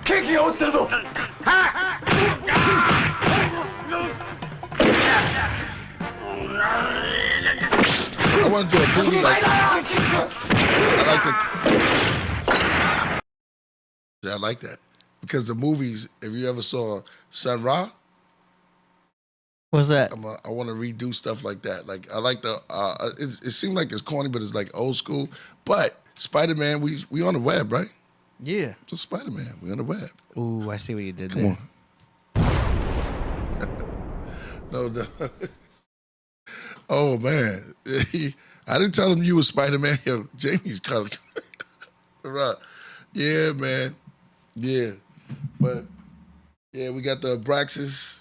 ケーキが落ちてるぞ I want to do a movie like I like that. Because the movies, if you ever saw Sun Ra, What's that? I want to redo stuff like that. Like I like the. It seemed like it's corny, but it's like old school. But Spider-Man, we on the web, right? Yeah. So Spider-Man, we on the web. Ooh, I see what you did Come there. on. No. Oh man, I didn't tell him you were Spider-Man. Yo, Jamie's kind of right. Yeah, man. Yeah, but yeah, we got the Abraxas.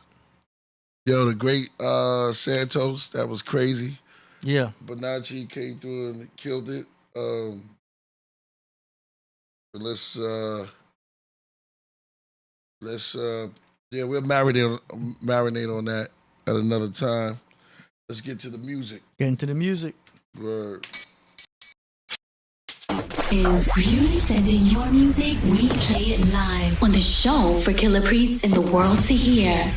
Yo, the great Santos, that was crazy. Yeah. Bonacci came through and killed it. But let's we'll marinate on that at another time. Let's get to the music. Get into the music. Word. If you send in your music, we play it live on the show for Killah Priest and the world to hear.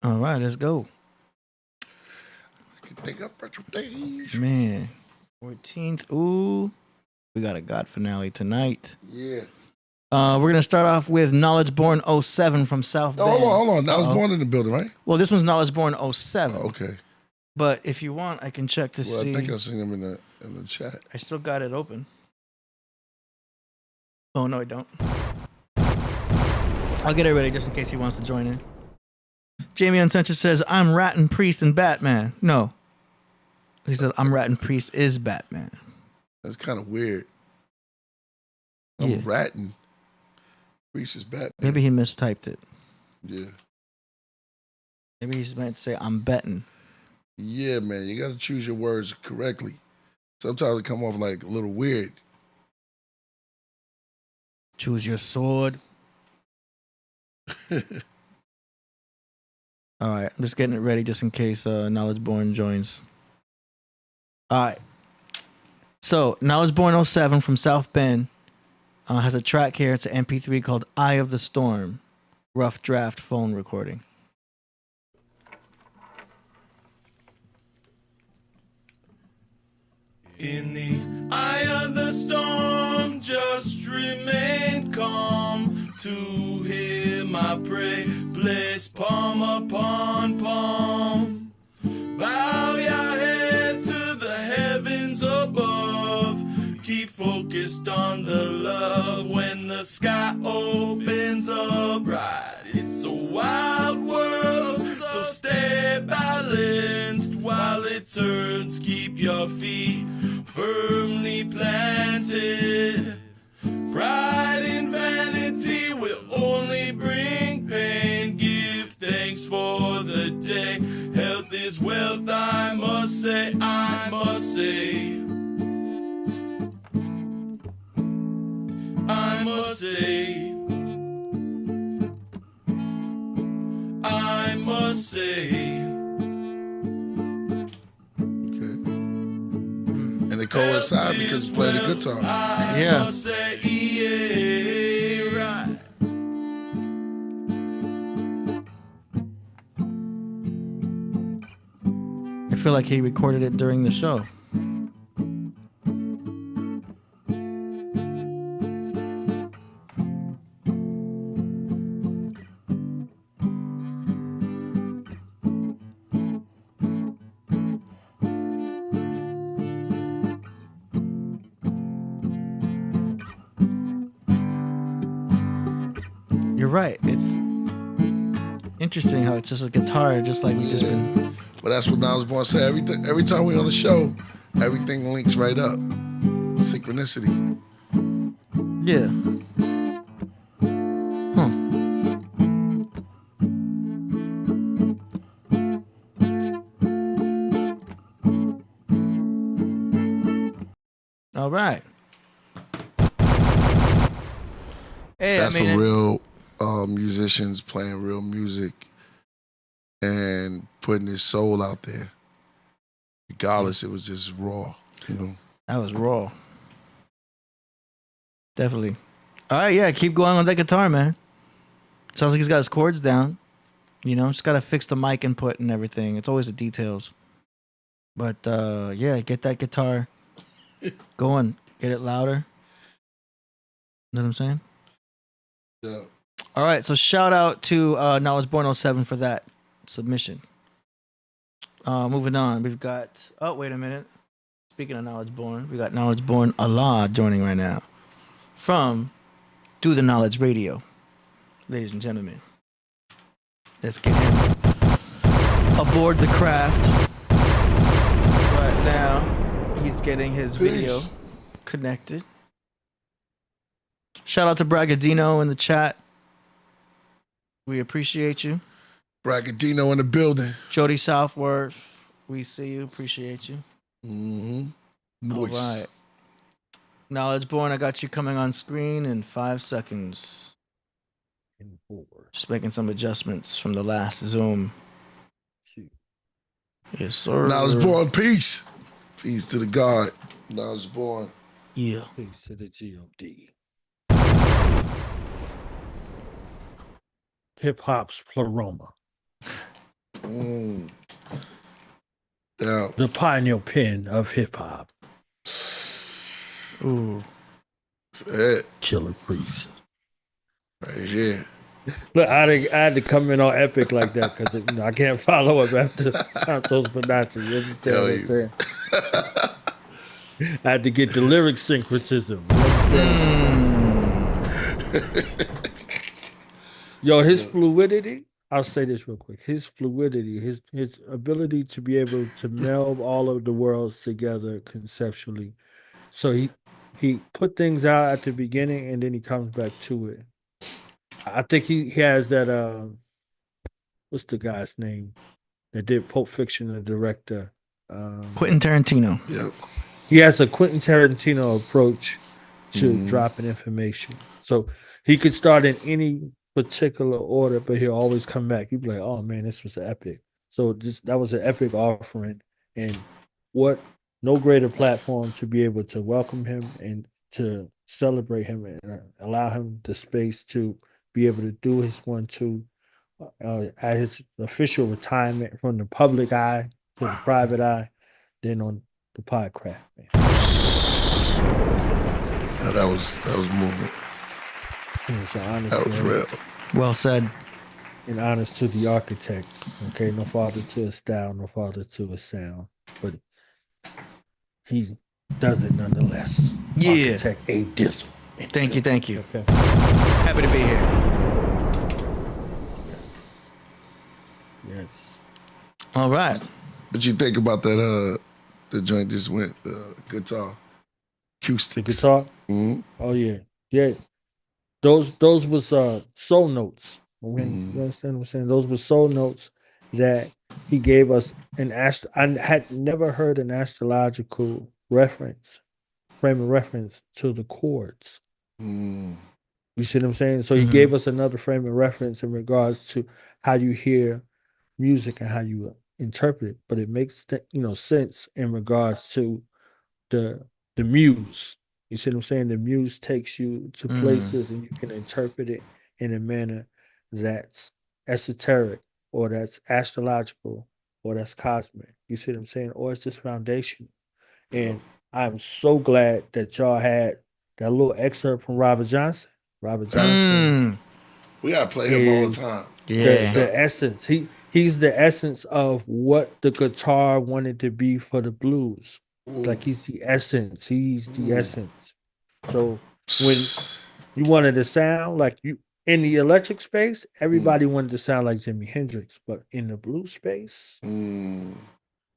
All right, let's go. I can think of retro days. Man, 14th. Ooh, we got a God finale tonight. Yeah. We're gonna start off with Knowledge Born 07 from South Bend. Hold on. I was born in the building, right? Well, this one's Knowledge Born 07. Oh, okay. But if you want, I can check to see. I think I seen them in the chat. I still got it open. Oh no, I don't. I'll get it ready just in case he wants to join in. Jamie Uncensored says, I'm Ratting Priest and Batman. No. He said, I'm Ratting Priest is Batman. That's kind of weird. I'm ratting. Priest is Batman. Maybe he mistyped it. Yeah. Maybe he's meant to say, I'm betting. Yeah, man. You got to choose your words correctly. Sometimes it come off like a little weird. Choose your sword. All right, I'm just getting it ready just in case Knowledge Born joins. All right. So, Knowledge Born 07 from South Bend has a track here. It's an MP3 called Eye of the Storm. Rough draft phone recording. In the eye of the storm, just remain calm to hear my prayer. Place palm upon palm. Bow your head to the heavens above. Keep focused on the love when the sky opens up. Right, it's a wild world, so stay balanced while it turns. Keep your feet firmly planted. Pride and vanity will only bring pain. Give thanks for the day. Health is wealth, I must say, I must say. I must say. I must say. And they coincide because you play the guitar. Yeah. Right. I feel like he recorded it during the show. You're right. It's interesting how it's just a guitar, just like we've just been. But that's what I was born to say. Every time we on the show, everything links right up. Synchronicity. Yeah. All right. Hey, that's for real musicians playing real music and putting his soul out there. Regardless, it was just raw, you know. That was raw. Definitely. All right, yeah, keep going on that guitar, man. Sounds like he's got his chords down. You know, just got to fix the mic input and everything. It's always the details. But, yeah, get that guitar going. Get it louder. Know what I'm saying? Yeah. All right, so shout out to Knowledge Born 07 for that submission. Moving on, we've got... Oh, wait a minute. Speaking of Knowledge Born, we got Knowledge Born Allah joining right now. From Do the Knowledge Radio. Ladies and gentlemen. Let's get him aboard the craft. Right now, he's getting his video connected. Shout out to Bragadino in the chat. We appreciate you. Bragadino in the building. Jody Southworth, we see you. Appreciate you. Mm-hmm. All right. Knowledge Born, I got you coming on screen in 5 seconds. In 4, Just making some adjustments from the last Zoom. 2. Yes, sir. Knowledge Born, peace. Peace to the God. Knowledge Born. Yeah. Peace to the GOD. Hip hop's pleroma. Yeah. The pioneer pen of hip hop. Ooh. That's it. Killah Priest. Right here. Look, I had to come in on epic like that because I can't follow up after Santos Bonacci. You understand what I'm saying? I had to get the lyric syncretism. You understand what I'm saying? Yo, his fluidity, I'll say this real quick. His fluidity, his ability to be able to meld all of the worlds together conceptually. So he put things out at the beginning and then he comes back to it. I think he has that what's the guy's name that did Pulp Fiction, the director? Quentin Tarantino. Yep. He has a Quentin Tarantino approach to dropping information. So he could start in any particular order, but he'll always come back. You'd be like, oh man, this was epic. So that was an epic offering. And what no greater platform to be able to welcome him and to celebrate him and allow him the space to be able to do his 1-2 at his official retirement from the public eye to the private eye, then on the Podcraft. Man. Yeah, that was moving. So honest That was real. Well said. And honest to the architect. Okay, no father to a style, no father to a sound. But he does it nonetheless. Yeah. Architect A Dizzle. Thank you. Okay. Happy to be here. Yes. All right. What you think about that? The joint just went guitar, acoustics. The guitar. Mm-hmm. Oh yeah. Those was soul notes. You understand what I'm saying? Those were soul notes that he gave us. I had never heard an astrological frame of reference to the chords. You see what I'm saying? So he gave us another frame of reference in regards to how you hear music and how you interpret it. But it makes sense in regards to the muse. You see what I'm saying? The muse takes you to places and you can interpret it in a manner that's esoteric or that's astrological or that's cosmic. You see what I'm saying? Or it's just foundational. And I'm so glad that y'all had that little excerpt from Robert Johnson. Robert Johnson. We gotta play him all the time. Yeah. The essence. He's the essence of what the guitar wanted to be for the blues. Like he's the essence. He's the essence. So when you wanted to sound like you in the electric space, everybody wanted to sound like Jimi Hendrix, but in the blues space,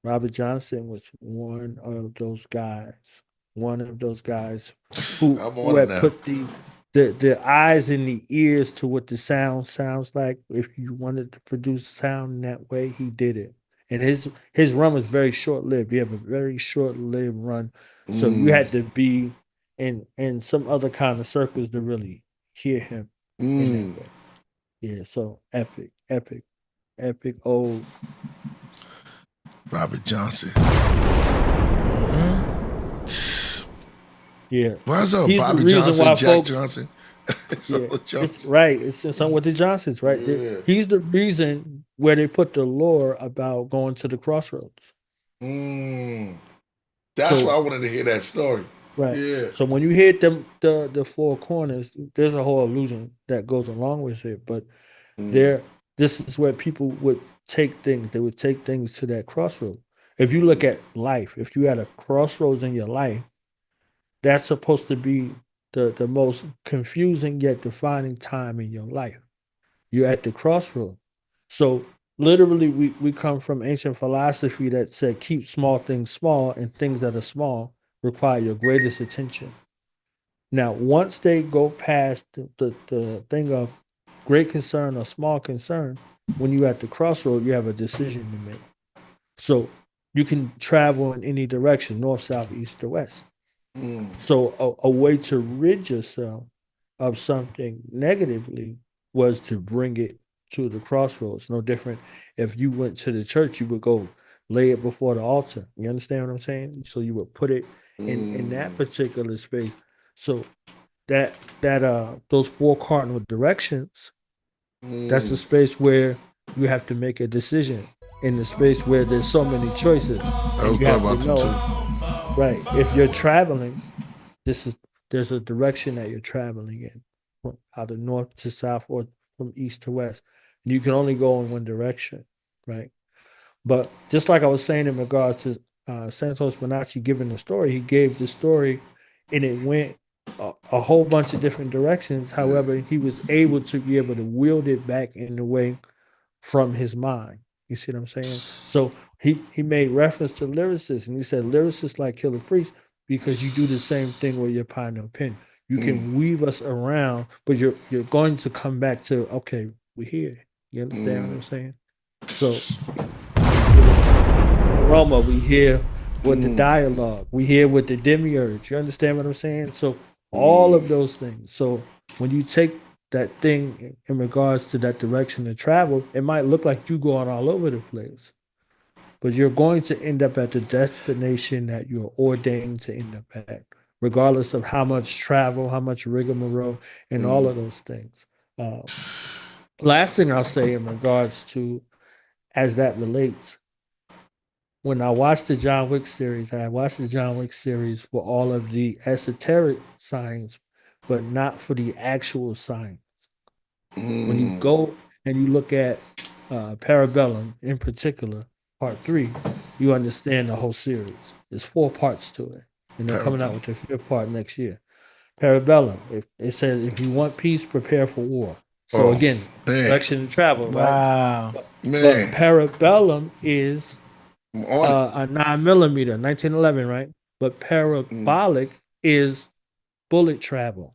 Robert Johnson was one of those guys. One of those guys who had put the eyes and the ears to what the sound sounds like. If you wanted to produce sound in that way, he did it. And his run was very short-lived. He had a very short-lived run. So you had to be in some other kind of circles to really hear him in that way. Yeah, so epic. Old Robert Johnson. Yeah. Why is that He's Bobby the reason Johnson, why Jack folks, Johnson? It's right. It's something with the Johnsons, right? Yeah. He's the reason where they put the lore about going to the crossroads. That's why I wanted to hear that story. Right. Yeah. So when you hit the four corners, there's a whole illusion that goes along with it. But this is where people would take things. They would take things to that crossroad. If you look at life, if you had a crossroads in your life, that's supposed to be the most confusing yet defining time in your life. You're at the crossroad. So literally we come from ancient philosophy that said keep small things small, and things that are small require your greatest attention. Now, once they go past the thing of great concern or small concern, when you're at the crossroad, you have a decision to make. So you can travel in any direction, north, south, east, or west. So a way to rid yourself of something negatively was to bring it to the crossroads. No different. If you went to the church, you would go lay it before the altar. You understand what I'm saying? So you would put it in that particular space. So that those four cardinal directions, that's the space where you have to make a decision. In the space where there's so many choices, I was you talking have about to them know, too. right? If you're traveling, there's a direction that you're traveling in, from either north to south or from east to west. And you can only go in one direction, right? But just like I was saying in regards to Santos Bonacci giving the story, he gave the story and it went a whole bunch of different directions. However, he was able to be able to wield it back in the way from his mind. You see what I'm saying? So he made reference to lyricists, and he said lyricists like Killah Priest because you do the same thing with your pineal pen. You can weave us around, but you're going to come back to, okay, we're here. You understand what I'm saying? So aroma, we hear with the dialogue, we hear with the demiurge. You understand what I'm saying? So all of those things. So when you take that thing in regards to that direction of travel, it might look like you going all over the place, but you're going to end up at the destination that you're ordained to end up at, regardless of how much travel, how much rigmarole, and all of those things. Last thing I'll say in regards to as that relates, when I watched the John Wick series, I watched the John Wick series for all of the esoteric science, but not for the actual science. When you go and you look at Parabellum in particular, part 3, you understand the whole series. There's 4 parts to it, and they're coming out with their 5th part next year. Parabellum, it says, if you want peace, prepare for war. So again, direction to travel, Wow. right? But Parabellum is a 9mm, 1911, right? But parabolic is bullet travel.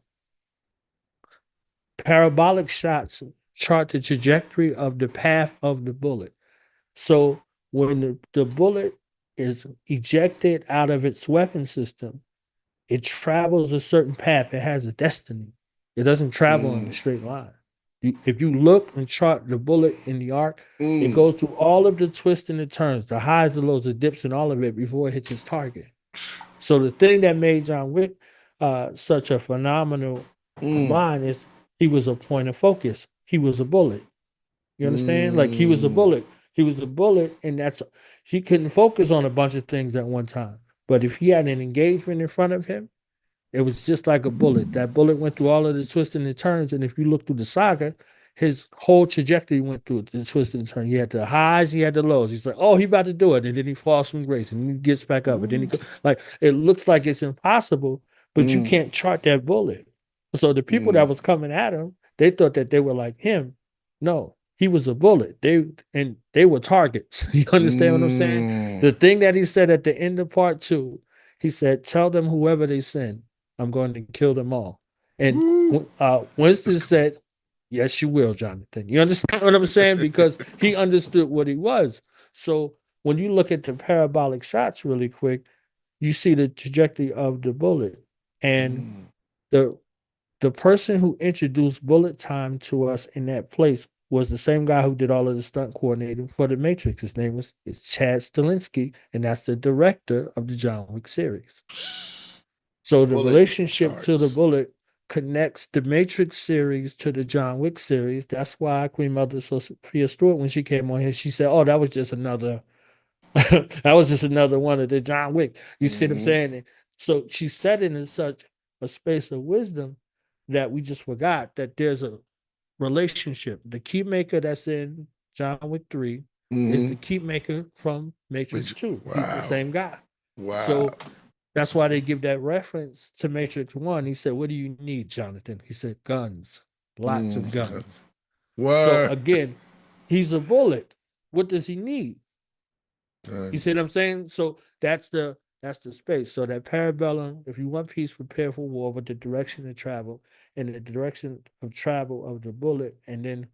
Parabolic shots chart the trajectory of the path of the bullet. So when the bullet is ejected out of its weapon system, it travels a certain path. It has a destiny. It doesn't travel in a straight line. If you look and chart the bullet in the arc, it goes through all of the twists and the turns, the highs, the lows, the dips, and all of it before it hits its target. So the thing that made John Wick such a phenomenal mind is he was a point of focus. He was a bullet. You understand? Like he was a bullet. He was a bullet, and he couldn't focus on a bunch of things at one time. But if he had an engagement in front of him, it was just like a bullet. That bullet went through all of the twists and the turns. And if you look through the saga, his whole trajectory went through the twists and turns. He had the highs, he had the lows. He's like, oh, he about to do it. And then he falls from grace and he gets back up. And then it looks like it's impossible, but you can't chart that bullet. So the people that was coming at him, they thought that they were like him. No, he was a bullet. They were targets. You understand what I'm saying? The thing that he said at the end of part 2, he said, tell them whoever they send, I'm going to kill them all. And Winston said, yes, you will, Jonathan. You understand what I'm saying? Because he understood what he was. So when you look at the parabolic shots really quick, you see the trajectory of the bullet. And the person who introduced bullet time to us in that place was the same guy who did all of the stunt coordinating for The Matrix. His name is Chad Stahelski, and that's the director of the John Wick series. So the relationship to the bullet connects the Matrix series to the John Wick series. That's why Queen Mother Sophia Stewart, when she came on here, she said, oh, that was just another one of the John Wick. You see what I'm saying? So she said it in such a space of wisdom that we just forgot that there's a relationship. The key maker that's in John Wick 3 is the key maker from Matrix 2. Wow. He's the same guy. Wow. So that's why they give that reference to Matrix 1. He said, what do you need, Jonathan? He said, guns. Lots of guns. Wow. So again, he's a bullet. What does he need? You see what I'm saying? So that's the space. So that parabellum, if you want peace, prepare for war, but the direction of travel and the direction of travel of the bullet, and then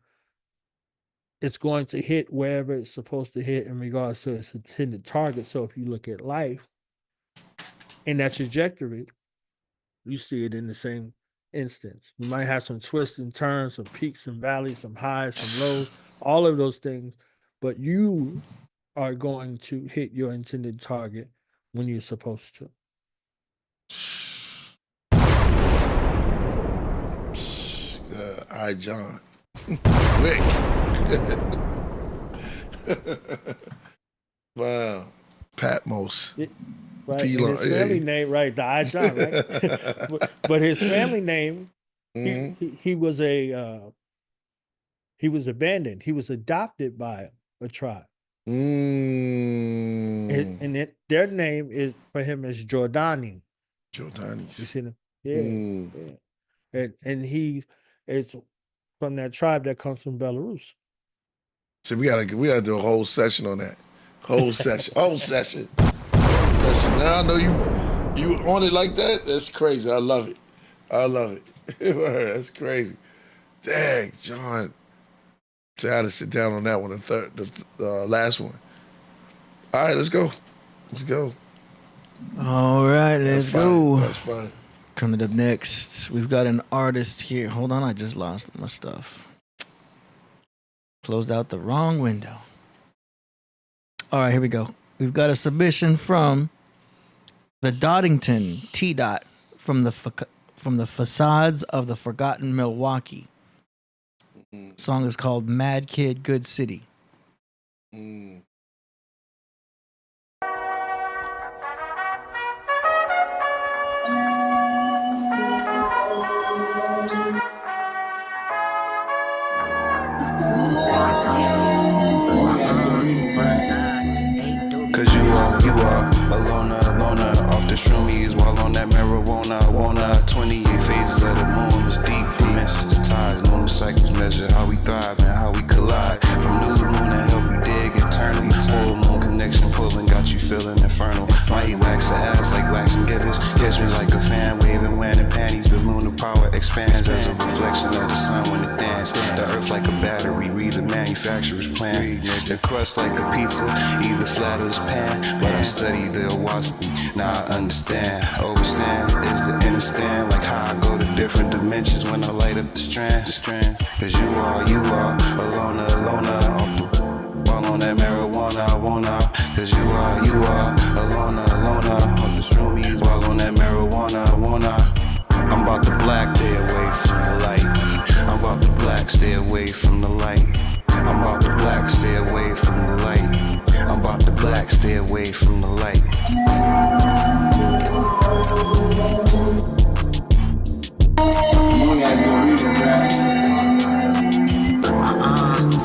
it's going to hit wherever it's supposed to hit in regards to its intended target. So if you look at life, in that trajectory, you see it in the same instance. You might have some twists and turns, some peaks and valleys, some highs, some lows, all of those things, but you are going to hit your intended target when you're supposed to. All right, John. Quick. Wow. Patmos. Right. And his family name, right? The I John, right? but his family name, he was abandoned. He was adopted by a tribe. And their name is for him is Jordani. Jordanis. You see them? Yeah. And he is from that tribe that comes from Belarus. So we gotta do a whole session on that. Whole session. Now I know you on it like that. That's crazy. I love it. That's crazy. Dang, John. So I had to sit down on that one. The last one. All right, let's go. All right, let's go. That's fine. Coming up next, we've got an artist here. Hold on, I just lost my stuff. Closed out the wrong window. All right, here we go. We've got a submission from the Doddington T. Dot from the Facades of the Forgotten Milwaukee. Song is called Mad Kid, Good City. Cause you are a loner off the shroomies while on that marijuana. 28 phases of the moon is deep from messes to ties. Lunar cycles measure how we thrive and how we collide. From new moon to help you dig internally. Full moon connection pulling got you feeling infernal. Mighty wax the ass like waxing gibbons. Catch me like a fan waving wearing panties. The lunar power expands as a reflection of the sun when it dance. The earth like a battery, read the manufacturer's plan. The crust like a pizza, either flat or pan. But I study the Owaspy, now I understand. Overstand is the inner stand, like how I go to different dimensions when I light up the strands. Cause you are a loner off the while on that marijuana. Cause you are a loner off the shroomies while on that marijuana. I'm about to black, stay away from the light. I'm about to black, stay away from the light. I'm about to black, stay away from the light. I'm about to black, stay away from the light.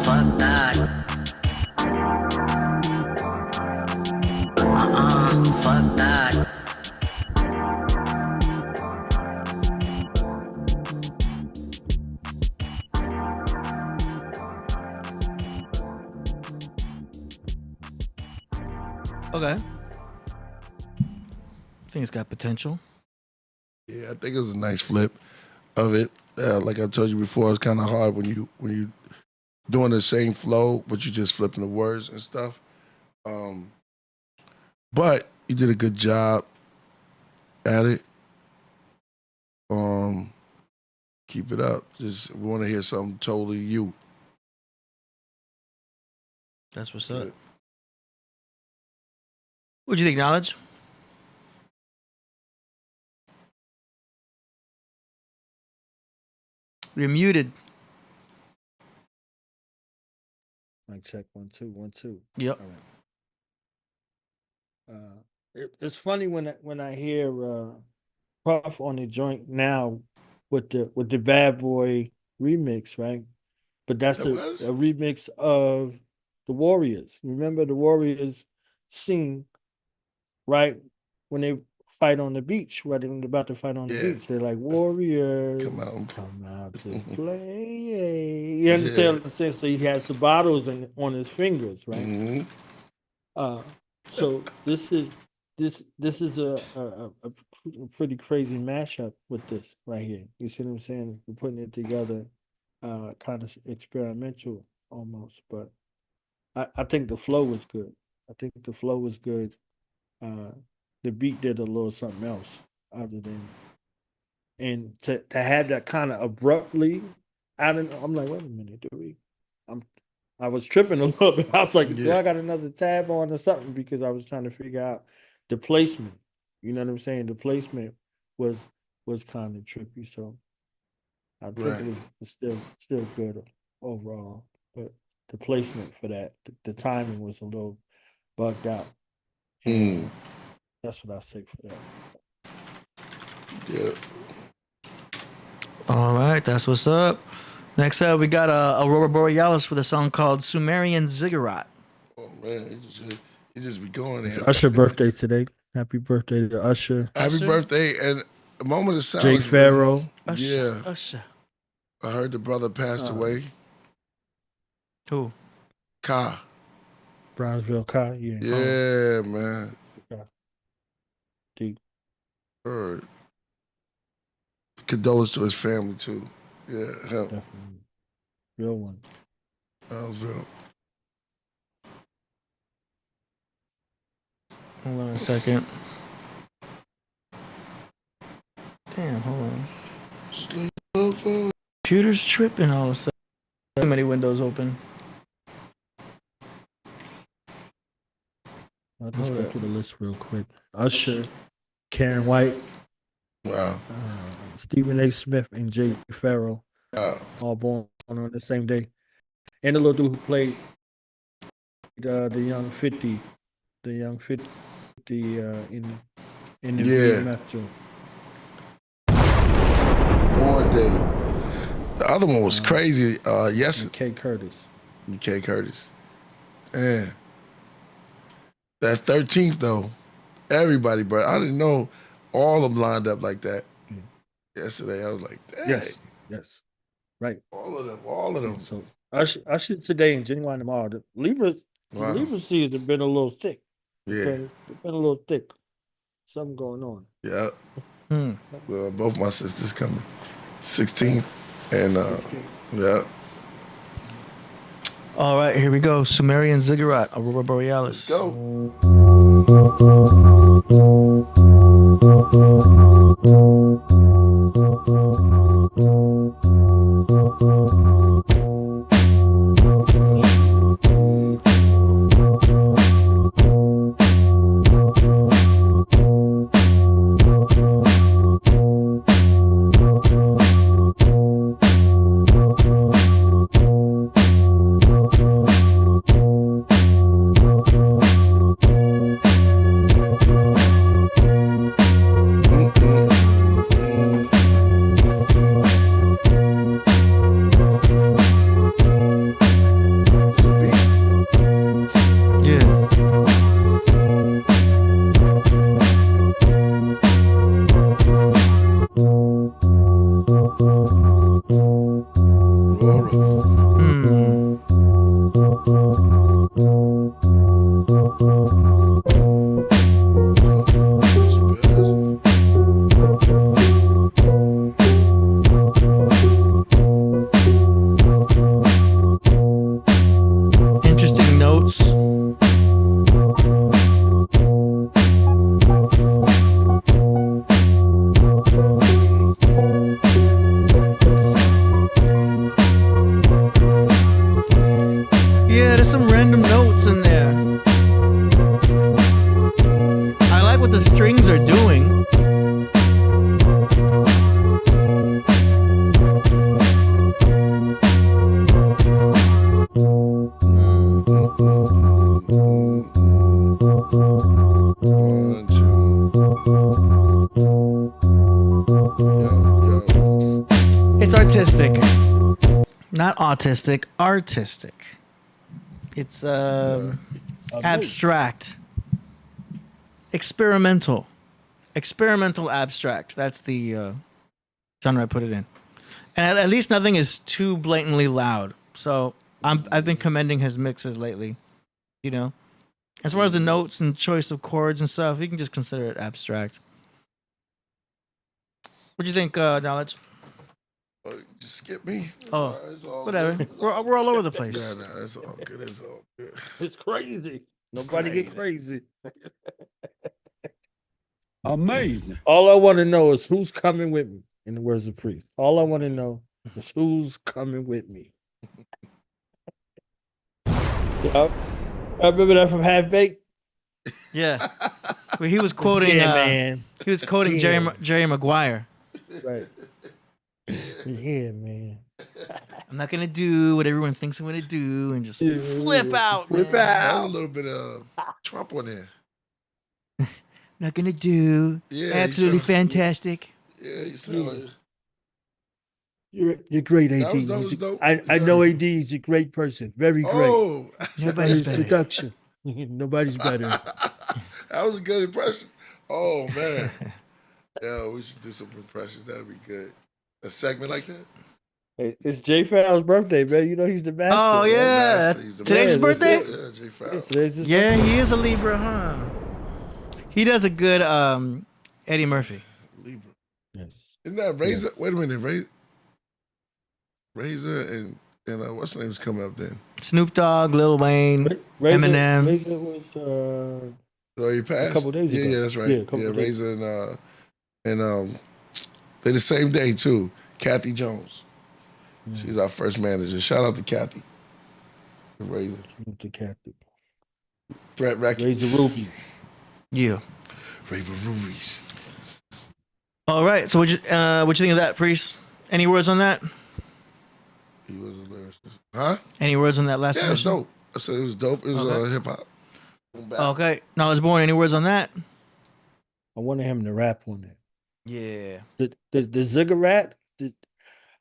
Fuck that. Fuck that. Okay. I think it's got potential. Yeah, I think it was a nice flip of it. Like I told you before, it's kind of hard when you doing the same flow, but you just flipping the words and stuff. But you did a good job at it. Keep it up. Just we want to hear something totally you. That's what's up. What'd you think, Knowledge? You're muted. Mic check 1 2 1 2. Yep. All right. It's funny when I hear Puff on the joint now with the Bad Boy remix, right? But that's a remix of the Warriors. Remember the Warriors sing right when they fight on the beach, right? They're about to fight on the beach. They're like, Warriors, come out to play. You understand what I'm saying? So he has the bottles on his fingers, right? Mm-hmm. So this is a pretty crazy mashup with this right here. You see what I'm saying? We're putting it together, kind of experimental almost, but I think the flow was good. the beat did a little something else other than, and to have that kind of abruptly out of, I'm like, wait a minute, I was tripping a little bit. I was like, do I got another tab on or something? Because I was trying to figure out the placement. You know what I'm saying? The placement was kind of trippy. So I think it was still good overall. But the placement for that, the timing was a little bugged out. And that's what I say for that. Yeah. All right, that's what's up. Next up, we got Aurora Borealis with a song called Sumerian Ziggurat. Oh man, he just be going there. Usher birthday today. Happy birthday to Usher. Happy birthday and a moment of silence. Jake Farrow. Usher, Yeah. Usher. I heard the brother passed away. Who? Ka. Brownsville Ka. Yeah, man. Deep. Heard. Condolences to his family too. Yeah, him. Definitely. Real one. That was real. Hold on a second. Damn, hold on. Computer's tripping all of a sudden. Too many windows open. I'll just go through the list real quick. Usher, Karen White, wow, Stephen A. Smith, and Jake Farrow, all born on the same day. And the little dude who played the young 50, in the VMF joint. Born day. The other one was crazy. Yes, K. Curtis. K. Curtis. Man, that 13th though, everybody, bro. I didn't know all of them lined up like that. Yesterday, I was like, dang. Yes, right. All of them. So Usher today and Genuine tomorrow. The Libra season have been a little thick. Yeah, okay? It's been a little thick. Something going on. Yeah. Well, both my sisters coming, 16th and 16th. Yeah. All right, here we go. Sumerian Ziggurat, Aurora Borealis. Let's go. Interesting notes. Yeah, there's some random notes in there. I like what the strings are doing. It's artistic. Not autistic, artistic. It's abstract. Experimental. Experimental abstract. That's the genre I put it in. And at least nothing is too blatantly loud. So I've been commending his mixes lately. You know? As far as the notes and choice of chords and stuff, you can just consider it abstract. What do you think, Knowledge? Just skip me. Oh, It's all whatever. good. We're all over the place. Yeah, no, it's all good. It's all good. It's crazy. Nobody get crazy. Amazing. All I want to know is who's coming with me. In the words of Priest, all I want to know is who's coming with me. Yep. I remember that from Half Baked. Yeah, where he was quoting. Yeah, man. He was quoting Jerry Maguire. Right. Yeah, man. I'm not gonna do what everyone thinks I'm gonna do, and just flip out. Flip man. out. A little bit of Trump on there. Not gonna do. Yeah, Absolutely you sound- fantastic. Yeah, you sound like You're great, AD. That was He's a- dope. I know AD is a great person. Very great. Oh, Nobody's His better. production. Nobody's better. that was a good impression. Oh man, yeah, we should do some impressions. That'd be good. A segment like that. Hey, it's Jay Farrell's birthday, man. You know he's the master. Oh man. yeah, He's the today's his master. birthday. Yeah, Jay Farrell. Today's his Yeah, birthday. he is a Libra, huh? He does a good Eddie Murphy. Libra. Yes. Isn't that Razor? Yes. Wait a minute, Razor and what's the name's coming up then? Snoop Dogg, Lil Wayne, Eminem. Razor was Oh, you passed? a couple days ago. Yeah, that's right. Yeah, a Yeah, couple days. Razor and they the same day too. Kathy Jones. She's our first manager. Shout out to Kathy. Razor. to Kathy. Brett Records. Razor Rubies. Yeah. Razor Rubies. All right. So what you think of that, Priest? Any words on that? He was a lyricist. Huh? Any words on that last Yeah, it was submission? dope. I said it was dope. It was Okay. hip hop. Okay. Knowledge Born. Any words on that? I wanted him to rap on it. Yeah. The ziggurat.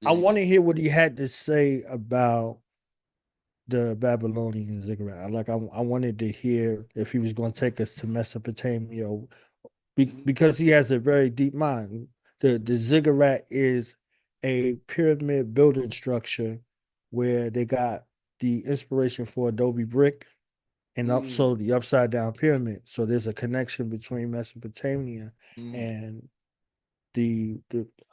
I want to hear what he had to say about the Babylonian ziggurat. Like I wanted to hear if he was going to take us to Mesopotamia, because he has a very deep mind. The ziggurat is a pyramid building structure where they got the inspiration for adobe brick and also the upside down pyramid. So there's a connection between Mesopotamia and the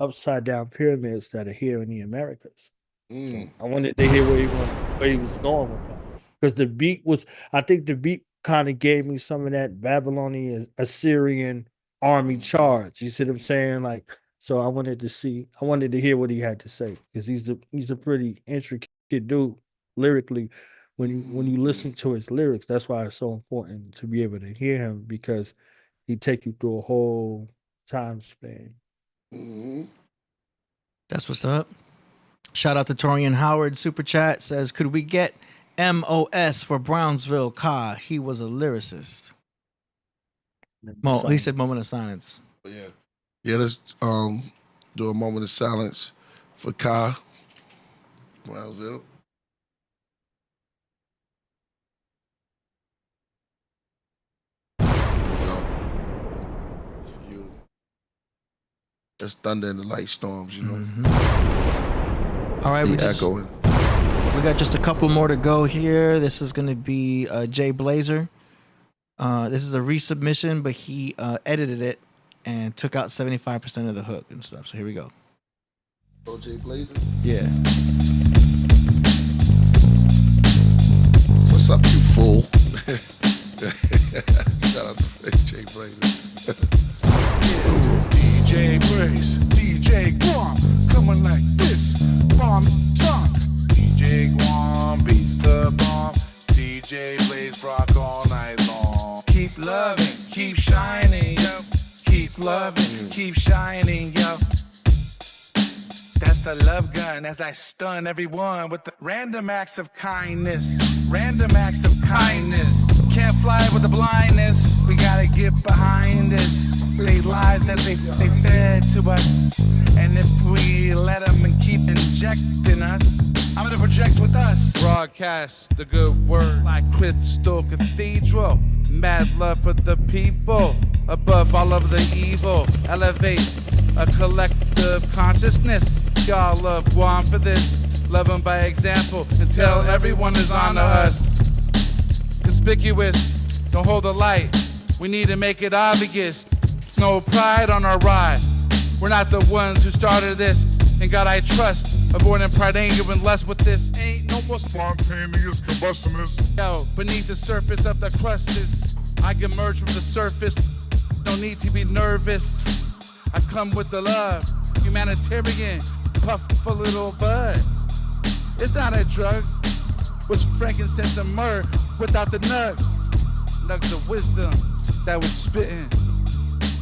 upside down pyramids that are here in the Americas. So I wanted to hear where he was going with that, because the beat was, I think the beat kind of gave me some of that Babylonian Assyrian army charge. You see what I'm saying? Like, so I wanted to hear what he had to say, because he's a pretty intricate dude lyrically. When you listen to his lyrics, that's why it's so important to be able to hear him, because he take you through a whole time span. That's what's up. Shout out to Torian Howard. Super chat says, could we get MOS for Brownsville Ka? He was a lyricist. He said moment of silence. Yeah, let's do a moment of silence for Ka Brownsville. Here we go. It's for you. That's thunder and the light storms, you know. All right, The echoing. we got just a couple more to go here. This is going to be Jay Blazer. This is a resubmission, but he edited it and took out 75% of the hook and stuff. So here we go. OJ Blazer. Yeah. What's up, you fool? Shout out to Jay Blazer. DJ Brace, DJ Guam, coming like this, bomb song. DJ Guam beats the bomb. DJ Blaze rock all night long. Keep loving, keep shining, yo. Keep loving, keep shining, yo. That's the love gun as I stun everyone with the random acts of kindness. Random acts of kindness. Can't fly with the blindness. We gotta get behind this. They lies that they fed to us. And if we let them and keep injecting us, I'm gonna project with us. Broadcast the good word like Crystal Cathedral. Mad love for the people. Above all of the evil. Elevate a collective consciousness. Y'all love Guam for this. Love them by example until everyone is on us. Conspicuous, don't hold the light. We need to make it obvious. No pride on our ride. We're not the ones who started this. In God I trust. Avoiding pride ain't even less with this. Ain't no more spontaneous combustion. Yo, beneath the surface of the crust is I emerge from the surface. no need to be nervous. I come with the love, humanitarian, puff for little bud. It's not a drug, was frankincense and myrrh without the nugs. Nugs of wisdom that was spitting.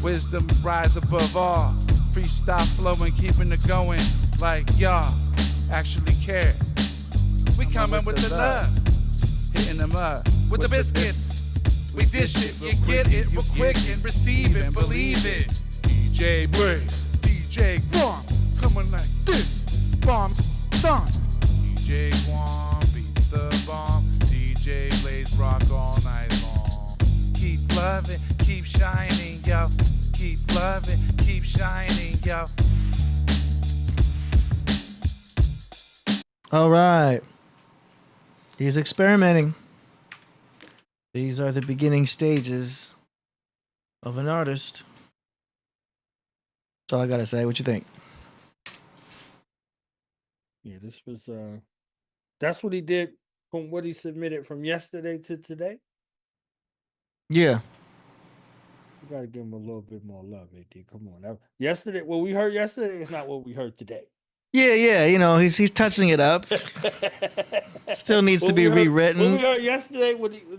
Wisdom rise above all. Freestyle flowing, keeping it going like y'all actually care. We coming with the love, hitting them up with the biscuits. We dish it, you get it, we're quick and receive it, believe it. DJ Blaze, DJ Guam, coming like this, bomb song. DJ Guam beats the bomb, DJ Blaze rock all night long. Keep loving, keep shining, yo. Keep loving, keep shining, yo. All right. He's experimenting. These are the beginning stages of an artist. That's all I gotta say. What you think? Yeah, this was that's what he did from what he submitted from yesterday to today. Yeah. You gotta give him a little bit more love, AD. Come on. Now, yesterday, what we heard yesterday is not what we heard today. Yeah, you know, he's touching it up. Still needs to be rewritten. What we heard yesterday, it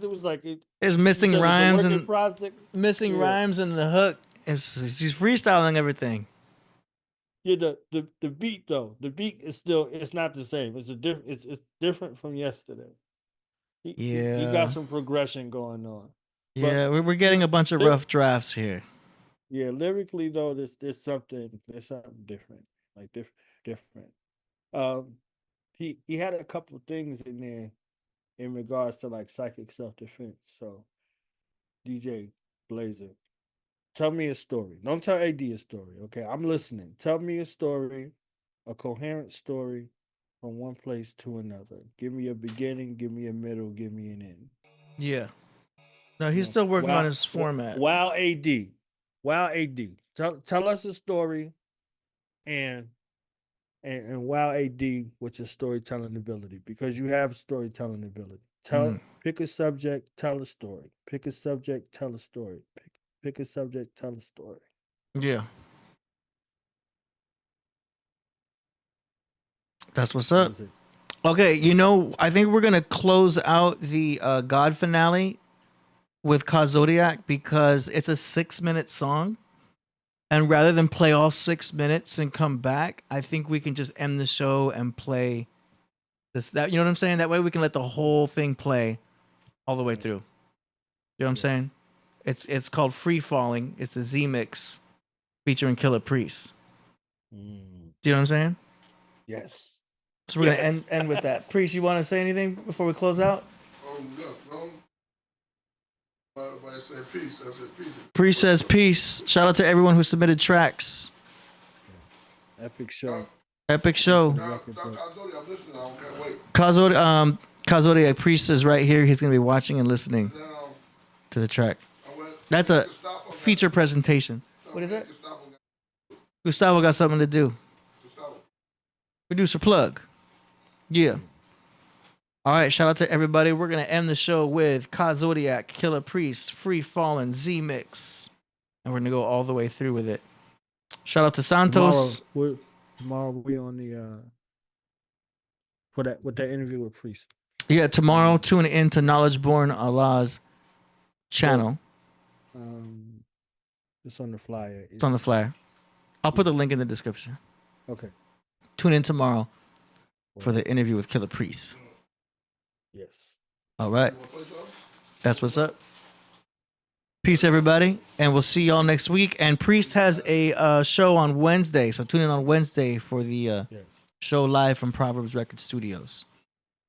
was like There's missing rhymes and missing rhymes and the hook. He's freestyling everything. Yeah, the beat though, the beat is still, it's not the same. It's it's different from yesterday. He got some progression going on. Yeah, we're getting a bunch of rough drafts here. Yeah, lyrically though, there's something different, like different. He had a couple things in there in regards to like psychic self-defense. So, DJ Blazer, tell me a story. Don't tell AD a story, okay? I'm listening. Tell me a story, a coherent story from one place to another. Give me a beginning, give me a middle, give me an end. Yeah. No, he's still working on his format. Wow, AD. Tell us a story and wow, AD with your storytelling ability, because you have storytelling ability. Pick a subject, tell a story. Pick a subject, tell a story. Pick a subject, tell a story. Yeah. That's what's up. Okay, you know, I think we're gonna close out the God finale with Zodiac because it's a 6-minute song. And rather than play all 6 minutes and come back, I think we can just end the show and play this. That, you know what I'm saying? That way we can let the whole thing play all the way through. You know what I'm saying? It's called Free Falling. It's a Z mix featuring Killah Priest. Do you know what I'm saying? Yes. So we're gonna end with that. Priest, you want to say anything before we close out? I said peace. I said peace. Priest says peace. Shout out to everyone who submitted tracks. Epic show. Zodiac Priest is right here. He's gonna be watching and listening to the track. That's a feature presentation. What is that? Gustavo got something to do. Producer plug. Yeah. All right, shout out to everybody. We're going to end the show with Zodiac, Killah Priest, Free Fallen, Z Mix. And we're going to go all the way through with it. Shout out to Santos. Tomorrow we on the with that interview with Priest. Yeah, tomorrow tune in to Knowledge Born Allah's channel. It's on the flyer. It's on the flyer. I'll put the link in the description. Okay. Tune in tomorrow for the interview with Killah Priest. Yes. All right. That's what's up. Peace, everybody. And we'll see y'all next week. And Priest has a show on Wednesday. So tune in on Wednesday for the show live from Proverbs Record Studios.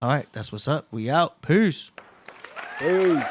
All right. That's what's up. We out. Peace. Peace.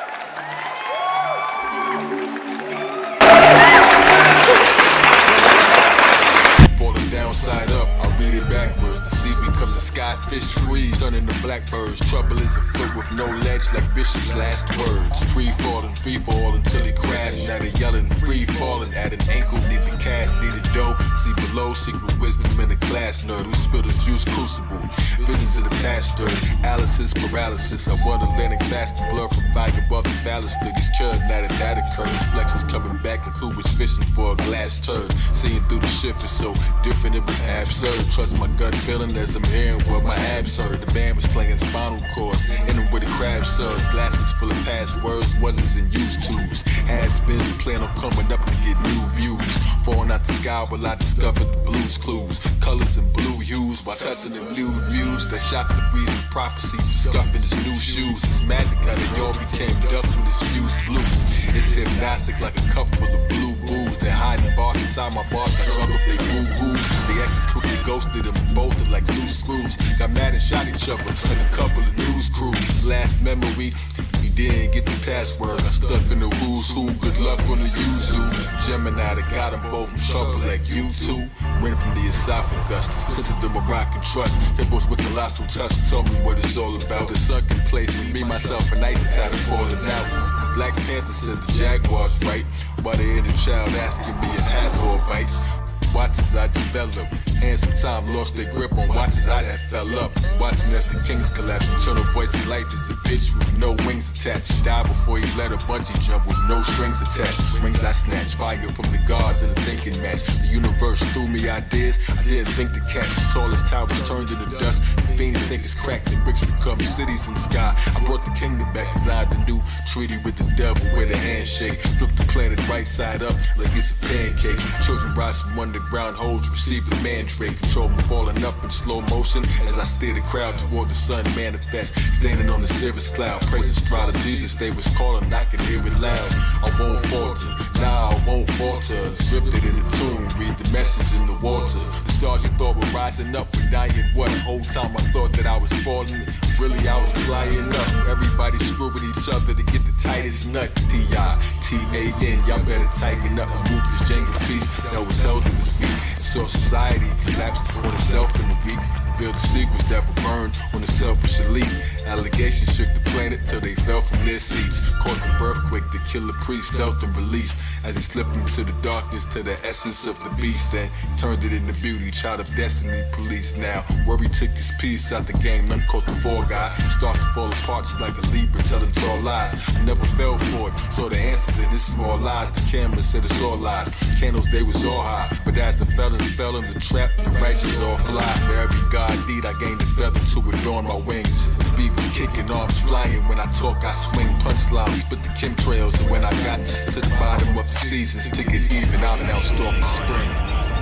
Falling down side up, I'll beat it backwards. The sea becomes a sky, fish freeze, turning the blackbirds. Trouble is afoot with no ledge like Bishop's last words. Free fall until he crashed. Now they yelling free falling at an ankle. Need the cash, need the dough. See below, secret wisdom in the class nerd who spilled his juice crucible. Visions of the past stirred. Alice's paralysis. I want Atlantic faster blur from fire above the phallus. These curd, now that occurred. Reflections coming back like who was fishing for a glass turd. Seeing through the shift is so different, it was absurd. Trust my gut feeling as I'm hearing what my abs heard. The band was playing spinal chords, in them with a crab served. Glasses full of passwords, wasn't and used tos. Has been the plan on coming up to get new views. Falling out the sky while I discovered the blues clues. Colors and blue hues while touching the blue views that shot the breeze with prophecy for scuffing his new shoes. It's magic how they all became ducks when it's fused blue. It's hypnostic like a cup full of blue booze. They hide and bark inside my bars like drunk up they boo-hoos. The exes quickly ghosted them, bolted like loose screws. Got mad and shot each other like a couple of news crews. Last memory, we didn't get the password. I stuck in the who's who. Good luck on the yuzu. Gemini that got them both in trouble like you two. Ran from the esophagus, sent to the Moroccan trust. Hippos with colossal tusk told me what it's all about. The sunken place with me, myself, and ISIS had to fall it out. Black Panther said the Jaguars right. Why they inner child asking me if Hathor bites. Watch as I develop. Hands in time lost their grip on watches how that fell up. Watching as the kings collapse. Eternal voice in life is a bitch with no wings attached. He died before he let a bungee jump with no strings attached. Rings I snatched, fire from the gods in a thinking match. The universe threw me ideas I didn't think to catch. The tallest towers turned into dust. The fiends think it's cracked. The bricks become cities in the sky. I brought the kingdom back, designed a new treaty with the devil where the handshake. Flip the planet right side up like it's a pancake. Children rise from underground holes, receive the mandrake. Control me falling up in slow motion as I steer the crowd toward the sun manifest. Standing on the cirrus cloud, praising stride of Jesus. They was calling, I could hear it loud. I won't falter, nah, I won't falter. Scripted in the tune, read the message in the water. The stars you thought were rising up, but dying what? The whole time I thought that I was falling, really I was flying up. Everybody screw with each other to get the tightest nut. T-I-T-A-N, y'all better tighten up and move this jangle piece that was held in this beat. So society collapsed on itself in the week. Build the secrets that were burned on the selfish elite. Allegations shook the planet till they fell from their seats. Caused an earthquake, the Killah Priest felt and released as he slipped into the darkness to the essence of the beast and turned it into beauty. Child of destiny, police now. Worry took his piece out the game, none caught the fall guy. Start to fall apart just like a Libra telling tall lies. I never fell for it, so the answers in this small lies. The camera said it's all lies. Candles, they was all high, but as the felons fell in the trap, the righteous all fly. For every god deed, I gained a feather to adorn my wings. The beat was kicking, arms flying. When I talk, I swing punchlines, spit the chemtrails. And when I got to the bottom of the seasons, to get even out and out stalk the spring.